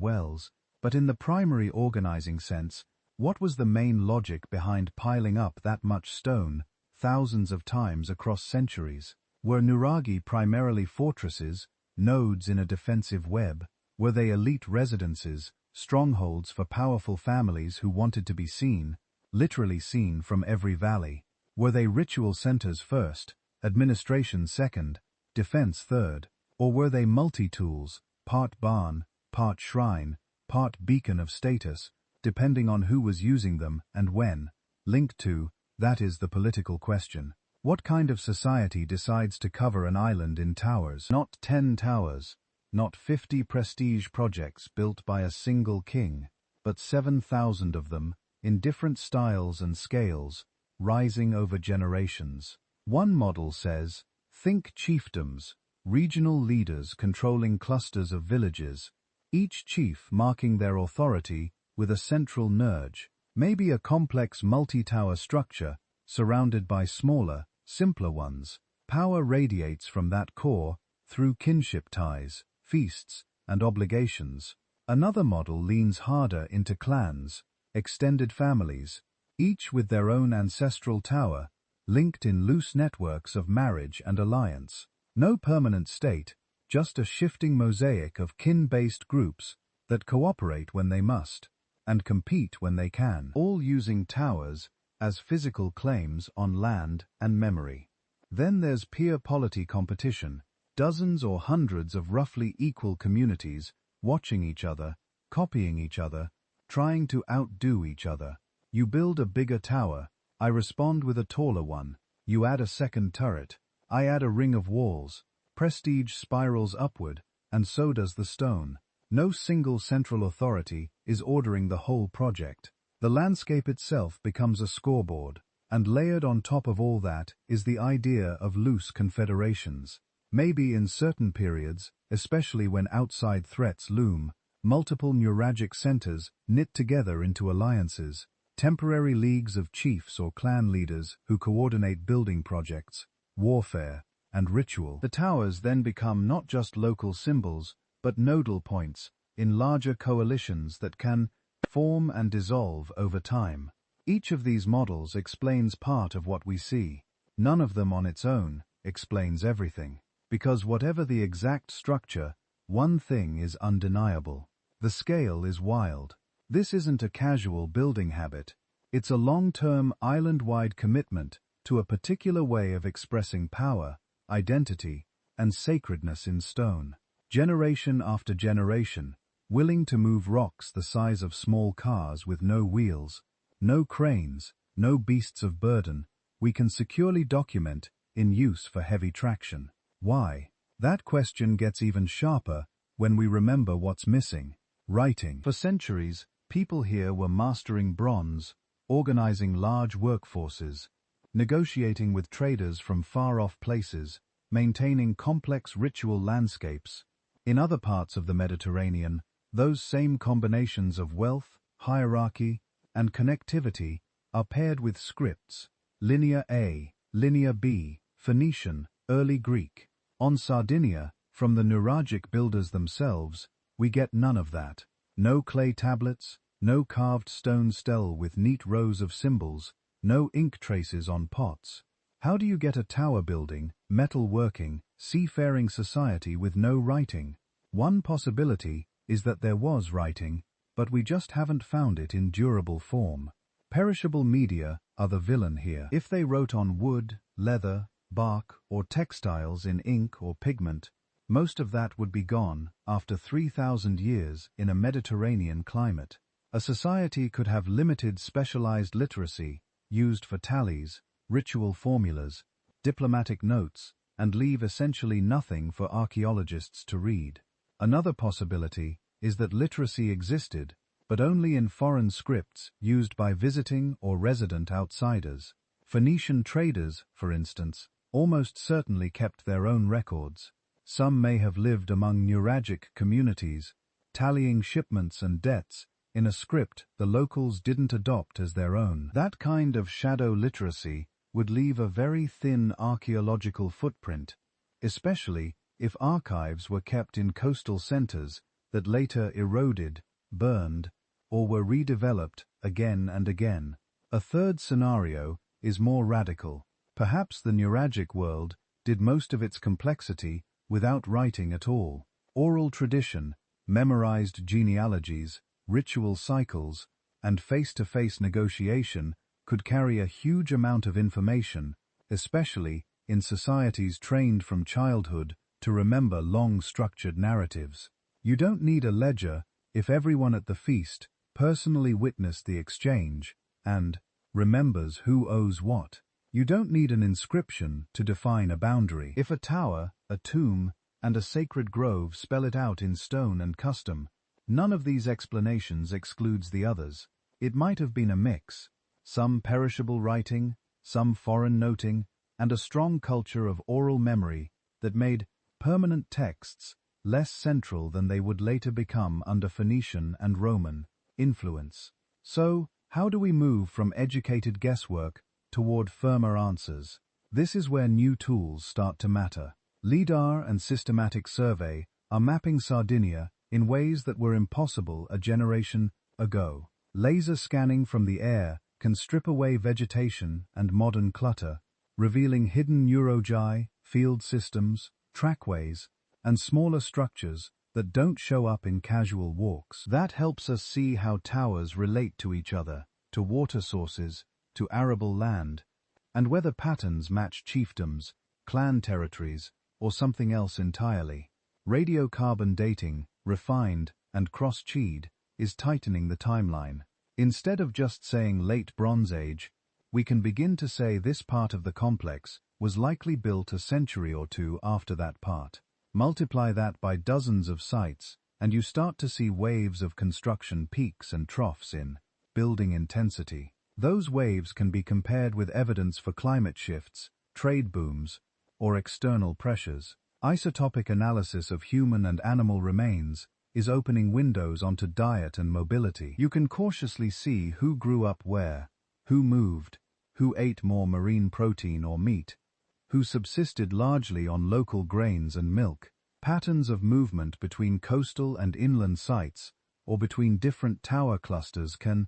wells, but in the primary organizing sense, what was the main logic behind piling up that much stone, thousands of times across centuries? Were nuraghi primarily fortresses, nodes in a defensive web? Were they elite residences, strongholds for powerful families who wanted to be seen, literally seen from every valley? Were they ritual centers first, administration second, defense third? Or were they multi-tools, part barn, part shrine, part beacon of status, depending on who was using them and when? Linked to, that is the political question. What kind of society decides to cover an island in towers? Not 10 towers, not 50 prestige projects built by a single king, but 7,000 of them, in different styles and scales, rising over generations. One model says, think chiefdoms, regional leaders controlling clusters of villages, each chief marking their authority with a central nurge, maybe a complex multi-tower structure surrounded by smaller, simpler ones. Power radiates from that core through kinship ties, feasts, and obligations. Another model leans harder into clans, extended families, each with their own ancestral tower, linked in loose networks of marriage and alliance. No permanent state, just a shifting mosaic of kin-based groups that cooperate when they must, and compete when they can, all using towers as physical claims on land and memory. Then there's peer polity competition, dozens or hundreds of roughly equal communities watching each other, copying each other, trying to outdo each other. You build a bigger tower, I respond with a taller one. You add a second turret, I add a ring of walls. Prestige spirals upward, and so does the stone. No single central authority is ordering the whole project. The landscape itself becomes a scoreboard, and layered on top of all that is the idea of loose confederations. Maybe in certain periods, especially when outside threats loom, multiple nuragic centers knit together into alliances, temporary leagues of chiefs or clan leaders who coordinate building projects, warfare, and ritual. The towers then become not just local symbols, but nodal points in larger coalitions that can form and dissolve over time. Each of these models explains part of what we see. None of them on its own explains everything. Because whatever the exact structure, one thing is undeniable. The scale is wild. This isn't a casual building habit. It's a long-term, island-wide commitment to a particular way of expressing power, identity, and sacredness in stone. Generation after generation, willing to move rocks the size of small cars with no wheels, no cranes, no beasts of burden, we can securely document in use for heavy traction. Why? That question gets even sharper when we remember what's missing: writing. For centuries, people here were mastering bronze, organizing large workforces, negotiating with traders from far-off places, maintaining complex ritual landscapes. In other parts of the Mediterranean, those same combinations of wealth, hierarchy, and connectivity are paired with scripts: Linear A, Linear B, Phoenician, Early Greek. On Sardinia, from the nuragic builders themselves, we get none of that. No clay tablets, no carved stone stele with neat rows of symbols, no ink traces on pots. How do you get a tower building, metal working, seafaring society with no writing? One possibility is that there was writing, but we just haven't found it in durable form. Perishable media are the villain here. If they wrote on wood, leather, bark, or textiles in ink or pigment, Most of that would be gone after 3,000 years in a Mediterranean climate. A society could have limited specialized literacy, used for tallies, ritual formulas, diplomatic notes, and leave essentially nothing for archaeologists to read. Another possibility is that literacy existed, but only in foreign scripts used by visiting or resident outsiders. Phoenician traders, for instance, almost certainly kept their own records. Some may have lived among Nuragic communities, tallying shipments and debts in a script the locals didn't adopt as their own. That kind of shadow literacy would leave a very thin archaeological footprint, especially if archives were kept in coastal centers that later eroded, burned, or were redeveloped again and again. A third scenario is more radical. Perhaps the Nuragic world did most of its complexity without writing at all. Oral tradition, memorized genealogies, ritual cycles, and face-to-face negotiation could carry a huge amount of information, especially in societies trained from childhood to remember long structured narratives. You don't need a ledger if everyone at the feast personally witnessed the exchange and remembers who owes what. You don't need an inscription to define a boundary. If a tower, a tomb, and a sacred grove spell it out in stone and custom, none of these explanations excludes the others. It might have been a mix, some perishable writing, some foreign noting, and a strong culture of oral memory that made permanent texts less central than they would later become under Phoenician and Roman influence. So, how do we move from educated guesswork toward firmer answers? This is where new tools start to matter. LIDAR and systematic survey are mapping Sardinia in ways that were impossible a generation ago. Laser scanning from the air can strip away vegetation and modern clutter, revealing hidden neurogi, field systems, trackways, and smaller structures that don't show up in casual walks. That helps us see how towers relate to each other, to water sources, to arable land, and whether patterns match chiefdoms, clan territories, or something else entirely. Radiocarbon dating, refined and cross-cheed, is tightening the timeline. Instead of just saying late Bronze Age, we can begin to say this part of the complex was likely built a century or two after that part. Multiply that by dozens of sites, and you start to see waves of construction peaks and troughs in building intensity. Those waves can be compared with evidence for climate shifts, trade booms, or external pressures. Isotopic analysis of human and animal remains is opening windows onto diet and mobility. You can cautiously see who grew up where, who moved, who ate more marine protein or meat, who subsisted largely on local grains and milk. Patterns of movement between coastal and inland sites, or between different tower clusters, can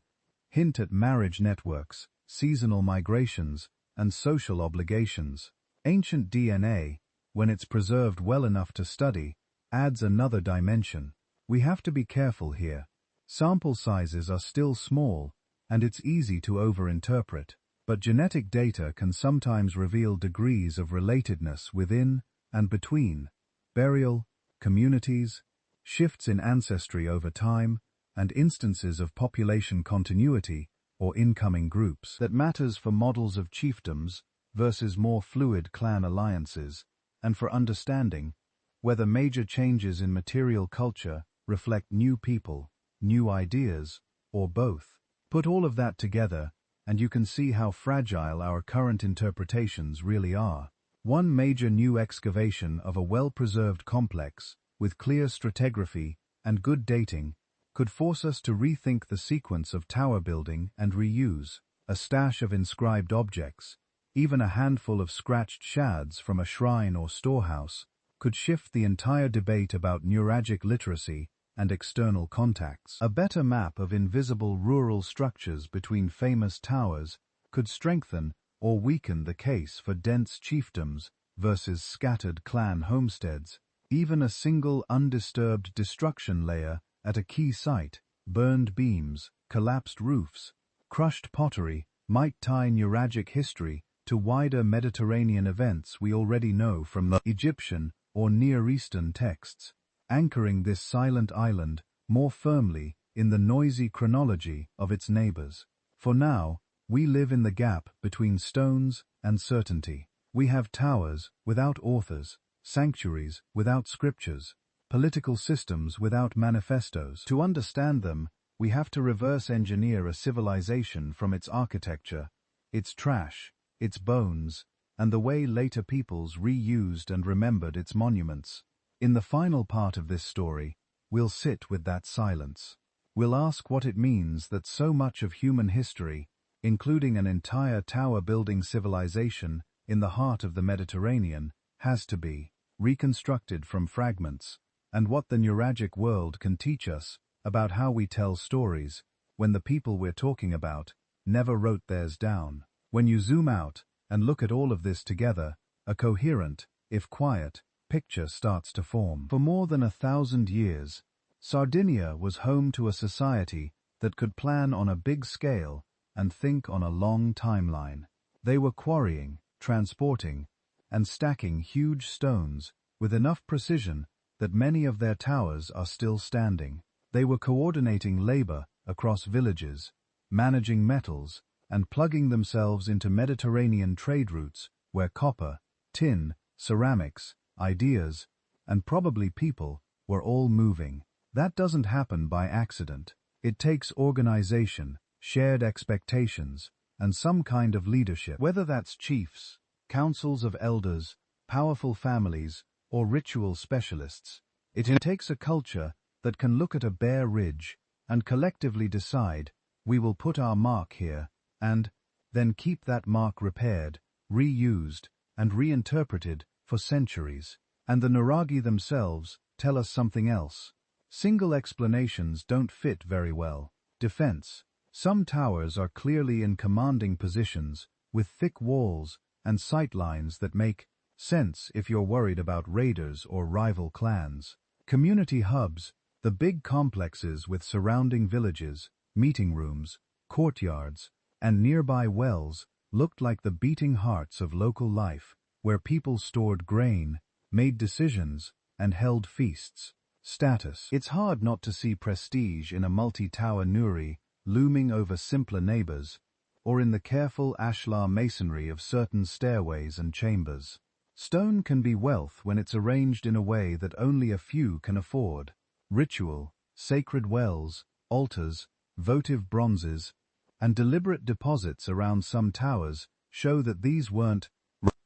hint at marriage networks, seasonal migrations, and social obligations. Ancient DNA, when it's preserved well enough to study, adds another dimension. We have to be careful here. Sample sizes are still small, and it's easy to overinterpret, but genetic data can sometimes reveal degrees of relatedness within and between burial, communities, shifts in ancestry over time, and instances of population continuity or incoming groups. That matters for models of chiefdoms versus more fluid clan alliances, and for understanding whether major changes in material culture reflect new people, new ideas, or both. Put all of that together, and you can see how fragile our current interpretations really are. One major new excavation of a well-preserved complex, with clear stratigraphy and good dating, could force us to rethink the sequence of tower building and reuse. A stash of inscribed objects, even a handful of scratched shards from a shrine or storehouse, could shift the entire debate about Nuragic literacy and external contacts. A better map of invisible rural structures between famous towers could strengthen or weaken the case for dense chiefdoms versus scattered clan homesteads. Even a single undisturbed destruction layer at a key site, burned beams, collapsed roofs, crushed pottery, might tie Nuragic history to wider Mediterranean events we already know from the Egyptian or Near Eastern texts, anchoring this silent island more firmly in the noisy chronology of its neighbors. For now, we live in the gap between stones and certainty. We have towers without authors, sanctuaries without scriptures, political systems without manifestos. To understand them, we have to reverse engineer a civilization from its architecture, its trash, its bones, and the way later peoples reused and remembered its monuments. In the final part of this story, we'll sit with that silence. We'll ask what it means that so much of human history, including an entire tower-building civilization in the heart of the Mediterranean, has to be reconstructed from fragments, and what the Nuragic world can teach us about how we tell stories when the people we're talking about never wrote theirs down. When you zoom out and look at all of this together, a coherent, if quiet, picture starts to form. For more than 1,000 years, Sardinia was home to a society that could plan on a big scale and think on a long timeline. They were quarrying, transporting, and stacking huge stones with enough precision that many of their towers are still standing. They were coordinating labor across villages, managing metals, and plugging themselves into Mediterranean trade routes where copper, tin, ceramics, ideas, and probably people were all moving. That doesn't happen by accident. It takes organization, shared expectations, and some kind of leadership. Whether that's chiefs, councils of elders, powerful families, or ritual specialists, it takes a culture that can look at a bare ridge and collectively decide, we will put our mark here, and then keep that mark repaired, reused, and reinterpreted for centuries. And the Nuragi themselves tell us something else. Single explanations don't fit very well. Defense. Some towers are clearly in commanding positions, with thick walls and sight lines that make sense if you're worried about raiders or rival clans. Community hubs, the big complexes with surrounding villages, meeting rooms, courtyards, and nearby wells, looked like the beating hearts of local life, where people stored grain, made decisions, and held feasts. Status. It's hard not to see prestige in a multi-tower nuri looming over simpler neighbors, or in the careful ashlar masonry of certain stairways and chambers. Stone can be wealth when it's arranged in a way that only a few can afford. Ritual, sacred wells, altars, votive bronzes, and deliberate deposits around some towers show that these weren't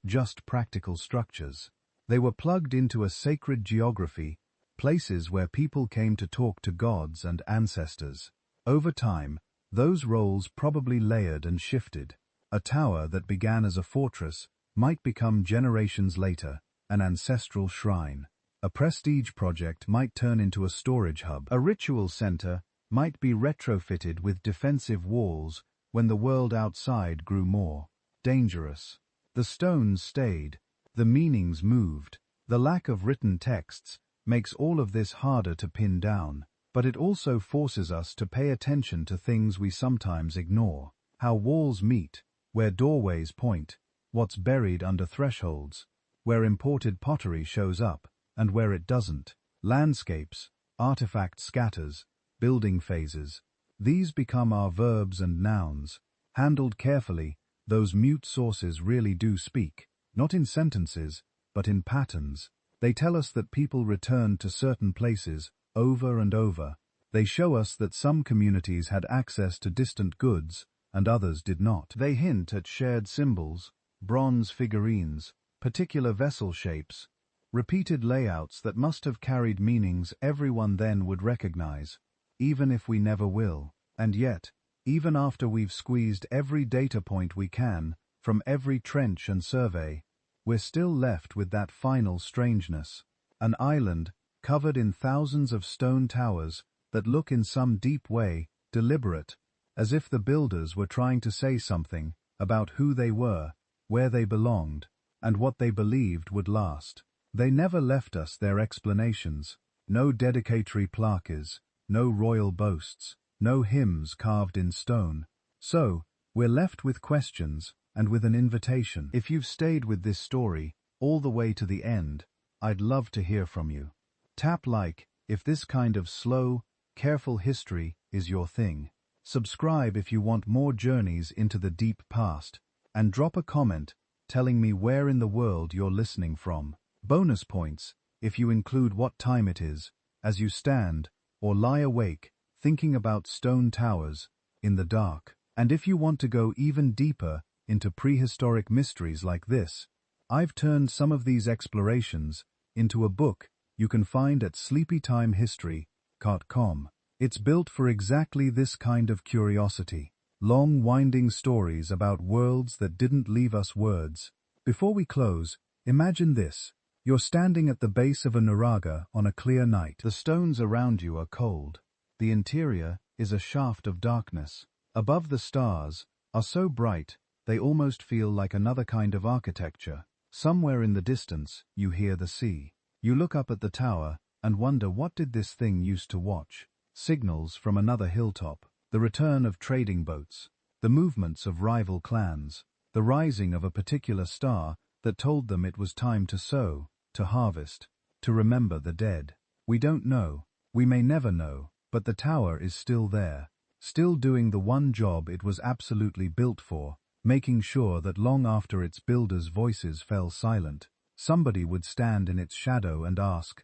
just practical structures. They were plugged into a sacred geography, places where people came to talk to gods and ancestors. Over time, those roles probably layered and shifted. A tower that began as a fortress might become generations later an ancestral shrine. A prestige project might turn into a storage hub. A ritual center might be retrofitted with defensive walls when the world outside grew more dangerous. The stones stayed, the meanings moved. The lack of written texts makes all of this harder to pin down, but it also forces us to pay attention to things we sometimes ignore. How walls meet, where doorways point, what's buried under thresholds, where imported pottery shows up, and where it doesn't. Landscapes, artifact scatters, building phases. These become our verbs and nouns. Handled carefully, those mute sources really do speak, not in sentences, but in patterns. They tell us that people returned to certain places over and over. They show us that some communities had access to distant goods, and others did not. They hint at shared symbols, bronze figurines, particular vessel shapes, repeated layouts that must have carried meanings everyone then would recognize, even if we never will. And yet, even after we've squeezed every data point we can from every trench and survey, we're still left with that final strangeness. An island covered in thousands of stone towers that look in some deep way deliberate, as if the builders were trying to say something about who they were, where they belonged, and what they believed would last. They never left us their explanations. No dedicatory plaques, no royal boasts, no hymns carved in stone. So, we're left with questions and with an invitation. If you've stayed with this story all the way to the end, I'd love to hear from you. Tap like if this kind of slow, careful history is your thing. Subscribe if you want more journeys into the deep past, and drop a comment telling me where in the world you're listening from. Bonus points if you include what time it is, as you stand or lie awake thinking about stone towers in the dark. And if you want to go even deeper into prehistoric mysteries like this, I've turned some of these explorations into a book you can find at sleepytimehistory.com. It's built for exactly this kind of curiosity. Long, winding stories about worlds that didn't leave us words. Before we close, imagine this. You're standing at the base of a nuraga on a clear night. The stones around you are cold. The interior is a shaft of darkness. Above the stars are so bright they almost feel like another kind of architecture. Somewhere in the distance, you hear the sea. You look up at the tower and wonder, what did this thing used to watch? Signals from another hilltop, the return of trading boats, the movements of rival clans, the rising of a particular star that told them it was time to sow, to harvest, to remember the dead. We don't know, we may never know, but the tower is still there, still doing the one job it was absolutely built for, making sure that long after its builders' voices fell silent, somebody would stand in its shadow and ask,